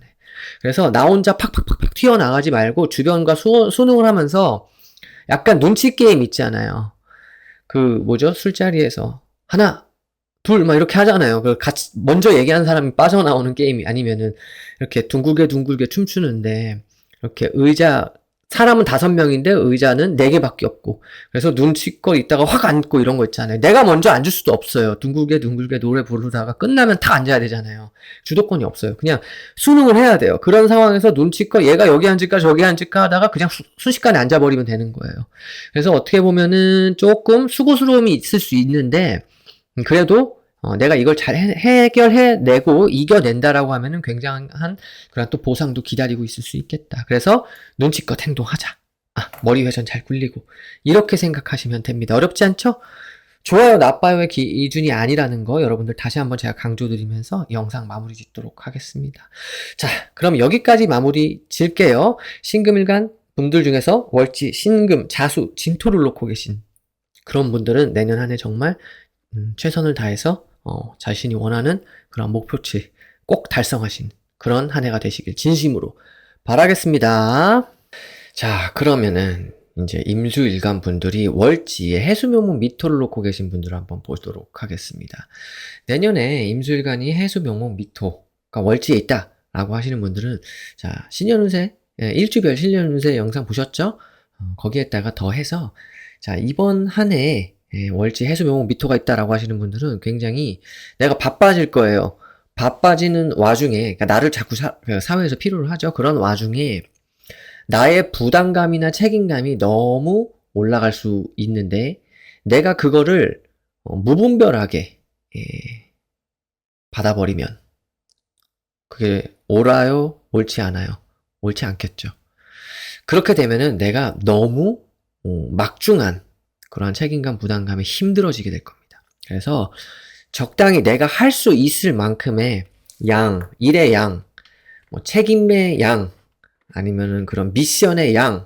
그래서 나 혼자 팍팍팍팍 튀어나가지 말고 주변과 순응을 하면서 약간 눈치 게임 있잖아요. 술자리에서 하나 둘, 막 이렇게 하잖아요. 같이, 먼저 얘기하는 사람이 빠져나오는 게임이 아니면은, 이렇게 둥글게 춤추는데, 이렇게 사람은 5명인데 의자는 4개밖에 없고, 그래서 눈치껏 있다가 확 앉고 이런 거 있잖아요. 내가 먼저 앉을 수도 없어요. 둥글게 노래 부르다가 끝나면 탁 앉아야 되잖아요. 주도권이 없어요. 그냥 순응을 해야 돼요. 그런 상황에서 눈치껏 얘가 여기 앉을까 저기 앉을까 하다가 그냥 순식간에 앉아버리면 되는 거예요. 그래서 어떻게 보면은 조금 수고스러움이 있을 수 있는데, 그래도 내가 이걸 잘 해결해내고 이겨낸다라고 하면은 굉장한 그런 또 보상도 기다리고 있을 수 있겠다. 그래서 눈치껏 행동하자. 머리 회전 잘 굴리고 이렇게 생각하시면 됩니다. 어렵지 않죠? 좋아요, 나빠요의 기준이 아니라는 거 여러분들 다시 한번 제가 강조드리면서 영상 마무리 짓도록 하겠습니다. 자, 그럼 여기까지 마무리 질게요. 신금일간 분들 중에서 월지, 신금, 자수, 진토를 놓고 계신 그런 분들은 내년 한 해 정말 최선을 다해서 자신이 원하는 그런 목표치 꼭 달성하신 그런 한 해가 되시길 진심으로 바라겠습니다. 자, 그러면은 이제 임수일간 분들이 월지에 해수명목 미토를 놓고 계신 분들을 한번 보도록 하겠습니다. 내년에 임수일간이 해수명목 미토가 월지에 있다라고 하시는 분들은 자, 신년운세, 일주별 신년운세 영상 보셨죠? 거기에다가 더해서 자, 이번 한 해에 월지 해수명목 미토가 있다라고 하시는 분들은 굉장히 내가 바빠질 거예요. 바빠지는 와중에, 그러니까 나를 자꾸 사회에서 필요로 하죠. 그런 와중에 나의 부담감이나 책임감이 너무 올라갈 수 있는데 내가 그거를 무분별하게 받아버리면 그게 옳아요? 옳지 않아요? 옳지 않겠죠. 그렇게 되면은 내가 너무 막중한 그러한 책임감, 부담감에 힘들어지게 될 겁니다. 그래서 적당히 내가 할 수 있을 만큼의 양, 일의 양, 책임의 양, 아니면은 그런 미션의 양,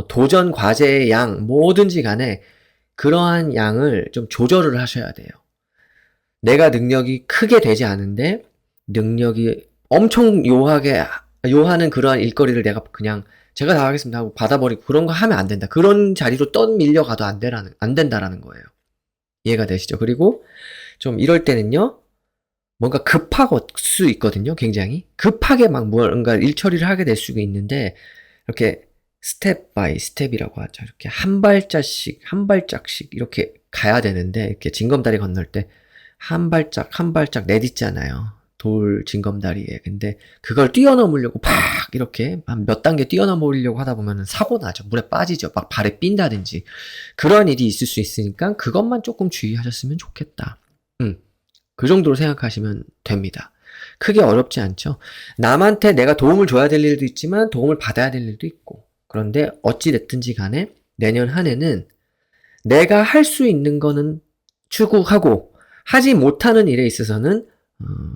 도전 과제의 양, 뭐든지 간에 그러한 양을 좀 조절을 하셔야 돼요. 내가 능력이 크게 되지 않은데 능력이 엄청 요하는 그러한 일거리를 내가 그냥 제가 다 하겠습니다 하고 받아버리고 그런 거 하면 안 된다. 그런 자리로 떠밀려가도 안 된다라는 거예요. 이해가 되시죠? 그리고 좀 이럴 때는요, 뭔가 급할 수 있거든요, 굉장히. 급하게 막 뭔가 일 처리를 하게 될 수가 있는데, 이렇게 스텝 바이 스텝이라고 하죠. 이렇게 한 발짝씩 이렇게 가야 되는데, 이렇게 징검다리 건널 때, 한 발짝 내딛잖아요. 돌 징검다리에. 근데 그걸 뛰어넘으려고 팍 이렇게 한 몇 단계 뛰어넘으려고 하다 보면 사고 나죠. 물에 빠지죠. 막 발에 삔다든지. 그런 일이 있을 수 있으니까 그것만 조금 주의하셨으면 좋겠다. 그 정도로 생각하시면 됩니다. 크게 어렵지 않죠. 남한테 내가 도움을 줘야 될 일도 있지만 도움을 받아야 될 일도 있고. 그런데 어찌 됐든지 간에 내년 한 해는 내가 할 수 있는 거는 추구하고 하지 못하는 일에 있어서는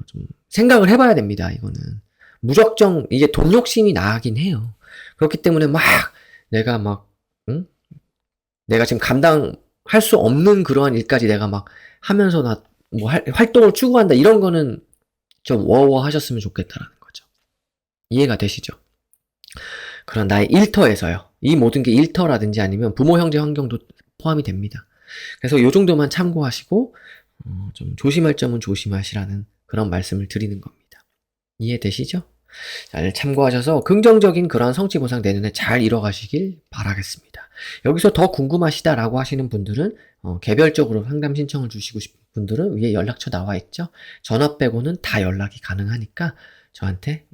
좀 생각을 해봐야 됩니다. 이거는 무작정 이게 돈 욕심이 나긴 해요. 그렇기 때문에 내가 지금 감당할 수 없는 그러한 일까지 내가 막 하면서 활동을 추구한다 이런 거는 좀 워워 하셨으면 좋겠다라는 거죠. 이해가 되시죠? 그런 나의 일터에서요. 이 모든 게 일터라든지 아니면 부모 형제 환경도 포함이 됩니다. 그래서 요 정도만 참고하시고 좀 조심할 점은 조심하시라는 그런 말씀을 드리는 겁니다. 이해되시죠? 잘 참고하셔서 긍정적인 그런 성취 보상 내년에 잘 이뤄가시길 바라겠습니다. 여기서 더 궁금하시다라고 하시는 분들은 개별적으로 상담 신청을 주시고 싶은 분들은 위에 연락처 나와 있죠. 전화 빼고는 다 연락이 가능하니까 저한테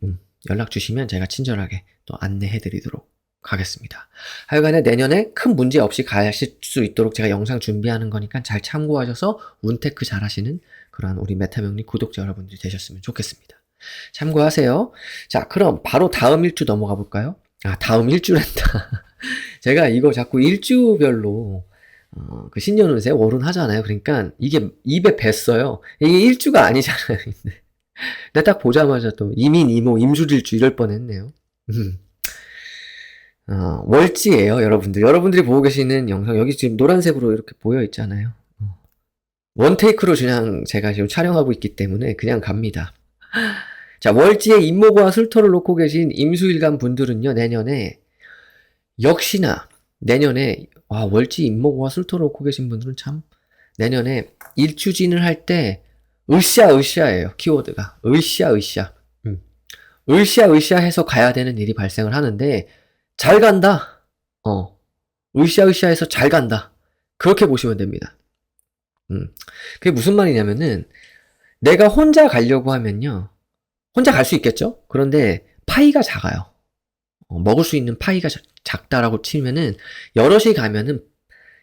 연락 주시면 제가 친절하게 또 안내해 드리도록 하겠습니다. 하여간에 내년에 큰 문제 없이 가실 수 있도록 제가 영상 준비하는 거니까 잘 참고하셔서 운테크 잘 하시는 그러한 우리 메타명리 구독자 여러분들이 되셨으면 좋겠습니다. 참고하세요. 자, 그럼 바로 다음 일주 넘어가 볼까요? 다음 일주란다. 제가 이거 자꾸 일주별로 그 신년운세 월운 하잖아요. 그러니까 이게 입에 뱄어요. 이게 일주가 아니잖아요. 근데 딱 보자마자 또 이민, 이모, 임술일주 이럴 뻔했네요. 월지예요, 여러분들. 여러분들이 보고 계시는 영상 여기 지금 노란색으로 이렇게 보여 있잖아요. 원테이크로 그냥 제가 지금 촬영하고 있기 때문에 그냥 갑니다. 자, 월지에 임목과 술토를 놓고 계신 임수일간 분들은요, 역시나 내년에 월지 임목과 술토를 놓고 계신 분들은 참 내년에 일추진을 할 때 으쌰으쌰예요. 키워드가 으쌰으쌰. 으쌰으쌰 해서 가야 되는 일이 발생을 하는데 잘 간다. 으쌰으쌰 해서 잘 간다. 그렇게 보시면 됩니다. 그게 무슨 말이냐면은 내가 혼자 가려고 하면요. 혼자 갈 수 있겠죠? 그런데 파이가 작아요. 먹을 수 있는 파이가 작다라고 치면은 여럿이 가면은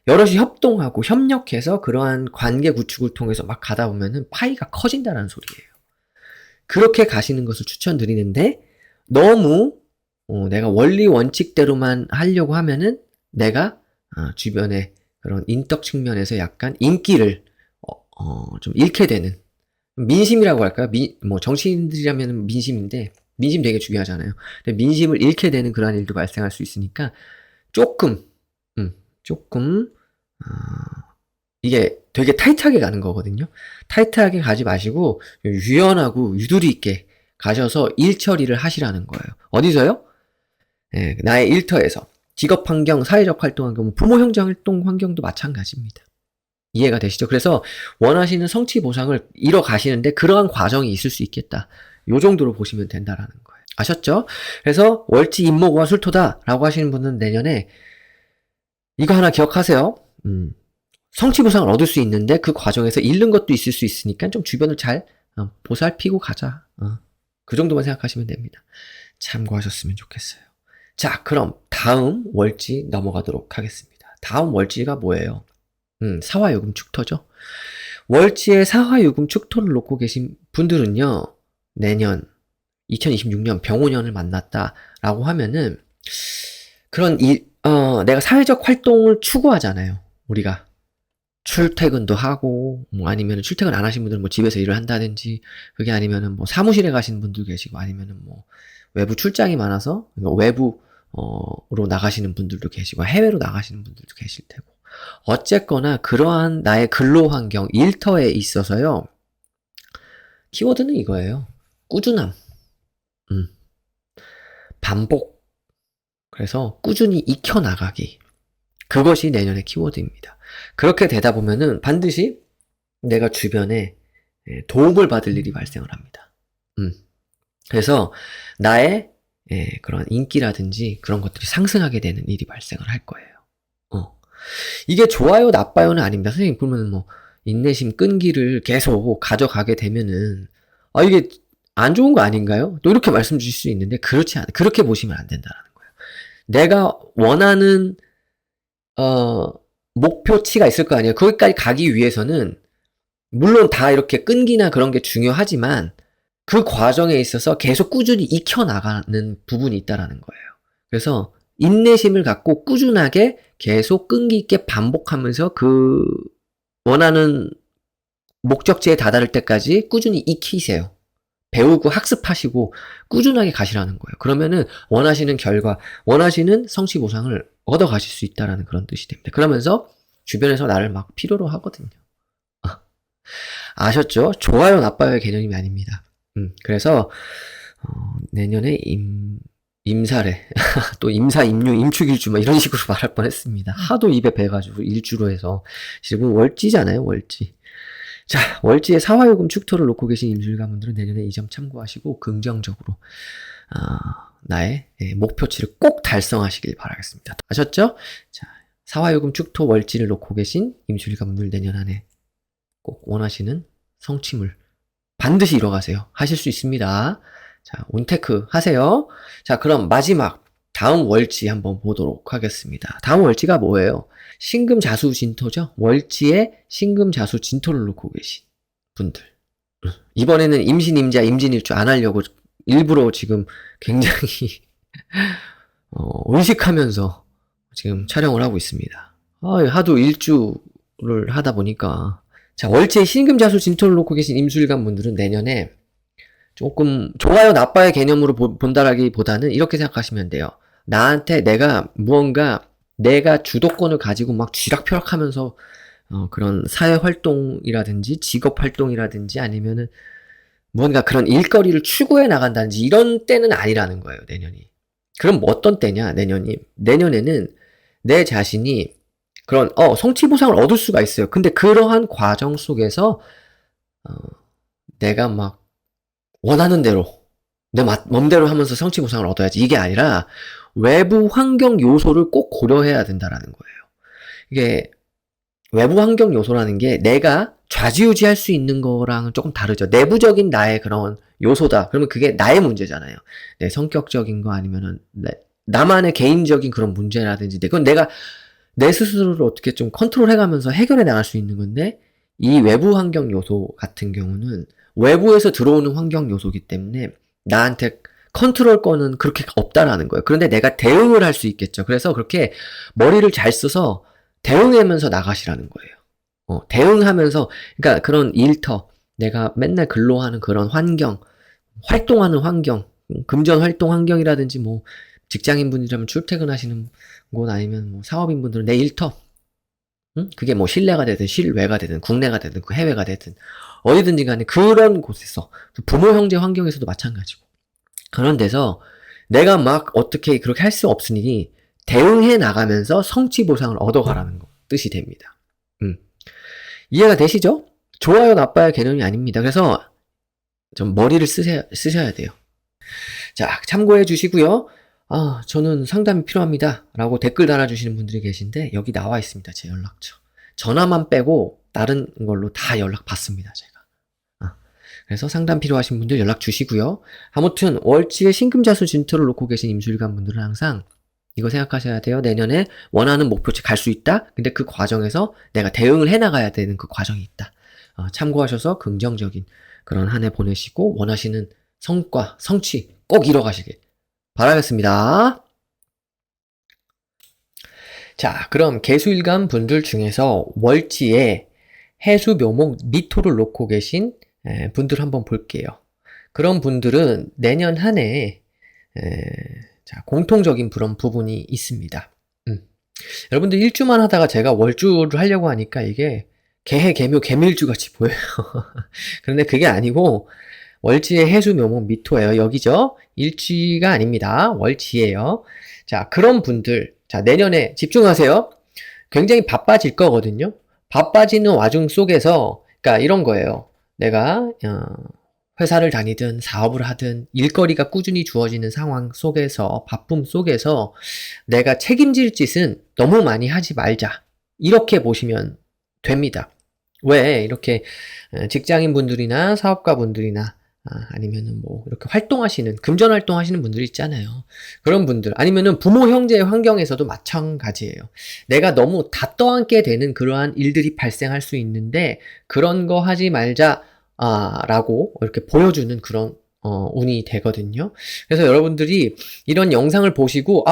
여럿이 협동하고 협력해서 그러한 관계 구축을 통해서 막 가다 보면은 파이가 커진다는 소리예요. 그렇게 가시는 것을 추천드리는데 너무 내가 원리 원칙대로만 하려고 하면은 내가 주변에 그런 인덕 측면에서 약간 인기를 좀 잃게 되는 민심이라고 할까요? 뭐 정치인들이라면 민심인데 민심 되게 중요하잖아요. 근데 민심을 잃게 되는 그러한 일도 발생할 수 있으니까 조금 조금 이게 되게 타이트하게 가는 거거든요. 타이트하게 가지 마시고 유연하고 유도리 있게 가셔서 일 처리를 하시라는 거예요. 어디서요? 예, 나의 일터에서 직업 환경, 사회적 활동 환경, 부모 형제 활동 환경도 마찬가지입니다. 이해가 되시죠? 그래서 원하시는 성취 보상을 이뤄 가시는데 그러한 과정이 있을 수 있겠다. 요 정도로 보시면 된다라는 거예요. 아셨죠? 그래서 월지 임목과 술토다라고 하시는 분은 내년에 이거 하나 기억하세요. 성취 보상을 얻을 수 있는데 그 과정에서 잃는 것도 있을 수 있으니까 좀 주변을 잘 보살피고 가자. 그 정도만 생각하시면 됩니다. 참고하셨으면 좋겠어요. 자, 그럼 다음 월지 넘어가도록 하겠습니다. 다음 월지가 뭐예요? 사화요금 축토죠. 월지의 사화요금 축토를 놓고 계신 분들은요, 내년 2026년 병오년을 만났다라고 하면은 그런 내가 사회적 활동을 추구하잖아요. 우리가 출퇴근도 하고 뭐 아니면 출퇴근 안 하신 분들은 뭐 집에서 일을 한다든지 그게 아니면은 뭐 사무실에 가시는 분도 계시고 아니면은 뭐 외부 출장이 많아서 외부로 나가시는 분들도 계시고 해외로 나가시는 분들도 계실 테고 어쨌거나 그러한 나의 근로 환경 일터에 있어서요. 키워드는 이거예요. 꾸준함. 반복. 그래서 꾸준히 익혀나가기. 그것이 내년의 키워드입니다. 그렇게 되다 보면은 반드시 내가 주변에 도움을 받을 일이 발생을 합니다. 그래서 나의 그런 인기라든지 그런 것들이 상승하게 되는 일이 발생을 할 거예요. 이게 좋아요, 나빠요는 아닙니다. 선생님, 그러면 뭐 인내심 끈기를 계속 가져가게 되면은 이게 안 좋은 거 아닌가요? 또 이렇게 말씀 주실 수 있는데 그렇게 보시면 안 된다는 거예요. 내가 원하는 목표치가 있을 거 아니에요. 거기까지 가기 위해서는 물론 다 이렇게 끈기나 그런 게 중요하지만 그 과정에 있어서 계속 꾸준히 익혀나가는 부분이 있다라는 거예요. 그래서 인내심을 갖고 꾸준하게 계속 끈기 있게 반복하면서 그 원하는 목적지에 다다를 때까지 꾸준히 익히세요. 배우고 학습하시고 꾸준하게 가시라는 거예요. 그러면은 원하시는 결과, 원하시는 성취 보상을 얻어 가실 수 있다라는 그런 뜻이 됩니다. 그러면서 주변에서 나를 막 필요로 하거든요. 아셨죠? 좋아요, 나빠요의 개념이 아닙니다. 그래서 내년에 임사래 또 임사, 임용, 임축일주 막 이런 식으로 말할 뻔했습니다. 하도 입에 배가지고 일주로 해서 지금 월지잖아요, 월지. 자, 월지의 사화요금 축토를 놓고 계신 임술가분들은 내년에 이 점 참고하시고 긍정적으로 나의 목표치를 꼭 달성하시길 바라겠습니다. 아셨죠? 자, 사화요금 축토 월지를 놓고 계신 임술가분들 내년 안에 꼭 원하시는 성취물 반드시 이뤄가세요. 하실 수 있습니다. 자, 온테크 하세요. 자, 그럼 마지막 다음 월지 한번 보도록 하겠습니다. 다음 월지가 뭐예요? 신금자수진토죠? 월지에 신금자수진토를 놓고 계신 분들. 이번에는 임신, 임자, 임진일주 안 하려고 일부러 지금 굉장히 의식하면서 지금 촬영을 하고 있습니다. 하도 일주를 하다 보니까 자, 월지에 신금자수진토를 놓고 계신 임술관 분들은 내년에 조금 좋아요, 나빠요 개념으로 본다라기보다는 이렇게 생각하시면 돼요. 나한테 내가 무언가 내가 주도권을 가지고 막 쥐락펴락하면서 그런 사회 활동이라든지 직업 활동이라든지 아니면은 뭔가 그런 일거리를 추구해 나간다든지 이런 때는 아니라는 거예요, 내년이. 그럼 뭐 어떤 때냐, 내년에는 내 자신이 그런 성취 보상을 얻을 수가 있어요. 근데 그러한 과정 속에서 내가 막 원하는 대로 내 맘대로 하면서 성취 보상을 얻어야지 이게 아니라 외부 환경 요소를 꼭 고려해야 된다라는 거예요. 이게 외부 환경 요소라는 게 내가 좌지우지할 수 있는 거랑은 조금 다르죠. 내부적인 나의 그런 요소다. 그러면 그게 나의 문제잖아요. 내 성격적인 거 아니면은 나만의 개인적인 그런 문제라든지 그건 내가 내 스스로를 어떻게 좀 컨트롤해가면서 해결해 나갈 수 있는 건데 이 외부 환경 요소 같은 경우는 외부에서 들어오는 환경 요소이기 때문에 나한테 컨트롤권은 그렇게 없다라는 거예요. 그런데 내가 대응을 할 수 있겠죠. 그래서 그렇게 머리를 잘 써서 대응하면서 나가시라는 거예요. 대응하면서, 그러니까 그런 일터, 내가 맨날 근로하는 그런 환경, 활동하는 환경, 금전 활동 환경이라든지 뭐 직장인분이라면 출퇴근하시는 곳 아니면 뭐 사업인분들은 내 일터, 그게 뭐 실내가 되든 실외가 되든 국내가 되든 해외가 되든 어디든지 간에 그런 곳에서 부모 형제 환경에서도 마찬가지고 그런 데서 내가 막 어떻게 그렇게 할 수 없으니 대응해 나가면서 성취 보상을 얻어가라는 거 뜻이 됩니다. 이해가 되시죠? 좋아요 나빠요 개념이 아닙니다. 그래서 좀 머리를 쓰셔야 돼요. 자, 참고해 주시고요. 저는 상담이 필요합니다. 라고 댓글 달아주시는 분들이 계신데, 여기 나와 있습니다. 제 연락처. 전화만 빼고, 다른 걸로 다 연락 받습니다. 제가. 그래서 상담 필요하신 분들 연락 주시고요. 아무튼, 월치의 신금자수 진토를 놓고 계신 임술관 분들은 항상 이거 생각하셔야 돼요. 내년에 원하는 목표치 갈 수 있다? 근데 그 과정에서 내가 대응을 해나가야 되는 그 과정이 있다. 참고하셔서 긍정적인 그런 한 해 보내시고, 원하시는 성과, 성취 꼭 이뤄가시길 바라겠습니다. 자, 그럼 개수일간 분들 중에서 월지에 해수 묘목 미토를 놓고 계신 분들 한번 볼게요. 그런 분들은 내년 한 해 공통적인 그런 부분이 있습니다. 여러분들 일주만 하다가 제가 월주를 하려고 하니까 이게 개해, 개묘, 개밀주 같이 보여요. 그런데 그게 아니고 월지의 해수 묘목 미토예요. 여기죠? 일지가 아닙니다. 월지예요. 자, 그런 분들, 자, 내년에 집중하세요. 굉장히 바빠질 거거든요. 바빠지는 와중 속에서, 그러니까 이런 거예요. 내가 회사를 다니든 사업을 하든 일거리가 꾸준히 주어지는 상황 속에서, 바쁨 속에서 내가 책임질 짓은 너무 많이 하지 말자. 이렇게 보시면 됩니다. 왜 이렇게 직장인 분들이나 사업가 분들이나 아니면은 뭐 이렇게 활동하시는 금전 활동하시는 분들이 있잖아요. 그런 분들 아니면은 부모 형제의 환경에서도 마찬가지예요. 내가 너무 다 떠안게 되는 그러한 일들이 발생할 수 있는데 그런 거 하지 말자 라고 이렇게 보여주는 그런 운이 되거든요. 그래서 여러분들이 이런 영상을 보시고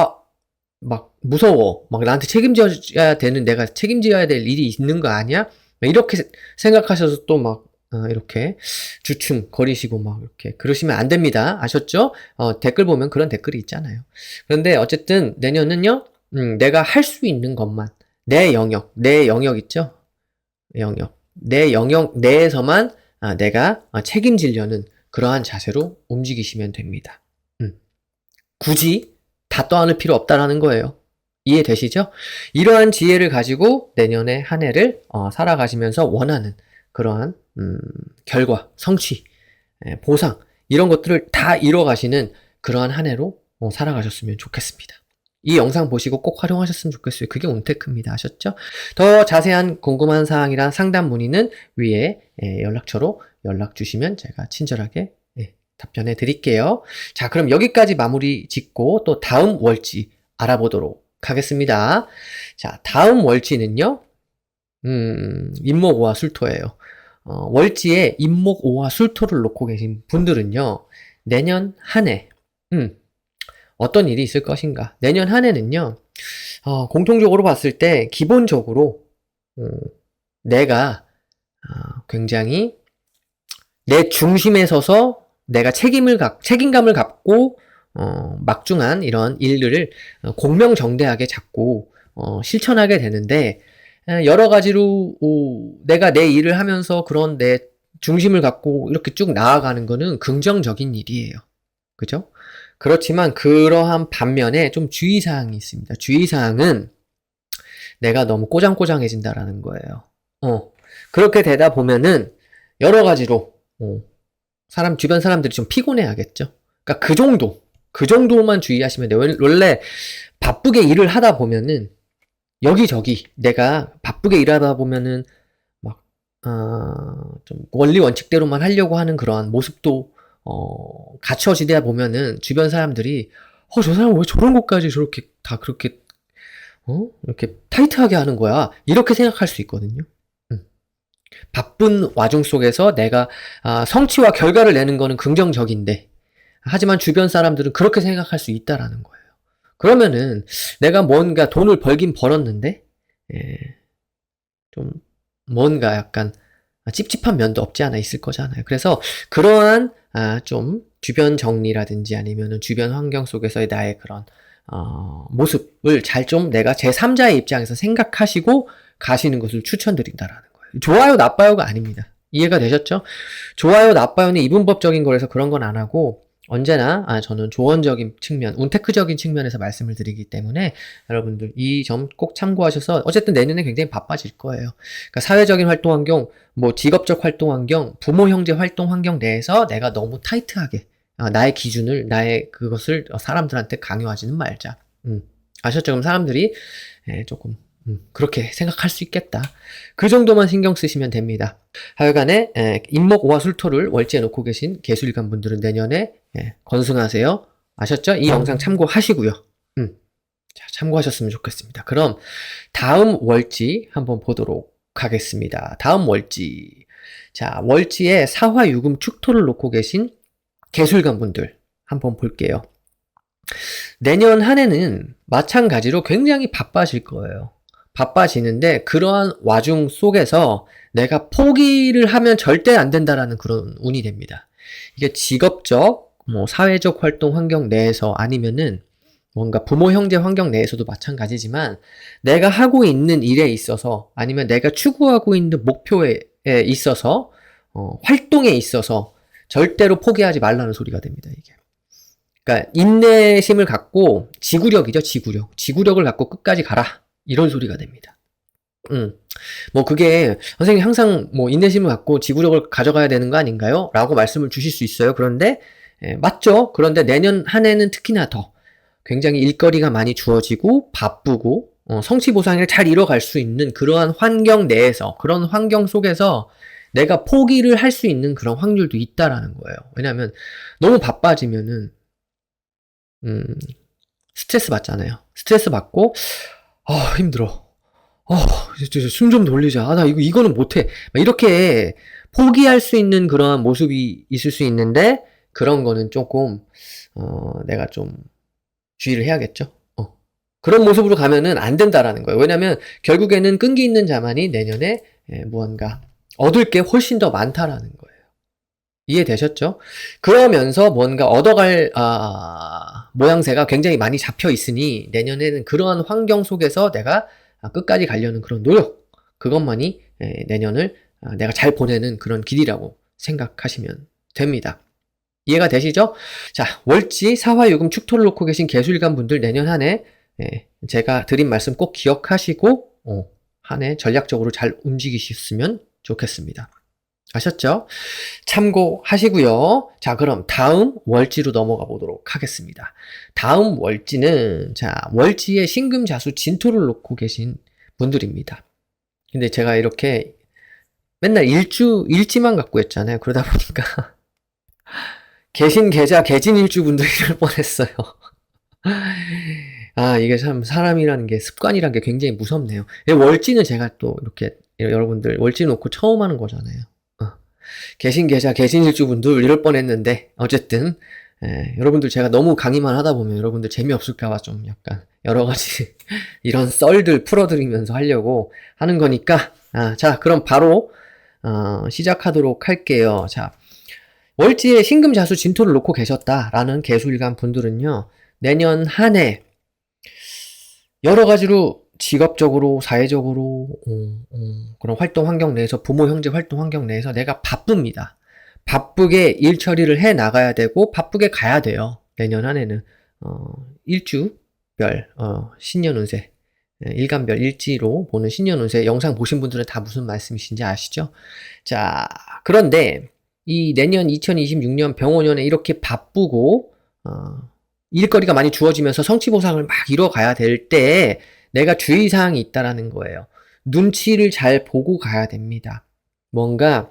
막 무서워. 막 나한테 책임져야 되는 내가 책임져야 될 일이 있는 거 아니야? 이렇게 생각하셔서 또 막 이렇게 주춤 거리시고 막 이렇게 그러시면 안 됩니다. 아셨죠? 댓글 보면 그런 댓글이 있잖아요. 그런데 어쨌든 내년은요, 내가 할 수 있는 것만 내 영역 있죠? 내 영역 내에서만 내가 책임지려는 그러한 자세로 움직이시면 됩니다. 굳이 다 떠안을 필요 없다라는 거예요. 이해되시죠? 이러한 지혜를 가지고 내년에 한 해를 살아가시면서 원하는 그러한 결과, 성취, 보상 이런 것들을 다 이뤄가시는 그러한 한 해로 살아가셨으면 좋겠습니다. 이 영상 보시고 꼭 활용하셨으면 좋겠어요. 그게 온테크입니다. 아셨죠? 더 자세한 궁금한 사항이랑 상담 문의는 위에 연락처로 연락 주시면 제가 친절하게 답변해 드릴게요. 자, 그럼 여기까지 마무리 짓고 또 다음 월지 알아보도록 하겠습니다. 자, 다음 월지는요, 임목오화 술토예요. 월지에 임목오화 술토를 놓고 계신 분들은요, 내년 한 해, 어떤 일이 있을 것인가? 내년 한 해는요, 공통적으로 봤을 때, 기본적으로, 내가, 굉장히, 내 중심에 서서 내가 책임감을 갖고, 막중한 이런 일들을 공명정대하게 자꾸, 실천하게 되는데, 여러 가지로, 내가 내 일을 하면서 그런 내 중심을 갖고 이렇게 쭉 나아가는 거는 긍정적인 일이에요. 그죠? 그렇지만 그러한 반면에 좀 주의사항이 있습니다. 주의사항은 내가 너무 꼬장꼬장해진다라는 거예요. 그렇게 되다 보면은 여러 가지로 주변 사람들이 좀 피곤해하겠죠. 그러니까 그 정도만 주의하시면 돼요. 원래 바쁘게 일을 하다 보면은 여기저기 내가 바쁘게 일하다 보면은 막 좀 원리 원칙대로만 하려고 하는 그러한 모습도 갖춰지다 보면은 주변 사람들이 저 사람 왜 저런 것까지 저렇게 다 그렇게 이렇게 타이트하게 하는 거야 이렇게 생각할 수 있거든요. 바쁜 와중 속에서 내가 성취와 결과를 내는 거는 긍정적인데 하지만 주변 사람들은 그렇게 생각할 수 있다라는 거예요. 그러면은 내가 뭔가 돈을 벌긴 벌었는데 예, 좀 뭔가 약간 찝찝한 면도 없지 않아 있을 거잖아요. 그래서 그러한 좀 주변 정리라든지 아니면은 주변 환경 속에서의 나의 그런 모습을 잘 좀 내가 제3자의 입장에서 생각하시고 가시는 것을 추천드린다라는 거예요. 좋아요, 나빠요가 아닙니다. 이해가 되셨죠? 좋아요, 나빠요는 이분법적인 거라서 그런 건 안 하고 언제나 저는 조언적인 측면, 운테크적인 측면에서 말씀을 드리기 때문에 여러분들 이 점 꼭 참고하셔서 어쨌든 내년에 굉장히 바빠질 거예요. 그러니까 사회적인 활동 환경, 뭐 직업적 활동 환경, 부모 형제 활동 환경 내에서 내가 너무 타이트하게 나의 기준을 나의 그것을 사람들한테 강요하지는 말자. 아셨죠? 그럼 사람들이 조금 그렇게 생각할 수 있겠다. 그 정도만 신경 쓰시면 됩니다. 하여간에 인목 오화술토를 월지에 놓고 계신 개수일간 분들은 내년에 건승하세요. 아셨죠? 이 영상 참고하시고요. 자, 참고하셨으면 좋겠습니다. 그럼 다음 월지 한번 보도록 하겠습니다. 다음 월지. 자, 월지에 사화유금 축토를 놓고 계신 개수일간 분들 한번 볼게요. 내년 한 해는 마찬가지로 굉장히 바빠질 거예요. 바빠지는데 그러한 와중 속에서 내가 포기를 하면 절대 안 된다라는 그런 운이 됩니다. 이게 직업적, 뭐 사회적 활동 환경 내에서 아니면은 뭔가 부모 형제 환경 내에서도 마찬가지지만 내가 하고 있는 일에 있어서 아니면 내가 추구하고 있는 목표에 있어서 활동에 있어서 절대로 포기하지 말라는 소리가 됩니다, 이게. 그러니까 인내심을 갖고 지구력이죠, 지구력. 지구력을 갖고 끝까지 가라. 이런 소리가 됩니다. 뭐 그게 선생님이 항상 뭐 인내심을 갖고 지구력을 가져가야 되는 거 아닌가요? 라고 말씀을 주실 수 있어요. 그런데 맞죠. 그런데 내년 한 해는 특히나 더 굉장히 일거리가 많이 주어지고 바쁘고 성취 보상을 잘 이뤄갈 수 있는 그러한 환경 내에서 그런 환경 속에서 내가 포기를 할 수 있는 그런 확률도 있다라는 거예요. 왜냐하면 너무 바빠지면은 스트레스 받잖아요. 스트레스 받고 힘들어. 숨 좀 돌리자. 나 이거는 못해. 이렇게 포기할 수 있는 그런 모습이 있을 수 있는데, 그런 거는 조금, 내가 좀 주의를 해야겠죠? 그런 모습으로 가면은 안 된다라는 거예요. 왜냐면, 결국에는 끈기 있는 자만이 내년에 무언가 얻을 게 훨씬 더 많다라는 거예요. 이해되셨죠? 그러면서 뭔가 얻어갈 모양새가 굉장히 많이 잡혀 있으니 내년에는 그러한 환경 속에서 내가 끝까지 가려는 그런 노력, 그것만이 내년을 내가 잘 보내는 그런 길이라고 생각하시면 됩니다. 이해가 되시죠? 자, 월지 사화유금 축토를 놓고 계신 개수일간 분들 내년 한 해 제가 드린 말씀 꼭 기억하시고 한 해 전략적으로 잘 움직이셨으면 좋겠습니다. 아셨죠? 참고하시고요. 자, 그럼 다음 월지로 넘어가 보도록 하겠습니다. 다음 월지는 월지에 신금자수 진토를 놓고 계신 분들입니다. 근데 제가 이렇게 맨날 일지만 갖고 했잖아요. 그러다 보니까 계신 계자 개진일주 분들이 이럴 뻔했어요. 이게 참 사람이라는 게 습관이라는 게 굉장히 무섭네요. 월지는 제가 또 이렇게 여러분들 월지 놓고 처음 하는 거잖아요. 계신 계좌, 계신 일주분들 이럴 뻔했는데 어쨌든 여러분들 제가 너무 강의만 하다 보면 여러분들 재미없을까봐 좀 약간 여러 가지 이런 썰들 풀어드리면서 하려고 하는 거니까 자, 그럼 바로 시작하도록 할게요. 자, 월지에 신금자수 진토를 놓고 계셨다라는 개수일간 분들은요, 내년 한 해 여러 가지로 직업적으로, 사회적으로, 그런 활동 환경 내에서, 부모, 형제 활동 환경 내에서 내가 바쁩니다. 바쁘게 일 처리를 해 나가야 되고, 바쁘게 가야 돼요. 내년 한 해는. 일주별, 신년 운세, 일간별 일지로 보는 신년 운세 영상 보신 분들은 다 무슨 말씀이신지 아시죠? 자, 그런데 이 내년 2026년 병원년에 이렇게 바쁘고, 일거리가 많이 주어지면서 성취 보상을 막 이뤄가야 될 때에 내가 주의사항이 있다라는 거예요. 눈치를 잘 보고 가야 됩니다. 뭔가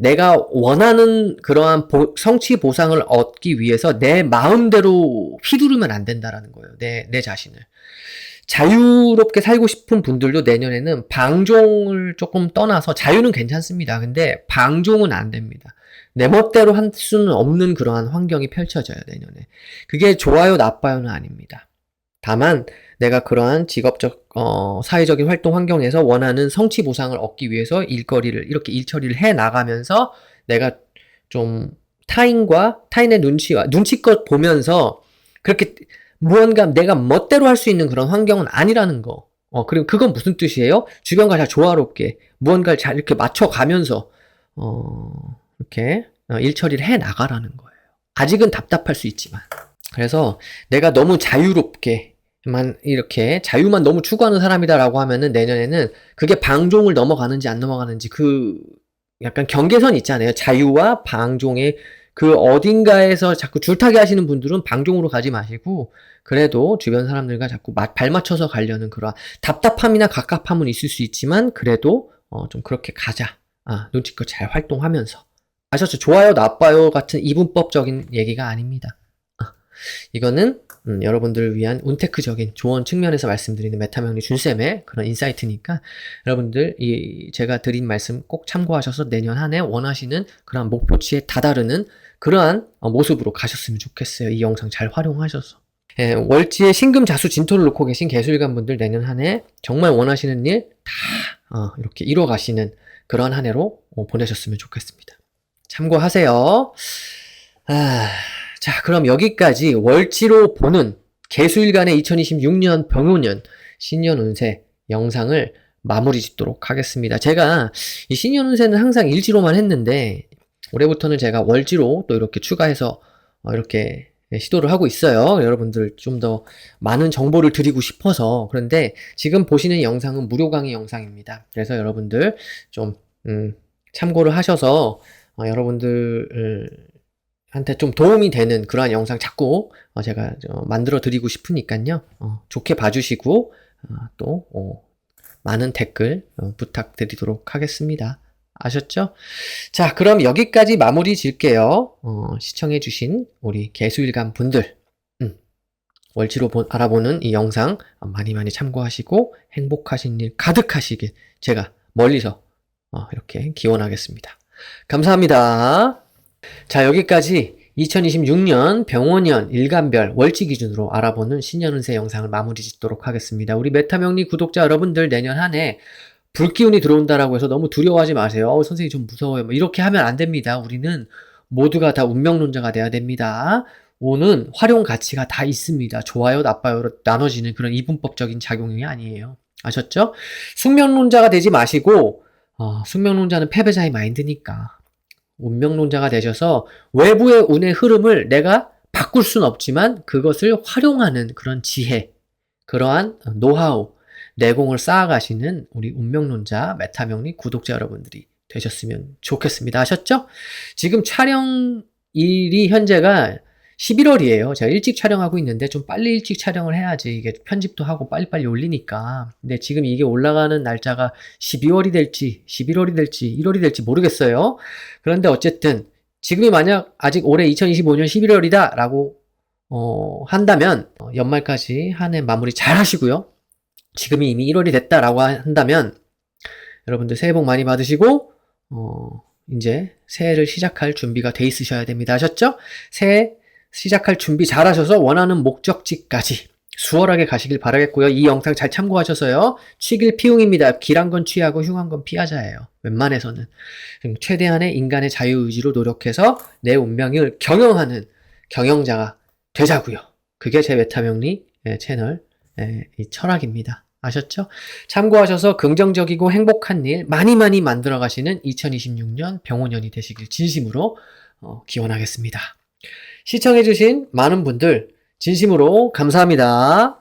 내가 원하는 그러한 성취 보상을 얻기 위해서 내 마음대로 휘두르면 안 된다라는 거예요. 내 자신을. 자유롭게 살고 싶은 분들도 내년에는 방종을 조금 떠나서 자유는 괜찮습니다. 근데 방종은 안 됩니다. 내 멋대로 할 수는 없는 그러한 환경이 펼쳐져요, 내년에. 그게 좋아요, 나빠요는 아닙니다. 다만 내가 그러한 직업적, 사회적인 활동 환경에서 원하는 성취 보상을 얻기 위해서 일거리를, 이렇게 일 처리를 해 나가면서 내가 좀 타인의 눈치껏 보면서 그렇게 무언가 내가 멋대로 할 수 있는 그런 환경은 아니라는 거. 그리고 그건 무슨 뜻이에요? 주변과 잘 조화롭게 무언가를 잘 이렇게 맞춰가면서, 이렇게 일 처리를 해 나가라는 거예요. 아직은 답답할 수 있지만. 그래서 내가 너무 자유롭게만 이렇게 자유만 너무 추구하는 사람이다라고 하면은 내년에는 그게 방종을 넘어가는지 안 넘어가는지 그 약간 경계선 있잖아요. 자유와 방종의 그 어딘가에서 자꾸 줄타기 하시는 분들은 방종으로 가지 마시고 그래도 주변 사람들과 자꾸 발 맞춰서 가려는 그런 답답함이나 갑갑함은 있을 수 있지만 그래도 좀 그렇게 가자. 눈치껏 잘 활동하면서. 아셨죠? 좋아요, 나빠요 같은 이분법적인 얘기가 아닙니다. 이거는 여러분들을 위한 운테크적인 조언 측면에서 말씀드리는 메타명리 준쌤의 그런 인사이트니까 여러분들 제가 드린 말씀 꼭 참고하셔서 내년 한 해 원하시는 그런 목표치에 다다르는 그러한 모습으로 가셨으면 좋겠어요. 이 영상 잘 활용하셔서. 월지에 신금자수 진토를 놓고 계신 개수일관 분들 내년 한 해 정말 원하시는 일 다 이렇게 이뤄 가시는 그런 한 해로 보내셨으면 좋겠습니다. 참고하세요. 자, 그럼 여기까지 월지로 보는 개수일간의 2026년 병오년 신년 운세 영상을 마무리 짓도록 하겠습니다. 제가 이 신년 운세는 항상 일지로만 했는데 올해부터는 제가 월지로 또 이렇게 추가해서 이렇게 시도를 하고 있어요. 여러분들 좀 더 많은 정보를 드리고 싶어서. 그런데 지금 보시는 영상은 무료 강의 영상입니다. 그래서 여러분들 좀 참고를 하셔서 여러분들 한테 좀 도움이 되는 그러한 영상 자꾸 제가 만들어 드리고 싶으니까요. 좋게 봐주시고 또 많은 댓글 부탁드리도록 하겠습니다. 아셨죠? 자, 그럼 여기까지 마무리 질게요. 시청해주신 우리 개수일간 분들 월지로 알아보는 이 영상 많이 참고하시고 행복하신 일 가득하시길 제가 멀리서 이렇게 기원하겠습니다. 감사합니다. 자, 여기까지 2026년 병오년 일간별 월지 기준으로 알아보는 신년운세 영상을 마무리 짓도록 하겠습니다. 우리 메타명리 구독자 여러분들 내년 한 해 불기운이 들어온다라고 해서 너무 두려워하지 마세요. 선생님 좀 무서워요. 이렇게 하면 안 됩니다. 우리는 모두가 다 운명론자가 돼야 됩니다. 오는 활용 가치가 다 있습니다. 좋아요, 나빠요로 나눠지는 그런 이분법적인 작용이 아니에요. 아셨죠? 숙명론자가 되지 마시고 숙명론자는 패배자의 마인드니까 운명론자가 되셔서 외부의 운의 흐름을 내가 바꿀 순 없지만 그것을 활용하는 그런 지혜, 그러한 노하우, 내공을 쌓아가시는 우리 운명론자 메타명리 구독자 여러분들이 되셨으면 좋겠습니다. 아셨죠? 지금 촬영일이 현재가 11월이에요. 제가 일찍 촬영하고 있는데 좀 빨리 일찍 촬영을 해야지 이게 편집도 하고 빨리빨리 올리니까. 근데 지금 이게 올라가는 날짜가 12월이 될지 11월이 될지 1월이 될지 모르겠어요. 그런데 어쨌든 지금이 만약 아직 올해 2025년 11월이다 라고 한다면 연말까지 한 해 마무리 잘 하시고요. 지금이 이미 1월이 됐다라고 한다면 여러분들 새해 복 많이 받으시고 이제 새해를 시작할 준비가 돼 있으셔야 됩니다. 아셨죠? 새해 시작할 준비 잘 하셔서 원하는 목적지까지 수월하게 가시길 바라겠고요. 이 영상 잘 참고하셔서요. 취길 피웅입니다. 길한 건 취하고 흉한 건 피하자예요. 웬만해서는. 최대한의 인간의 자유의지로 노력해서 내 운명을 경영하는 경영자가 되자고요. 그게 제 메타명리 채널 이 철학입니다. 아셨죠? 참고하셔서 긍정적이고 행복한 일 많이 만들어 가시는 2026년 병오년이 되시길 진심으로 기원하겠습니다. 시청해주신 많은 분들 진심으로 감사합니다.